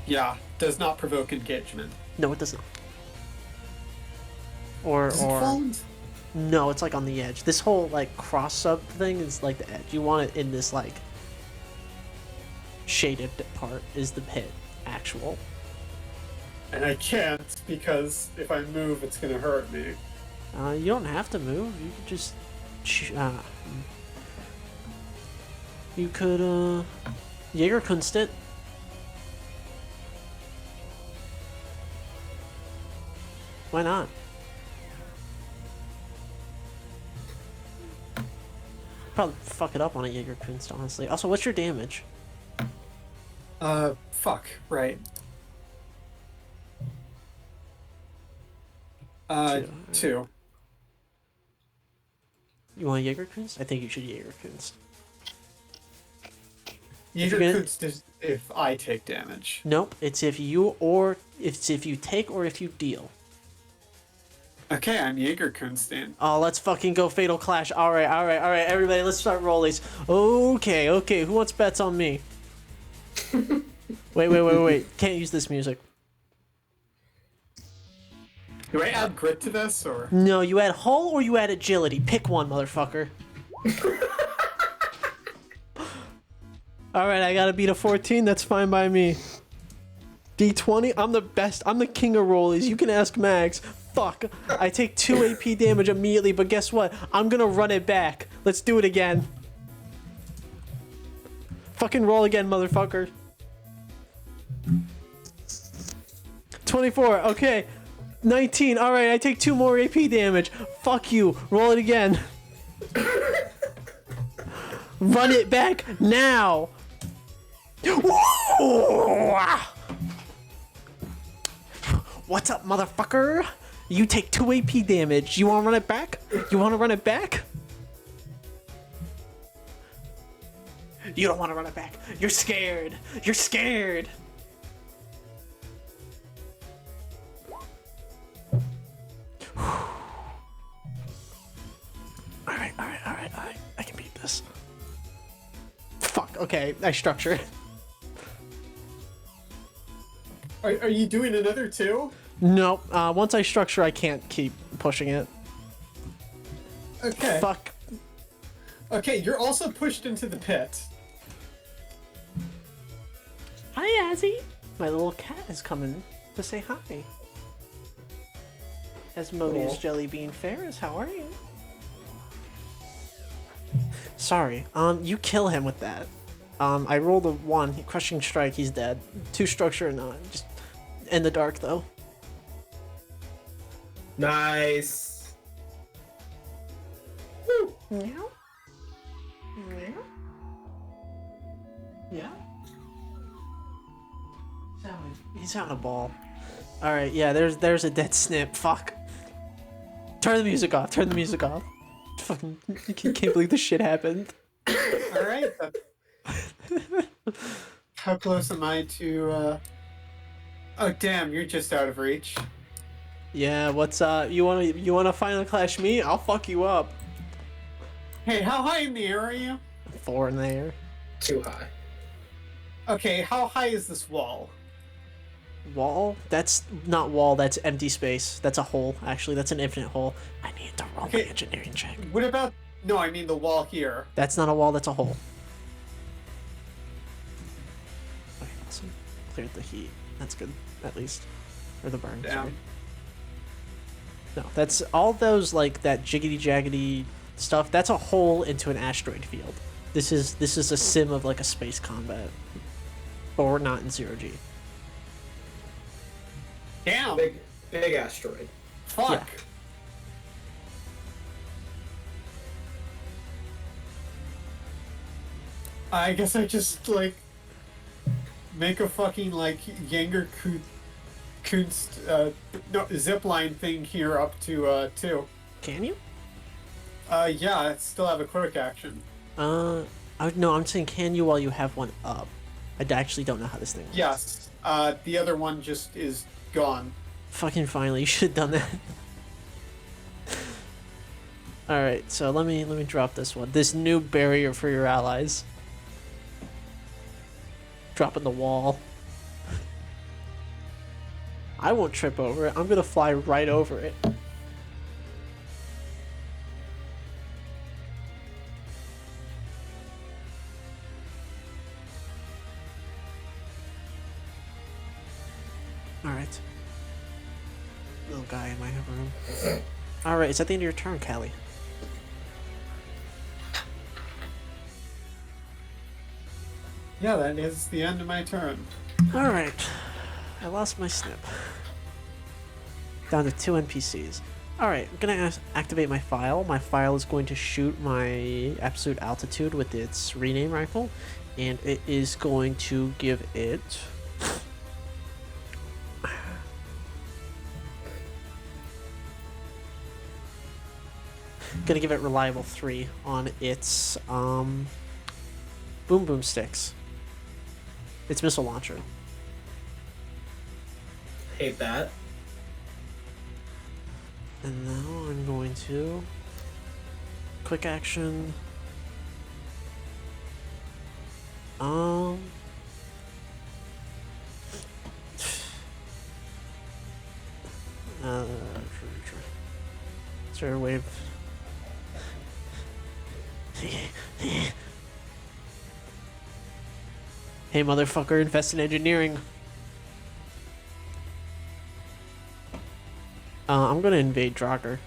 Yeah, does not provoke engagement. No, it does not. Or Does it fall into... no, it's like on the edge. This whole like cross sub thing is like the edge. You want it in this like shaded part is the pit actual. And I can't, because if I move, it's gonna hurt me. You don't have to move. You could just you could Jägerkunst it. Why not? Probably fuck it up on a Jägerkunst, honestly. Also, what's your damage? Fuck, right. Two. 2. You want Jägerkunst? I think you should Jägerkunst. Either gonna- Kunst is if I take damage. Nope, it's if you take or if you deal. Okay, I'm Jägerkunst. Oh, let's fucking go Fatal Clash. Alright, everybody, let's start rollies. Okay, who wants bets on me? Wait. Can't use this music. Do I add grit to this, or? No, you add hull or you add agility. Pick one, motherfucker. Alright, I gotta beat a 14, that's fine by me. D20, I'm the best. I'm the king of rollies. You can ask Max. Fuck. I take 2 AP damage immediately, but guess what? I'm gonna run it back. Let's do it again. Fucking roll again, motherfucker. 24, okay. 19, alright, I take 2 more AP damage. Fuck you. Roll it again. Run it back now. What's up, motherfucker? You take 2 AP damage. You wanna run it back? You wanna run it back? You don't wanna run it back. You're scared. You're scared. Alright. I can beat this. Fuck, okay, I structure. Are you doing another 2? Nope, once I structure, I can't keep pushing it. Okay. Fuck. Okay, you're also pushed into the pit. Hi, Azzy. My little cat is coming to say hi. Asmodeus Cool. Jellybean Ferris, how are you? Sorry, you kill him with that. I rolled a 1, crushing strike, he's dead. 2 structure and just in the dark though. Nice. Woo. Meow. Meow. Yeah. He's having a ball. All right, yeah. There's a dead snip. Fuck. Turn the music off. Turn the music off. Fucking can't believe this shit happened. All right. How close am I to Oh damn, you're just out of reach. Yeah, what's up? You wanna final clash me? I'll fuck you up. Hey, how high in the air are you? 4 in there. Too high. Okay, how high is this wall? Wall? That's not wall, that's empty space. That's a hole, actually. That's an infinite hole. I need to roll my Okay. engineering check. What about... No, I mean the wall here. That's not a wall, that's a hole. Okay, awesome. Cleared the heat. That's good, at least. Or the burn, Damn. sorry. No, that's all those, like, that jiggity-jaggedy stuff. That's a hole into an asteroid field. This is a sim of, like, a space combat. But we're not in 0G. Damn. Big asteroid. Fuck. Yeah. I guess I just, like, make a fucking, like, Kunst, no, zipline thing here up to, 2. Can you? Yeah, I still have a quick action. No, I'm saying can you while you have one up. I actually don't know how this thing works. Yes. The other one just is gone. Fucking finally, you should have done that. Alright, so let me drop this one. This new barrier for your allies. Dropping the wall. I won't trip over it. I'm gonna fly right over it. Alright. Little guy in my room. Alright, it's at the end of your turn, Callie. Yeah, that is the end of my turn. Alright. I lost my snip. Down to 2 NPCs. Alright, I'm gonna activate my file. My file is going to shoot my absolute altitude with its rename rifle, and it is going to give it... Gonna give it reliable 3 on its boom boom sticks. Its missile launcher. Hate that. And now I'm going to quick action. Is there a wave? Hey motherfucker, invest in engineering. I'm gonna invade Draugr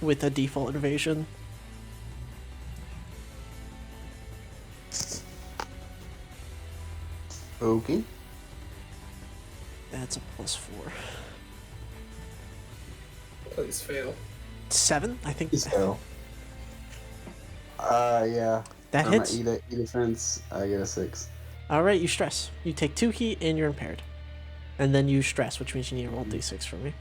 with a default invasion. Okay. That's a +4. Please fail. 7, I think. So. Yeah. That For hits. my E defense, I get a 6. Alright, you stress. You take 2 heat and you're impaired. And then you stress, which means you need to roll d6 for me.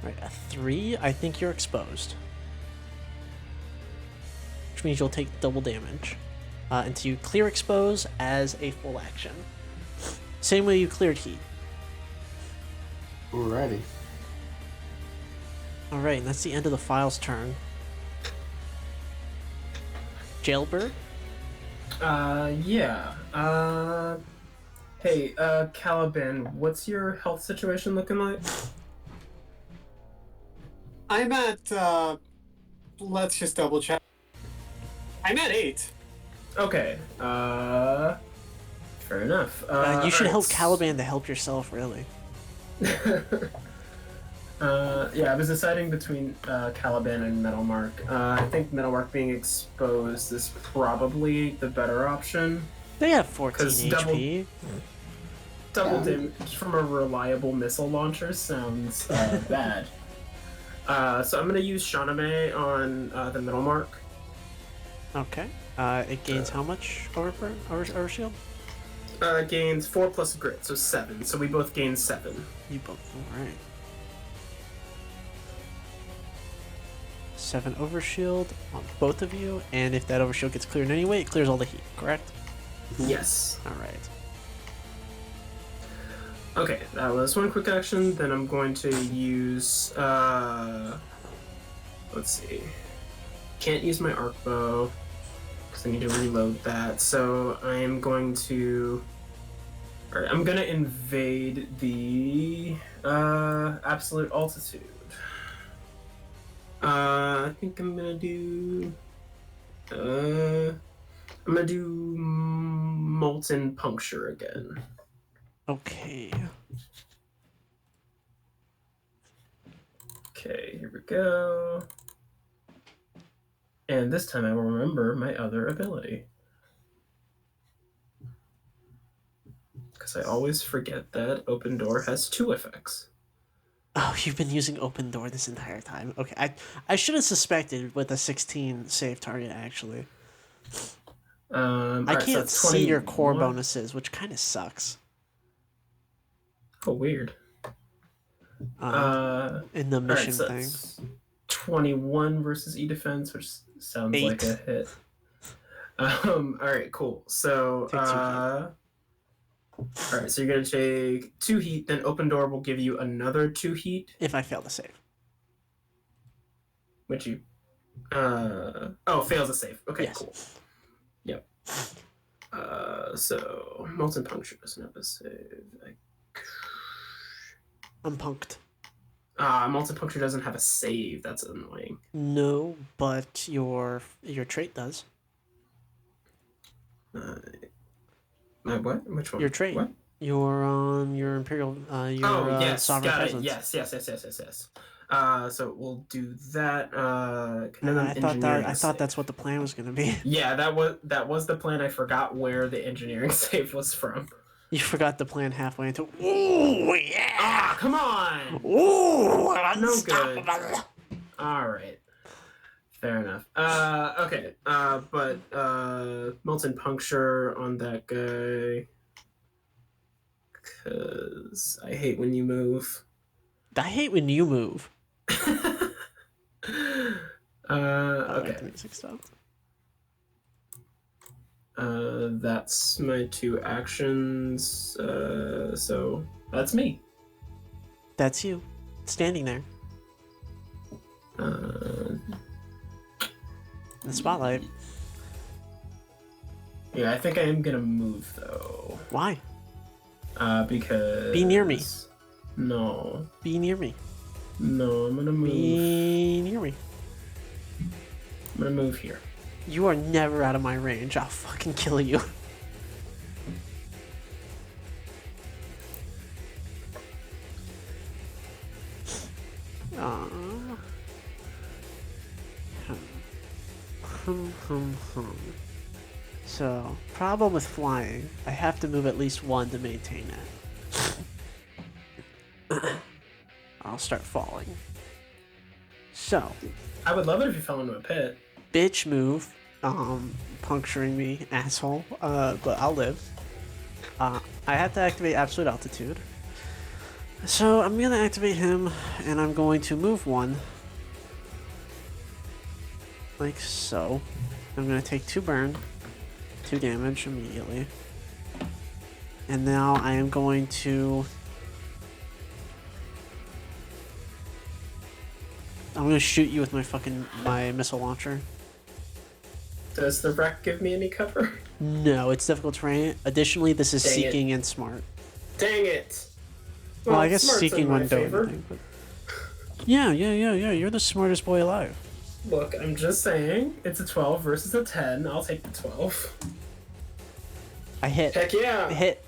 Alright, a 3, I think you're exposed. Which means you'll take double damage. Until you clear expose as a full action. Same way you cleared heat. Alrighty. Alright, and that's the end of the file's turn. Jailbird? Yeah. Hey, Caliban, what's your health situation looking like? I'm at, let's just double check. I'm at 8. Okay, fair enough. You should help alright. Caliban to help yourself, really. Yeah, I was deciding between Caliban and Metalmark. I think Metalmark being exposed is probably the better option. They have 14 'Cause HP. Double damage from a reliable missile launcher sounds bad. So I'm gonna use Shaname on the Metalmark. Okay. It gains how much over shield? Gains 4 plus grit, so 7. So we both gain 7. You both. Alright. 7 overshield on both of you, and if that overshield gets cleared anyway, it clears all the heat, correct? Yes. Alright. Okay, that was one quick action. Then I'm going to use. Let's see. Can't use my arc bow because I need to reload that. So I am going to. Alright, I'm gonna invade the absolute altitude. I think I'm gonna do. I'm gonna do molten puncture again. Okay. Okay, here we go. And this time I will remember my other ability. Because I always forget that Open Door has 2 effects. Oh, you've been using open door this entire time. Okay, I should have suspected with a 16 save target, actually. I can't see your core bonuses, which kind of sucks. Oh, weird. In the mission so thing. 21 versus E-Defense, which sounds 8. like a hit. Alright, cool. So, Take 2 heat. Alright, so you're gonna take 2 heat, then Open Door will give you another 2 heat. If I fail to save. Which you... fails a save. Okay, Yes. cool. Yep. So... Molten Puncture doesn't have a save. I'm punked. Molten Puncture doesn't have a save. That's annoying. No, but your trait does. My what? Which one? Your trait. What? Your Imperial Yes, Sovereign got Presence. it. Yes. So we'll do that. I thought that's what the plan was gonna be. Yeah, that was the plan. I forgot where the engineering save was from. You forgot the plan halfway into. Ooh yeah! Ah, come on! Ooh, No good. All right. Fair enough. Okay. But molten puncture on that guy. Cause I hate when you move. I hate when you move. Okay. The music stopped. That's my 2 actions. So that's me. That's you, standing there Uh, in the spotlight. yeah, I think I am gonna move though. Why? Because Be near me. No. Be near me. No, I'm gonna move. Be near me. I'm gonna move here. You are never out of my range. I'll fucking kill you. So, problem with flying, I have to move at least 1 to maintain it. I'll start falling. So, I would love it if you fell into a pit. bitch move, puncturing me, asshole, but I'll live. I have to activate absolute altitude. So I'm gonna activate him, and I'm going to move 1. Like so. I'm gonna take 2 burn, 2 damage immediately. And now I am going to... I'm gonna shoot you with my missile launcher. Does the wreck give me any cover? No, it's difficult terrain. Additionally, this is Dang it. seeking and smart. Dang it. Well, I guess smart's seeking in my one don't. favor. Anything, but... Yeah. You're the smartest boy alive. Look, I'm just saying, it's a 12 versus a 10. I'll take the 12. I hit. Heck yeah. I hit.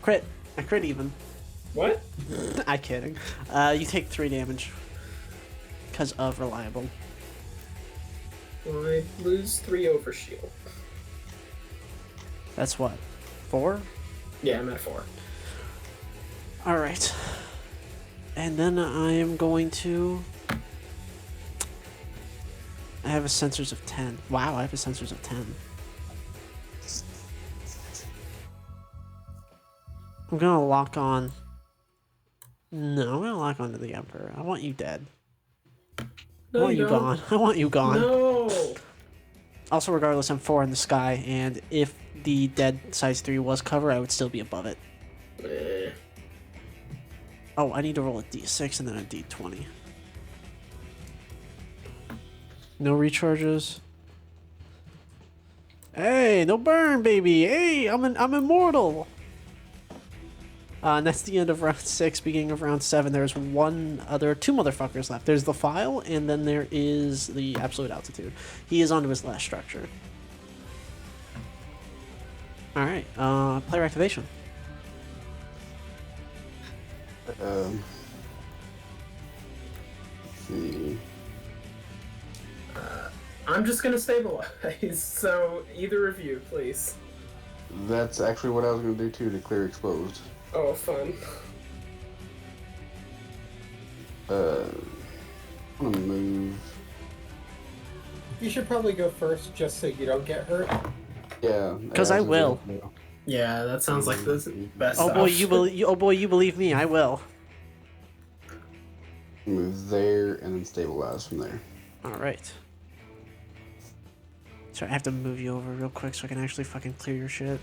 Crit. I crit even. What? I'm kidding. You take 3 damage. Because of reliable. Well, I lose 3 overshield. That's what? 4? Yeah, I'm at 4. Alright. And then I am going to... I have a sensors of 10. Wow, I have a sensors of 10. I'm gonna lock on... No, I'm gonna lock onto the Emperor. I want you dead. I want you gone. I want you gone. No. Also, regardless, I'm 4 in the sky, and if the dead size 3 was cover, I would still be above it. Eh. Oh, I need to roll a d6 and then a d20. No recharges. Hey, no burn, baby. Hey, I'm immortal. And that's the end of round 6, beginning of round 7. There's two motherfuckers left. There's the file, and then there is the absolute altitude. He is onto his last structure. All right, player activation. Let's see. I'm just gonna stabilize. So either of you, please. That's actually what I was gonna do too, to clear exposed. Oh, fun. I'm gonna move. You should probably go first just so you don't get hurt. Yeah. 'Cause I will. Yeah, that sounds like the best. Oh boy, stuff. you believe me. I will. Move there and then stabilize from there. All right. So I have to move you over real quick so I can actually fucking clear your shit.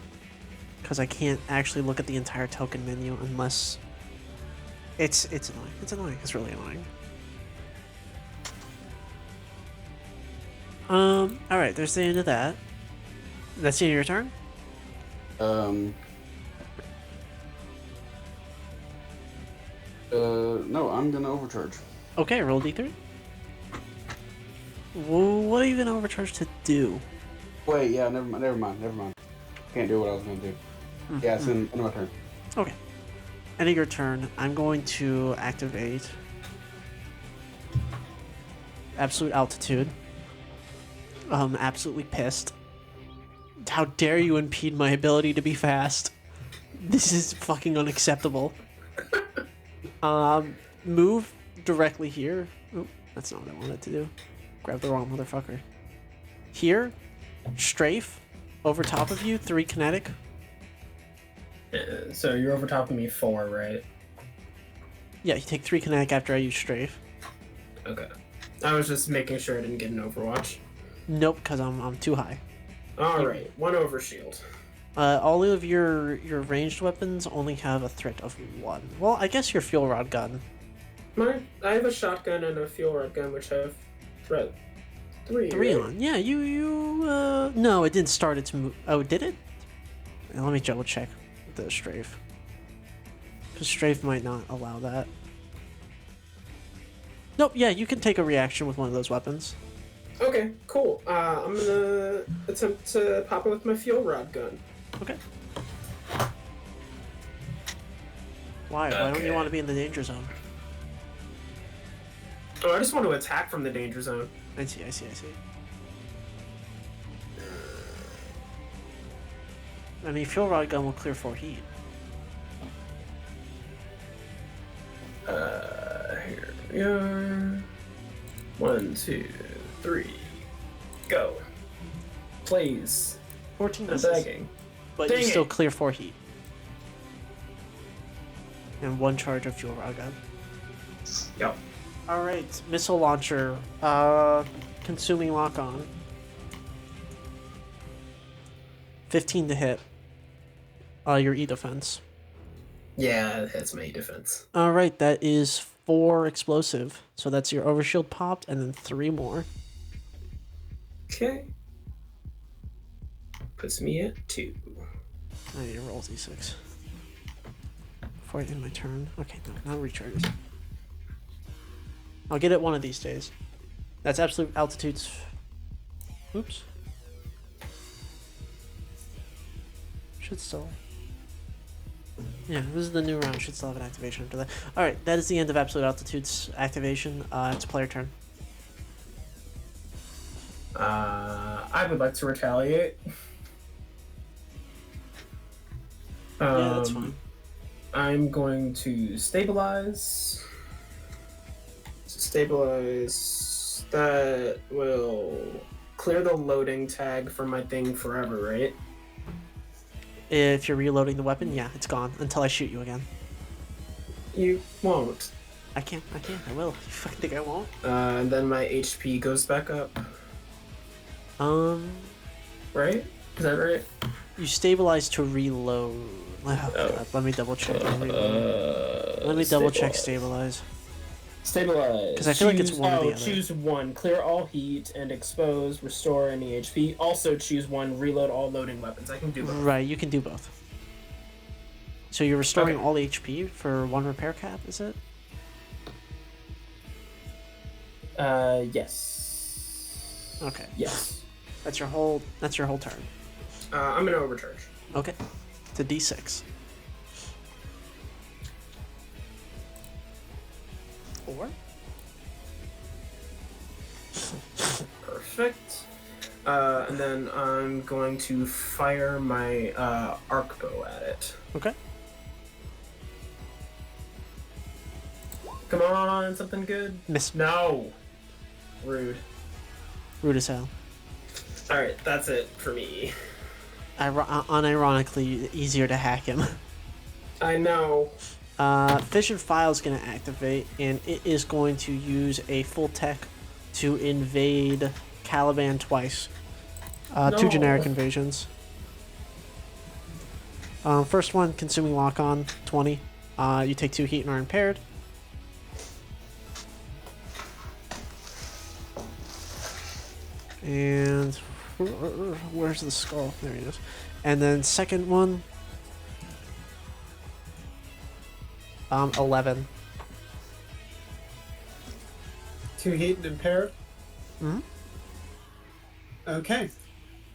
Because I can't actually look at the entire token menu unless... It's annoying. It's annoying. It's really annoying. Alright, there's the end of that. That's the end of your turn? No, I'm gonna overcharge. Okay, roll d3. Well, what are you gonna overcharge to do? Wait, yeah, never mind. Can't do what I was gonna do. Yeah, it's in my turn. Okay. End of your turn, I'm going to activate Absolute Altitude. Absolutely pissed. How dare you impede my ability to be fast? This is fucking unacceptable. Move directly here. Oh, that's not what I wanted to do. Grab the wrong motherfucker. Here, strafe, over top of you, 3 kinetic. So you're over top of me 4, right? Yeah, you take 3 kinetic after I use strafe. Okay. I was just making sure I didn't get an Overwatch. Nope, because I'm too high. Alright, 1 over shield. All of your ranged weapons only have a threat of 1. Well, I guess your fuel rod gun. I have a shotgun and a fuel rod gun, which have threat 3. 3 right? on. Yeah, no, it didn't start its move. Oh, did it? Let me double check the strafe. Because strafe might not allow that. Nope, yeah, you can take a reaction with one of those weapons. Okay, cool. I'm gonna attempt to pop it with my fuel rod gun. Okay. Why? Why don't you Okay. want to be in the danger zone? Oh, I just want to attack from the danger zone. I see. I mean, fuel rod gun will clear 4 heat. Here we are. 1, 2, 3, go. Please. 14 I'm misses, begging. but Dang you still it. clear 4 heat. And 1 charge of fuel rod gun. Yep. Alright, missile launcher. Consuming lock on. 15 to hit. Your E defense. Yeah, that's my defense. Alright, that is 4 explosive. So that's your overshield popped, and then 3 more. Okay. Puts me at 2. I need to roll d6. Before I end my turn. Okay, no, not recharges. I'll get it one of these days. That's absolute altitudes. Oops. Should still. Yeah, this is the new round. Should still have an activation after that. Alright, that is the end of absolute altitude's activation. It's player turn. I would like to retaliate. Yeah, that's fine. I'm going to stabilize. Stabilize. That will clear the loading tag for my thing forever, right? If you're reloading the weapon, yeah, it's gone until I shoot you again. You won't. I can. I will. You fucking think I won't? And then my HP goes back up. Right? Is that right? You stabilize to reload. Oh, God. Let me double check. Let me double check stabilize. Stabilize. Because I feel like it's one or the other. Choose one. Clear all heat and expose. Restore any HP. Also choose one. Reload all loading weapons. I can do both. Right, you can do both. So you're restoring Okay. all HP for one repair cap, is it? Yes. Okay. Yes. That's your whole turn. I'm gonna overcharge. Okay. It's a D6. 4. Perfect. And then I'm going to fire my arc bow at it. Okay. Come on, something good. Miss. No. Rude. Rude as hell. All right, that's it for me. Unironically, easier to hack him. I know. Fission File is going to activate, and it is going to use a full tech to invade Caliban twice. No. 2 generic invasions. First one, consuming lock on, 20. You take 2 heat and are impaired. And where's the skull? There he is. And then second one, 11. 2 heat and impaired. Mhm. Okay. And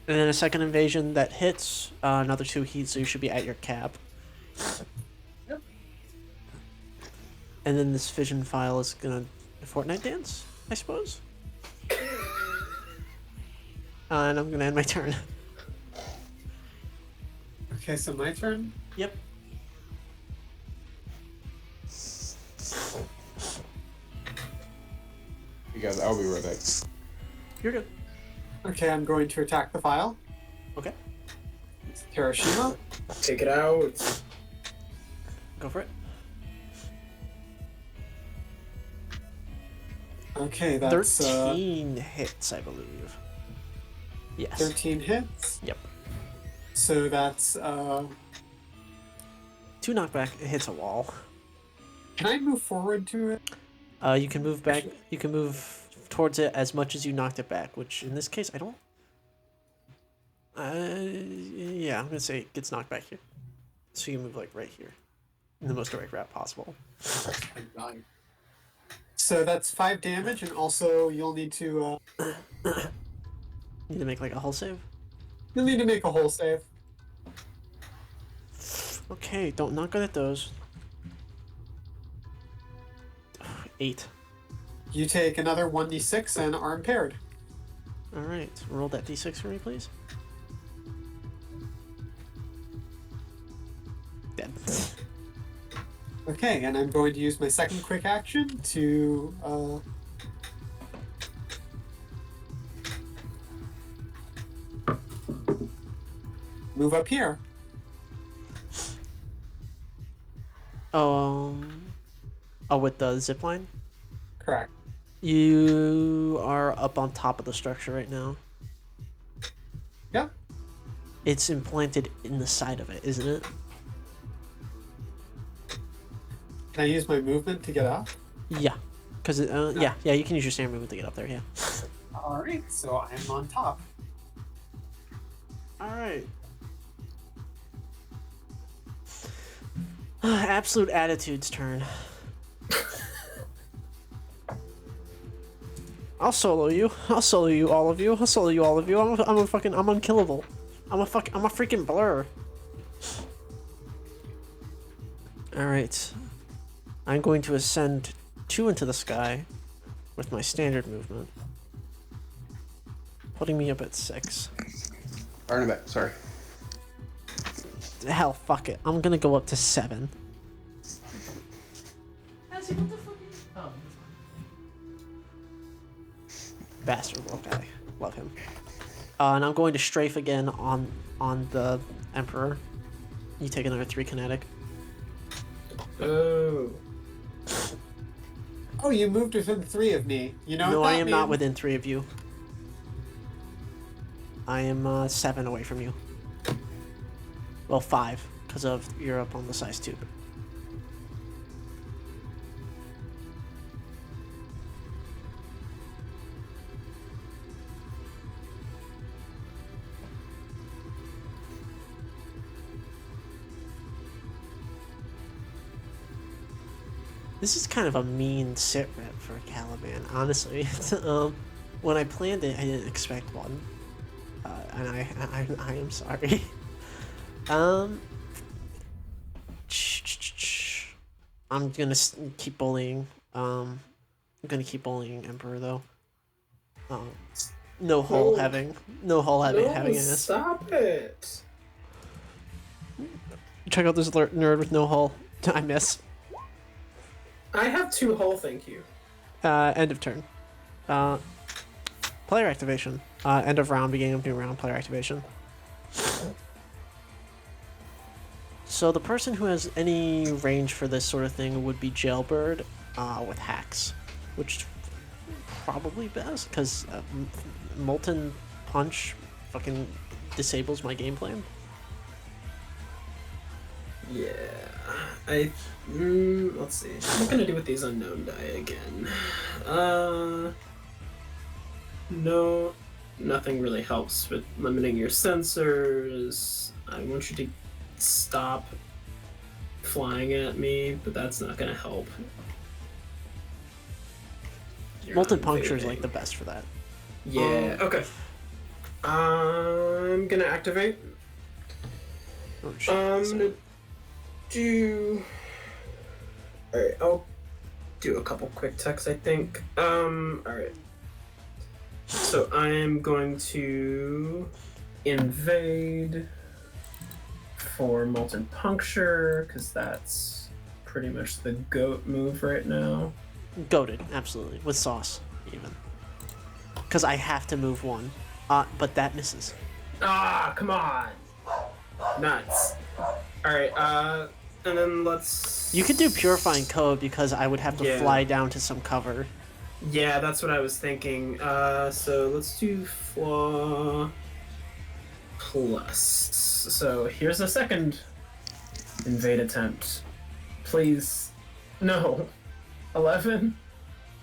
then a second invasion that hits, another 2 heat, so you should be at your cap. Yep. And then this fission file is gonna Fortnite dance, I suppose. And I'm gonna end my turn. Okay, so my turn. Yep. You guys, I'll be right back. You're good. Okay, I'm going to attack the file. Okay. It's Hiroshima. Take it out. Go for it. Okay, that's 13 hits, I believe. Yes. 13 hits. Yep. So that's 2 knockback, it hits a wall. Can I move forward to it? You can move back. You can move towards it as much as you knocked it back, which in this case I don't. Yeah, I'm gonna say it gets knocked back here, so you move like right here, in the most direct route possible. So that's 5 damage, and also you'll need to Need to make like a hull save. make a hull save. Okay, don't not good at those. 8. You take another 1d6 and are impaired. All right, roll that d6 for me, please. Dead. Okay, and I'm going to use my second quick action to move up here. Oh, with the zip line. Correct. You are up on top of the structure right now. Yep. It's implanted in the side of it, isn't it? Can I use my movement to get up? Yeah. Because, yeah, you can use your standard movement to get up there, yeah. Alright, so I am on top. Alright. Absolute Attitude's turn. I'll solo you. I'll solo you, all of you. I'll solo you, all of you. I'm unkillable. I'm a freaking blur. Alright. I'm going to ascend 2 into the sky with my standard movement, putting me up at 6. Turn it back. Sorry. Hell, fuck it. I'm gonna go up to 7. Bastard little guy. Love him. And I'm going to strafe again on the Emperor. You take another 3 kinetic. Oh. Oh, you moved within 3 of me. You know No, what I that am not means? within 3 of you. I am 7 away from you. Well, 5, because of you're up on the size 2. This is kind of a mean sit rep for Caliban, honestly. When I planned it, I didn't expect one, and I am sorry. I'm gonna keep bullying. I'm gonna keep bullying Emperor though. No hole having having an S. Stop it. Check out this nerd with no hull. I miss. I have 2 hull, thank you. End of turn. Player activation. End of round, beginning of new round, player activation. So the person who has any range for this sort of thing would be Jailbird with hacks, which probably best, because Molten Punch fucking disables my game plan. Yeah, let's see. What can I do with these unknown die again? No, nothing really helps with limiting your sensors. I want you to stop flying at me, but that's not gonna help. You're Molten not Puncture is invading. like the best for that. Yeah, okay. I'm gonna activate. Oh, shit. I'm gonna do. Alright, I'll do a couple quick texts, I think. Alright. So I'm going to invade for Molten Puncture, because that's pretty much the GOAT move right now. Goated, absolutely. With sauce, even. Because I have to move 1. But that misses. Ah, come on! Nuts. Alright, and then let's... You could do Purifying Code because I would have to Yeah. fly down to some cover. Yeah, that's what I was thinking. So let's do Flaw Plus. So here's a second invade attempt. Please. No. 11?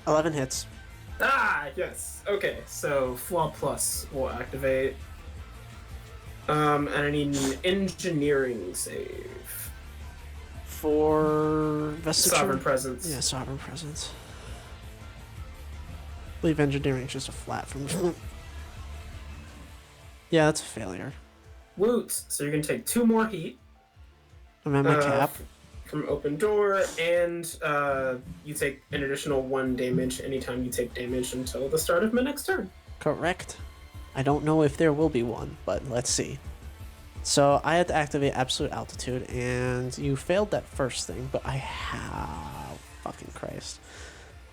11 hits. Ah, yes. Okay, so Flaw Plus will activate. And I need an engineering save. For Vestiture? Sovereign Presence. Yeah, Sovereign Presence. I believe Engineering is just a flat from... Yeah, that's a failure. Woot! So you're gonna take 2 more heat. I'm at my cap. From Open Door, and you take an additional 1 damage anytime you take damage until the start of my next turn. Correct. I don't know if there will be one, but let's see. So I had to activate Absolute Altitude, and you failed that first thing, but I have... Fucking Christ.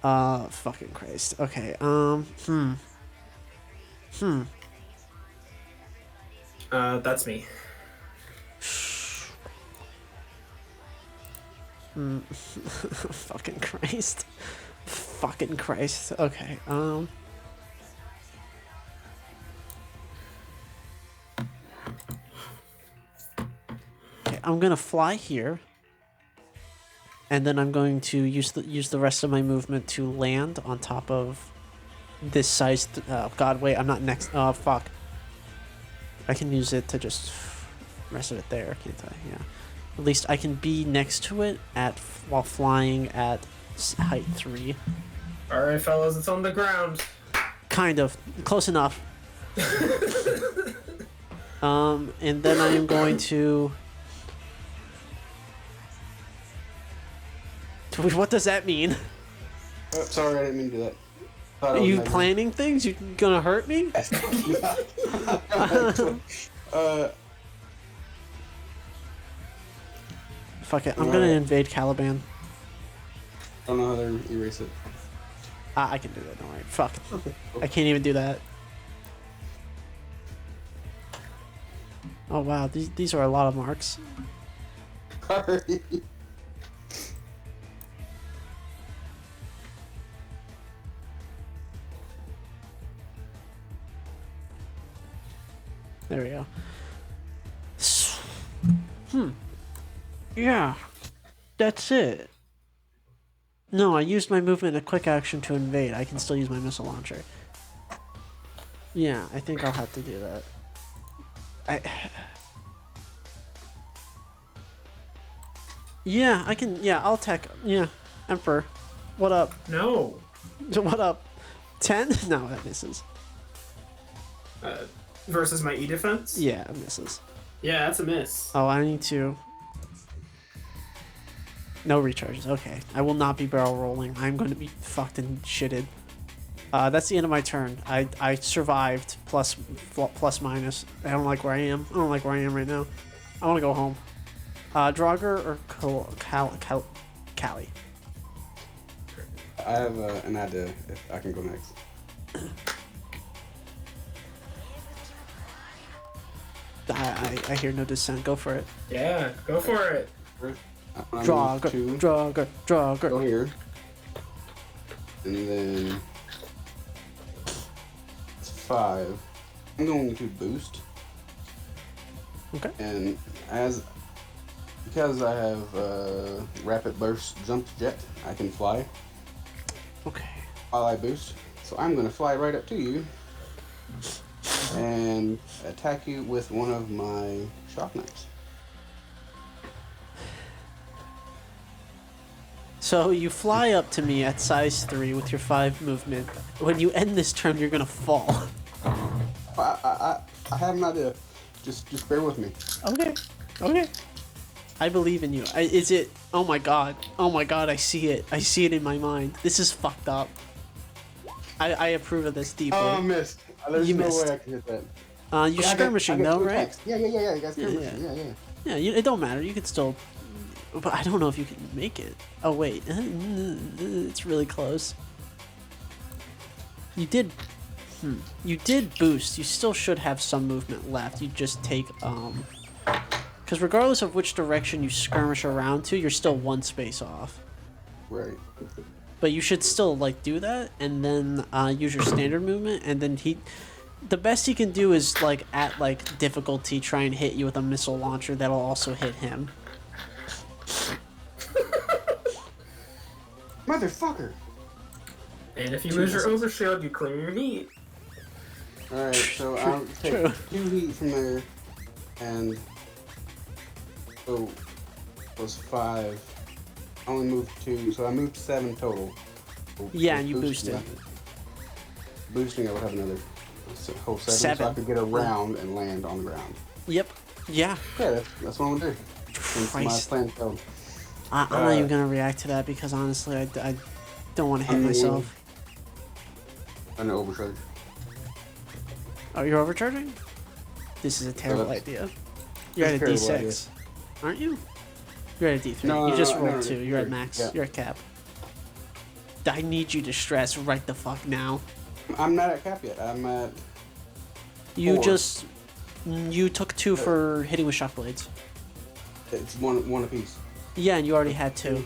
Fucking Christ. Okay, That's me. Fucking Christ. Fucking Christ. Okay, Okay, I'm gonna fly here. And then I'm going to use the rest of my movement to land on top of this size. God, wait, I'm not next. Oh, fuck. I can use it to just rest of it there, can't I? Yeah. At least I can be next to it while flying at height 3. Alright, fellas, it's on the ground. Kind of. Close enough. And then I am going to... What does that mean? Oh, sorry, I didn't mean to do that. Thought I Are was you measuring. planning things? You gonna hurt me? Fuck it, I'm gonna invade Caliban. I don't know how to erase it. I can do that, don't worry. Fuck. I can't even do that. Oh wow, these are a lot of marks. Sorry. There we go. Yeah, that's it. No, I used my movement and a quick action to invade. I can still use my missile launcher. Yeah, I think I'll have to do that. Yeah, I can. Yeah, I'll tech. Yeah, Emperor. What up? No. What up? 10? No, that misses. Versus my E defense? Yeah, it misses. Yeah, that's a miss. Oh, I need to. No recharges. Okay, I will not be barrel rolling. I'm going to be fucked and shitted. That's the end of my turn. I survived plus minus. I don't like where I am. I don't like where I am right now. I want to go home. Draugr or Callie? I have an idea if I can go next. I hear no dissent. Go for it. Yeah, go for it. Draugr. Go here. And then it's 5. I'm going to boost. Okay. And because I have rapid burst jump jet, I can fly Okay. while I boost. So I'm going to fly right up to you and attack you with one of my shock knives. So you fly up to me at size 3 with your 5 movement. When you end this turn, you're gonna fall. I have an idea. Just bear with me. Okay. Okay. I believe in you. Is it? Oh my god. Oh my god. I see it. I see it in my mind. This is fucked up. I approve of this deeply. Oh, I missed. There's You no missed. way I can hit that. You're Yeah, skirmishing I got though, 2 right? attacks. Yeah. You guys skirmishing. Yeah. Yeah. It don't matter. You could still. But I don't know if you can make it. Oh wait. It's really close. You did. You did boost. You still should have some movement left. You just take because regardless of which direction you skirmish around to, you're still 1 space off. Right. But you should still like do that, and then use your standard movement, and then the best he can do is like at like difficulty try and hit you with a missile launcher that'll also hit him. Motherfucker. And if you lose your overshield, you clear your heat. Alright, so I'll take 2 heat from there, and so plus 5. I only moved 2, so I moved 7 total. Yeah, and you boosted. Boosting, I would have another whole 7, so I 7. could get around and land on the ground. Yep. Yeah. Yeah, that's what I'm gonna do. Since my Christ. plan failed. I'm not even gonna react to that because honestly, I don't want to hit myself. I'm gonna overcharge. Oh, you're overcharging? This is a terrible that's- idea. You're at a terrible D6, idea. aren't you? You're at a D3. No, you no, just no, rolled no, 2. You're at D3. max. Yeah. You're at cap. I need you to stress right the fuck now. I'm not at cap yet. I'm at. You 4. just you took 2 for hitting with shock blades. It's one apiece. Yeah, and you already had 2.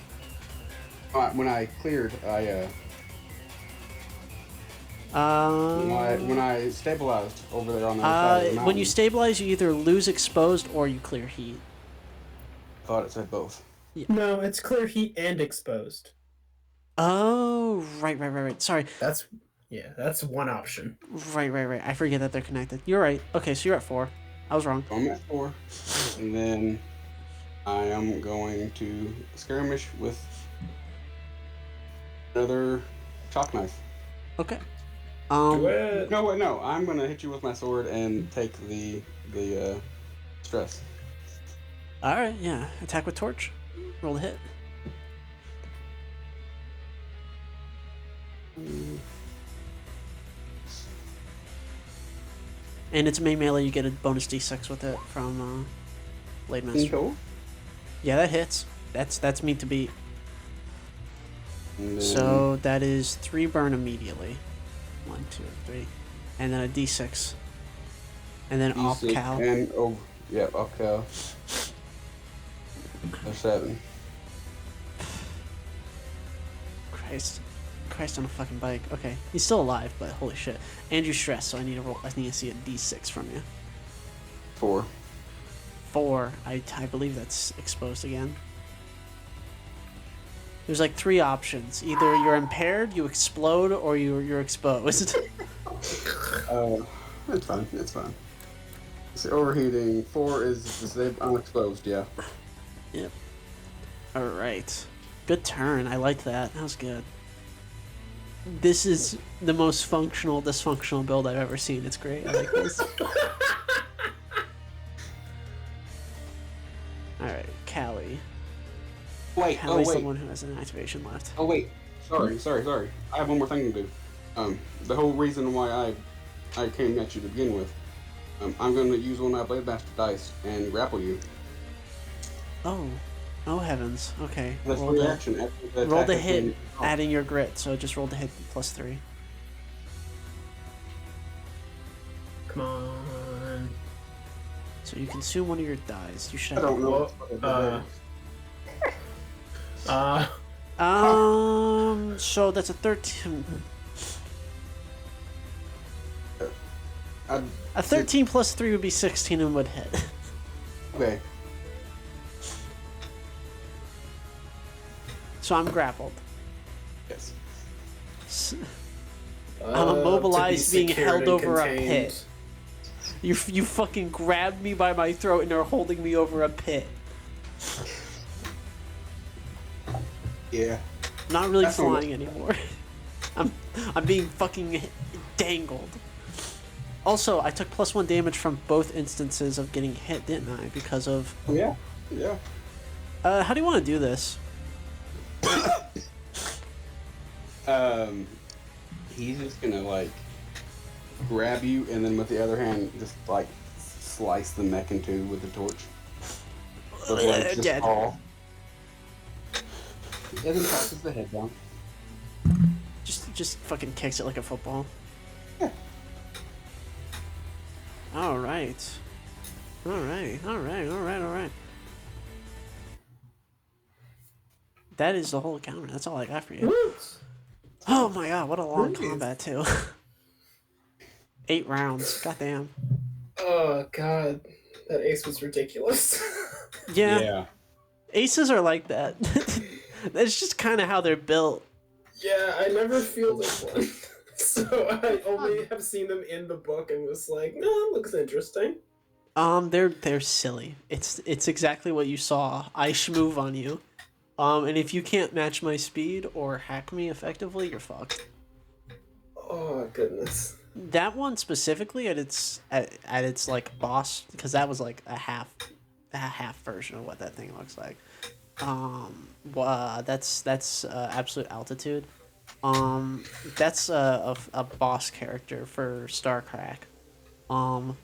When I cleared, when I stabilized over there on the other side of the When mountain, you stabilize, you either lose exposed or you clear heat. I thought it said both. No, it's clear heat and exposed. Oh, right. Sorry. That's one option. Right. I forget that they're connected. You're right. Okay, so you're at 4. I was wrong. I'm at 4, and then I am going to skirmish with another chalk knife. Okay. Do it. No, wait, no. I'm gonna hit you with my sword and take the stress. All right. Yeah. Attack with torch. Roll the hit. And it's main melee. You get a bonus d6 with it from Blade Master. Cool. Yeah, that hits. That's meant to beat. And then So that is 3 burn immediately. 1, 2, 3, and then a d6, and then off D6 cal. and off cal. There's 7. Christ on a fucking bike. Okay, he's still alive, but holy shit. And you stressed, so I need to see a d6 from you. 4. 4. I believe that's exposed again. There's like 3 options. Either you're impaired, you explode, or you're exposed. It's fine. It's fine. So overheating. 4 is disabled, unexposed. Yeah. Yep. All right. Good turn. I like that. That was good. This is the most functional, dysfunctional build I've ever seen. It's great. I like this. All right, Callie. Wait. Callie's Oh the wait. one who has an activation left. Oh wait. Sorry. I have one more thing to do. The whole reason why I came at you to begin with. I'm going to use one of my Blade Master dice and grapple you. Oh. Oh heavens. Okay. That's Roll free the, action. After the roll attack the has hit, been- adding your grit. So just roll the hit plus 3. Come on. So you consume one of your dies. You should I have. don't know. So that's a 13. A 13 plus 3 would be 16 and would hit. Okay. So I'm grappled. Yes. I'm immobilized, being held over a contained. pit. You fucking grabbed me by my throat and are holding me over a pit. Yeah. I'm not really That's almost- flying anymore. I'm being fucking dangled. Also, I took +1 damage from both instances of getting hit, didn't I? Because of. Yeah. How do you want to do this? He's just gonna like grab you and then with the other hand just like slice the neck in two with the torch. The legs just Dead. fall. And then tosses the head down. Just fucking kicks it like a football. Yeah. All right. That is the whole encounter. That's all I got for you. What? Oh my god, what a long Nice. combat too. 8 rounds. Goddamn. Oh god, that ace was ridiculous. Yeah. Aces are like that. That's just kind of how they're built. Yeah, I never fielded one, so I only have seen them in the book and was like, no, that looks interesting. They're silly. It's exactly what you saw. I schmoove on you. And if you can't match my speed or hack me effectively, you're fucked. Oh goodness. That one specifically at its like boss, because that was like a half version of what that thing looks like. That's absolute altitude. That's a boss character for Starcrack. And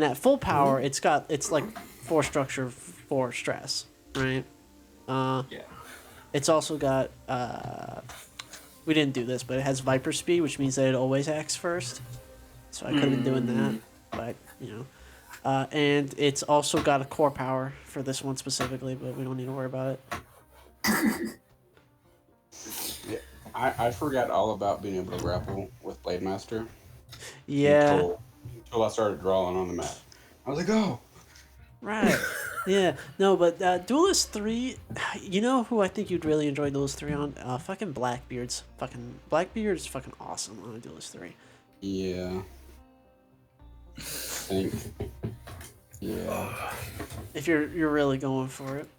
at full power, it's like 4 structure, 4 stress, right? Yeah. It's also got we didn't do this, but it has Viper speed, which means that it always acts first. So I could have been doing that, but you know. And it's also got a core power for this one specifically, but we don't need to worry about it. Yeah. I forgot all about being able to grapple with Blade Master. Yeah. Until I started drawing on the map. I was like, oh. Right. Yeah. No, but Duelist 3, you know who I think you'd really enjoy Duelist 3 on? Fucking Blackbeard's. Blackbeard's fucking awesome on Duelist 3. Yeah. I think. Yeah. If you're really going for it.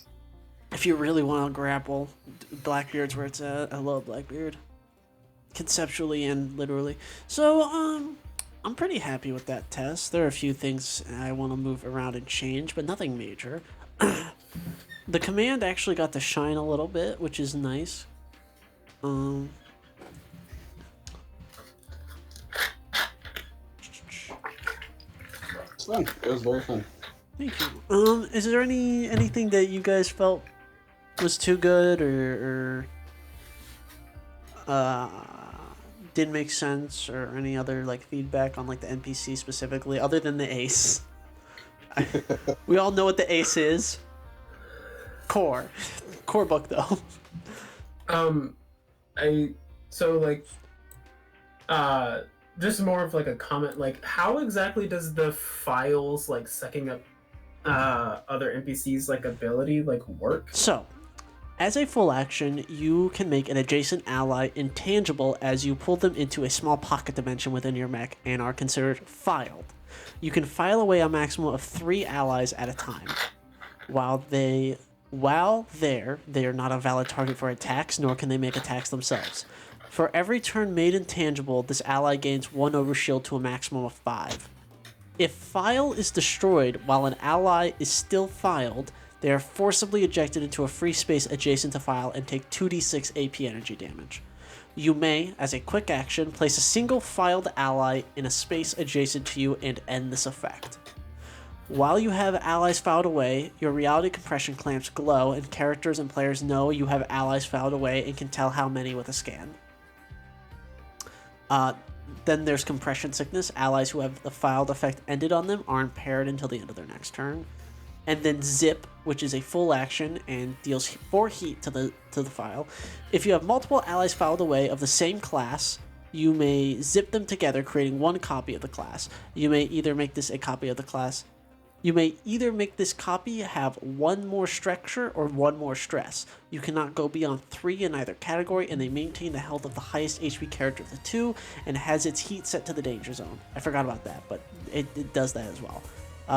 If you really want to grapple, Blackbeard's where it's at. I love Blackbeard. Conceptually and literally. So, I'm pretty happy with that test. There are a few things I want to move around and change, but nothing major. The command actually got to shine a little bit, which is nice. It's fun. It was very fun. Thank you. Is there anything that you guys felt was too good or didn't make sense, or any other like feedback on like the NPC specifically, other than the ace? We all know what the ace is. Core book though. just more of like a comment. Like, how exactly does the files like sucking up other NPCs like ability like work? So, as a full action, you can make an adjacent ally intangible as you pull them into a small pocket dimension within your mech and are considered filed. You can file away a maximum of 3 allies at a time. While there, they are not a valid target for attacks, nor can they make attacks themselves. For every turn made intangible, this ally gains 1 overshield to a maximum of 5. If file is destroyed while an ally is still filed, they are forcibly ejected into a free space adjacent to file and take 2d6 AP energy damage. You may, as a quick action, place a single filed ally in a space adjacent to you and end this effect. While you have allies filed away, your reality compression clamps glow and characters and players know you have allies filed away and can tell how many with a scan. Then there's compression sickness. Allies who have the filed effect ended on them are impaired until the end of their next turn. And then zip, which is a full action and deals 4 heat to the file. If you have multiple allies filed away of the same class, you may zip them together, creating 1 copy of the class. You may either make this a copy of the class. You may either make this copy have 1 more structure or 1 more stress. You cannot go beyond 3 in either category, and they maintain the health of the highest HP character of the 2, and has its heat set to the danger zone. I forgot about that, but it does that as well.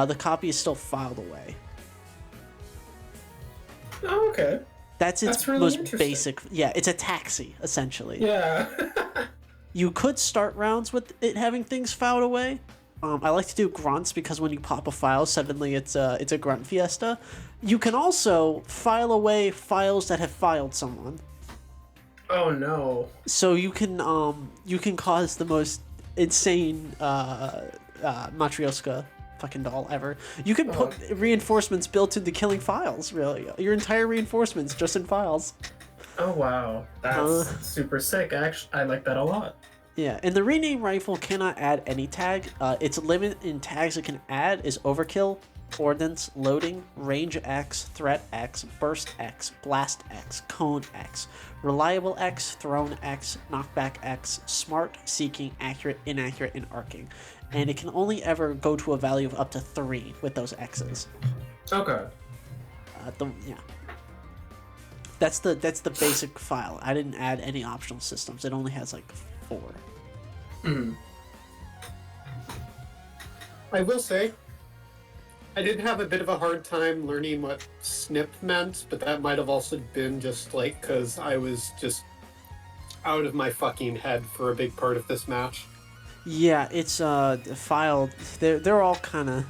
The copy is still filed away. Oh, okay. That's its really most basic. Yeah, it's a taxi, essentially. Yeah. You could start rounds with it having things filed away. I like to do grunts because when you pop a file, suddenly it's a grunt fiesta. You can also file away files that have filed someone. Oh no. So you can cause the most insane Matryoshka fucking doll ever. You can put reinforcements built into killing files, really. Your entire reinforcements just in files. Oh wow. That's super sick. Actually, I like that a lot. Yeah, and the rename rifle cannot add any tag. Its limit in tags it can add is overkill, ordnance, loading, range X, threat X, burst X, blast X, cone X, reliable X, thrown X, knockback X, smart, seeking, accurate, inaccurate, and arcing. And it can only ever go to a value of up to 3 with those X's. Okay. That's the basic file. I didn't add any optional systems. It only has like 4. Mm-hmm. I will say, I did have a bit of a hard time learning what snip meant, but that might have also been just like because I was just out of my fucking head for a big part of this match. Yeah, it's filed. They're all kind of.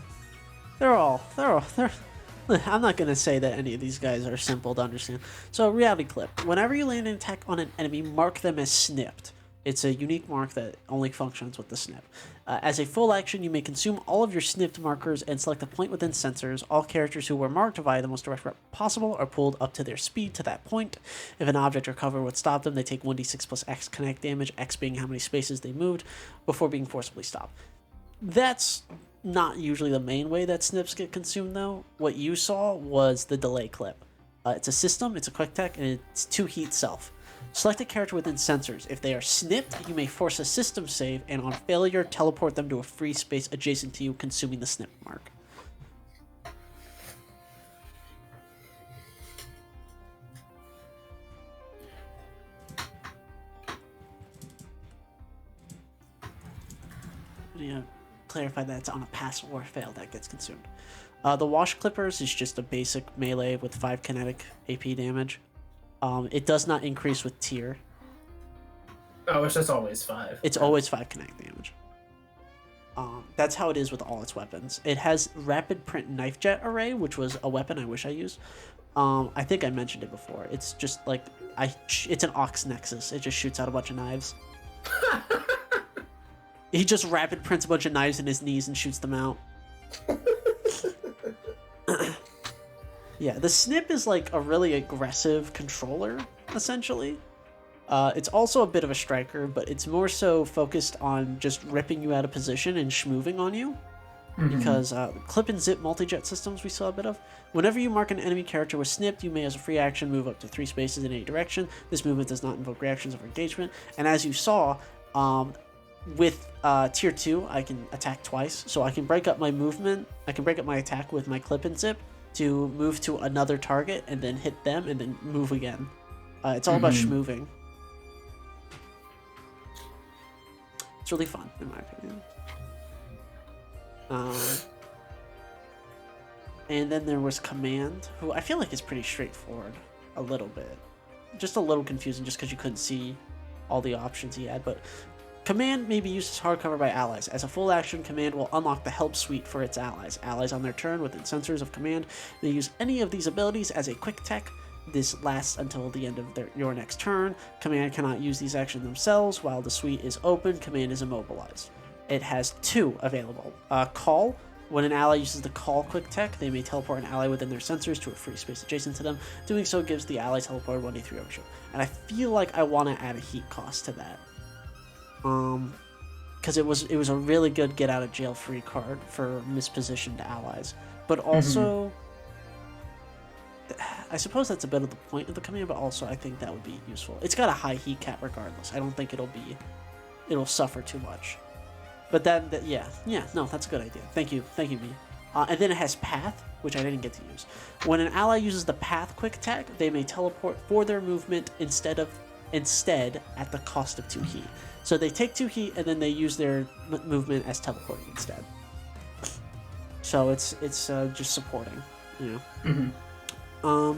They're. I'm not gonna say that any of these guys are simple to understand. So, reality clip. Whenever you land an attack on an enemy, mark them as snipped. It's a unique mark that only functions with the snip. As a full action, you may consume all of your snipped markers and select a point within sensors. All characters who were marked via the most direct route possible are pulled up to their speed to that point. If an object or cover would stop them, they take 1d6 plus X kinetic damage, X being how many spaces they moved, before being forcibly stopped. That's not usually the main way that snips get consumed, though. What you saw was the delay clip. It's a system, it's a quick tech, and it's 2 heat self. Select a character within sensors. If they are snipped, you may force a system save, and on failure, teleport them to a free space adjacent to you, consuming the snip mark. Clarify that it's on a pass or fail that gets consumed. The Wash Clippers is just a basic melee with 5 kinetic AP damage. It does not increase with tier. Oh, it's just always 5. It's always 5 kinetic damage. That's how it is with all its weapons. It has Rapid Print Knife Jet Array, which was a weapon I wish I used. I think I mentioned it before. It's just like it's an Ox Nexus. It just shoots out a bunch of knives. He just rapid prints a bunch of knives in his knees and shoots them out. Yeah, the snip is like a really aggressive controller, essentially. It's also a bit of a striker, but it's more so focused on just ripping you out of position and schmooving on you. Because clip and zip multi-jet systems we saw a bit of. Whenever you mark an enemy character with snipped, you may as a free action move up to 3 spaces in any direction. This movement does not invoke reactions of engagement. And as you saw, with tier 2, I can attack twice, so I can break up my movement. I can break up my attack with my clip and zip to move to another target and then hit them and then move again. It's all about schmoving. It's really fun, in my opinion. And then there was Command, who I feel like is pretty straightforward, a little bit. Just a little confusing just because you couldn't see all the options he had, but Command may be used as hardcover by allies. As a full action, Command will unlock the help suite for its allies. Allies on their turn within sensors of Command may use any of these abilities as a quick tech. This lasts until the end of your next turn. Command cannot use these actions themselves. While the suite is open, Command is immobilized. It has 2 available. Call. When an ally uses the Call quick tech, they may teleport an ally within their sensors to a free space adjacent to them. Doing so gives the ally teleported 1d3 overshield. And I feel like I want to add a heat cost to that. Because it was a really good get out of jail free card for mispositioned allies, but also I suppose that's a bit of the point of the command, but also I think that would be useful. It's got a high heat cap regardless. I don't think it'll suffer too much. But yeah, no, that's a good idea. Thank you, me. And then it has Path, which I didn't get to use. When an ally uses the Path quick tech, they may teleport for their movement instead at the cost of 2 heat. So they take 2 heat and then they use their movement as teleporting instead. So it's just supporting, you know.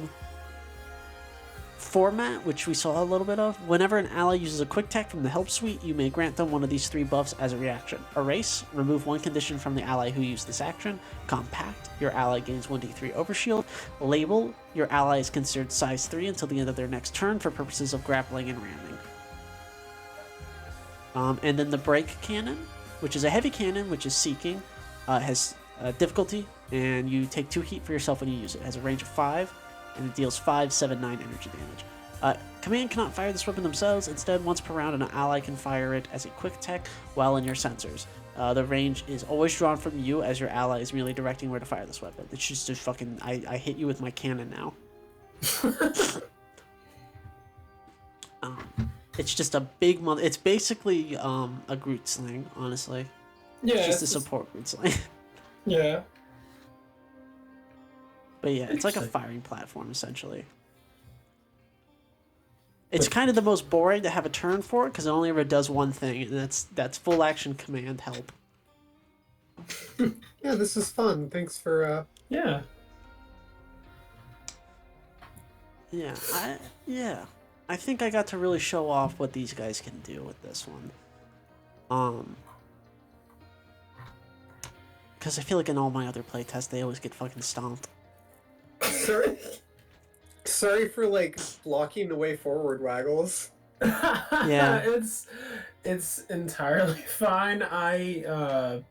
Format, which we saw a little bit of. Whenever an ally uses a quick tech from the help suite, you may grant them one of these 3 buffs as a reaction. Erase, remove 1 condition from the ally who used this action. Compact, your ally gains 1d3 overshield. Label, your ally is considered size 3 until the end of their next turn for purposes of grappling and ramming. And then the break cannon, which is a heavy cannon, which is seeking, has difficulty, and you take 2 heat for yourself when you use it. It has a range of 5, and it deals 5, 7, 9 energy damage. Command cannot fire this weapon themselves. Instead, once per round, an ally can fire it as a quick tech while in your sensors. The range is always drawn from you, as your ally is merely directing where to fire this weapon. It's just a fucking... I hit you with my cannon now. It's just a big mother. It's basically a Groot sling, honestly. Yeah, it's just a support Groot sling. Yeah. But yeah, it's like a firing platform, essentially. It's kind of the most boring to have a turn for it, because it only ever does one thing, and that's full action command help. Yeah, this is fun. Thanks for Yeah. Yeah. I think I got to really show off what these guys can do with this one. Because I feel like in all my other playtests, they always get fucking stomped. Sorry for like blocking the way forward, Waggles. Yeah. It's entirely fine. I'm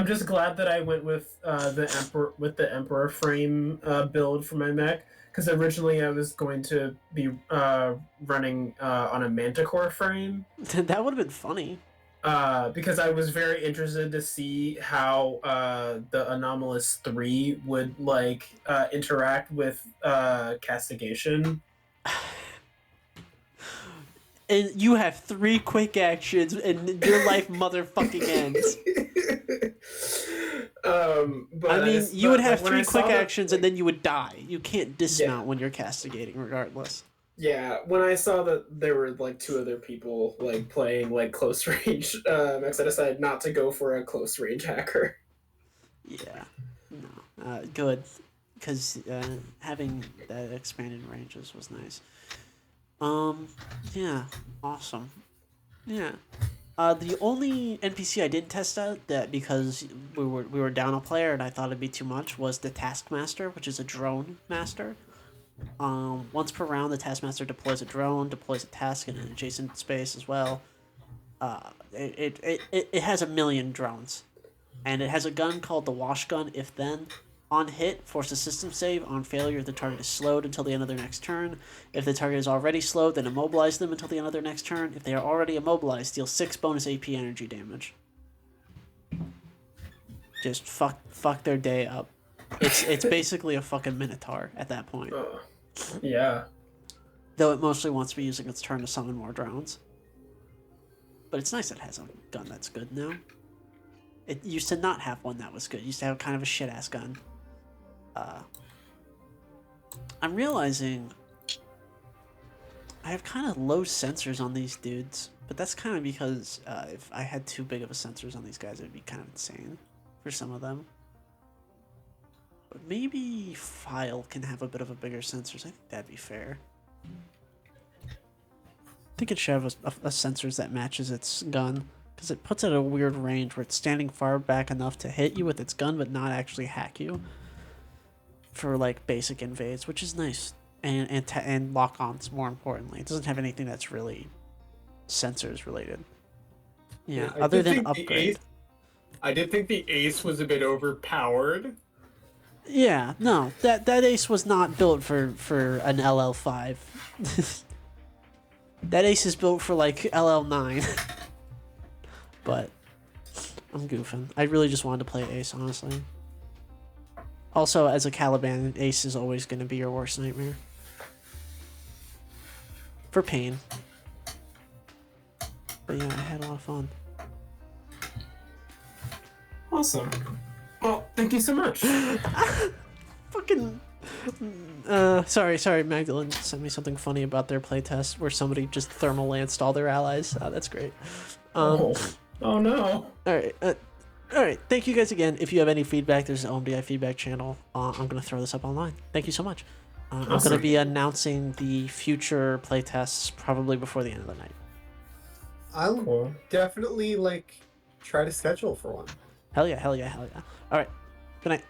just glad that I went with the Emperor frame build for my mech, because originally I was going to be running on a Manticore frame. That would have been funny. Because I was very interested to see how the Anomalous 3 would interact with Castigation. And you have 3 quick actions, and your life motherfucking ends. But you would have 3 quick actions, and then you would die. You can't dismount when you're castigating, regardless. Yeah, when I saw that there were 2 other people playing close range, I decided not to go for a close range hacker. Yeah, no, good, because having that expanded ranges was nice. Yeah, awesome. Yeah. The only NPC I didn't test out that because we were down a player and I thought it'd be too much was the Taskmaster, which is a drone master. Once per round, the Taskmaster deploys a drone, deploys a task in an adjacent space as well. It has 1 million drones, and it has a gun called the Wash Gun. If then, on hit, force a system save. On failure, the target is slowed until the end of their next turn. If the target is already slowed, then immobilize them until the end of their next turn. If they are already immobilized, deal 6 bonus AP energy damage. Just fuck their day up. It's basically a fucking Minotaur at that point. Yeah. Though it mostly wants to be using its turn to summon more drones. But it's nice that it has a gun that's good now. It used to not have one that was good. It used to have kind of a shit-ass gun. I'm realizing I have kind of low sensors on these dudes, but that's kind of because if I had too big of a sensors on these guys, it would be kind of insane for some of them. But maybe File can have a bit of a bigger sensors. I think that'd be fair. I think it should have a sensors that matches its gun, because it puts it at a weird range where it's standing far back enough to hit you with its gun, but not actually hack you for like basic invades, which is nice. And lock-ons, more importantly. It doesn't have anything that's really sensors related. Yeah, other than upgrade. I did think the Ace was a bit overpowered. Yeah, no, that Ace was not built for an LL5. That Ace is built for like LL9. But I'm goofing. I really just wanted to play Ace, honestly. Also, as a Caliban, Ace is always going to be your worst nightmare. For pain. But yeah, I had a lot of fun. Awesome. Well, thank you so much. Fucking... sorry, Magdalene sent me something funny about their playtest where somebody just thermal lanced all their allies. That's great. Oh no. Alright, thank you guys again. If you have any feedback, there's an OMDI feedback channel. I'm going to throw this up online. Thank you so much. I'm going to be announcing the future playtests probably before the end of the night. I'll definitely, like, try to schedule for one. Hell yeah. Alright, good night.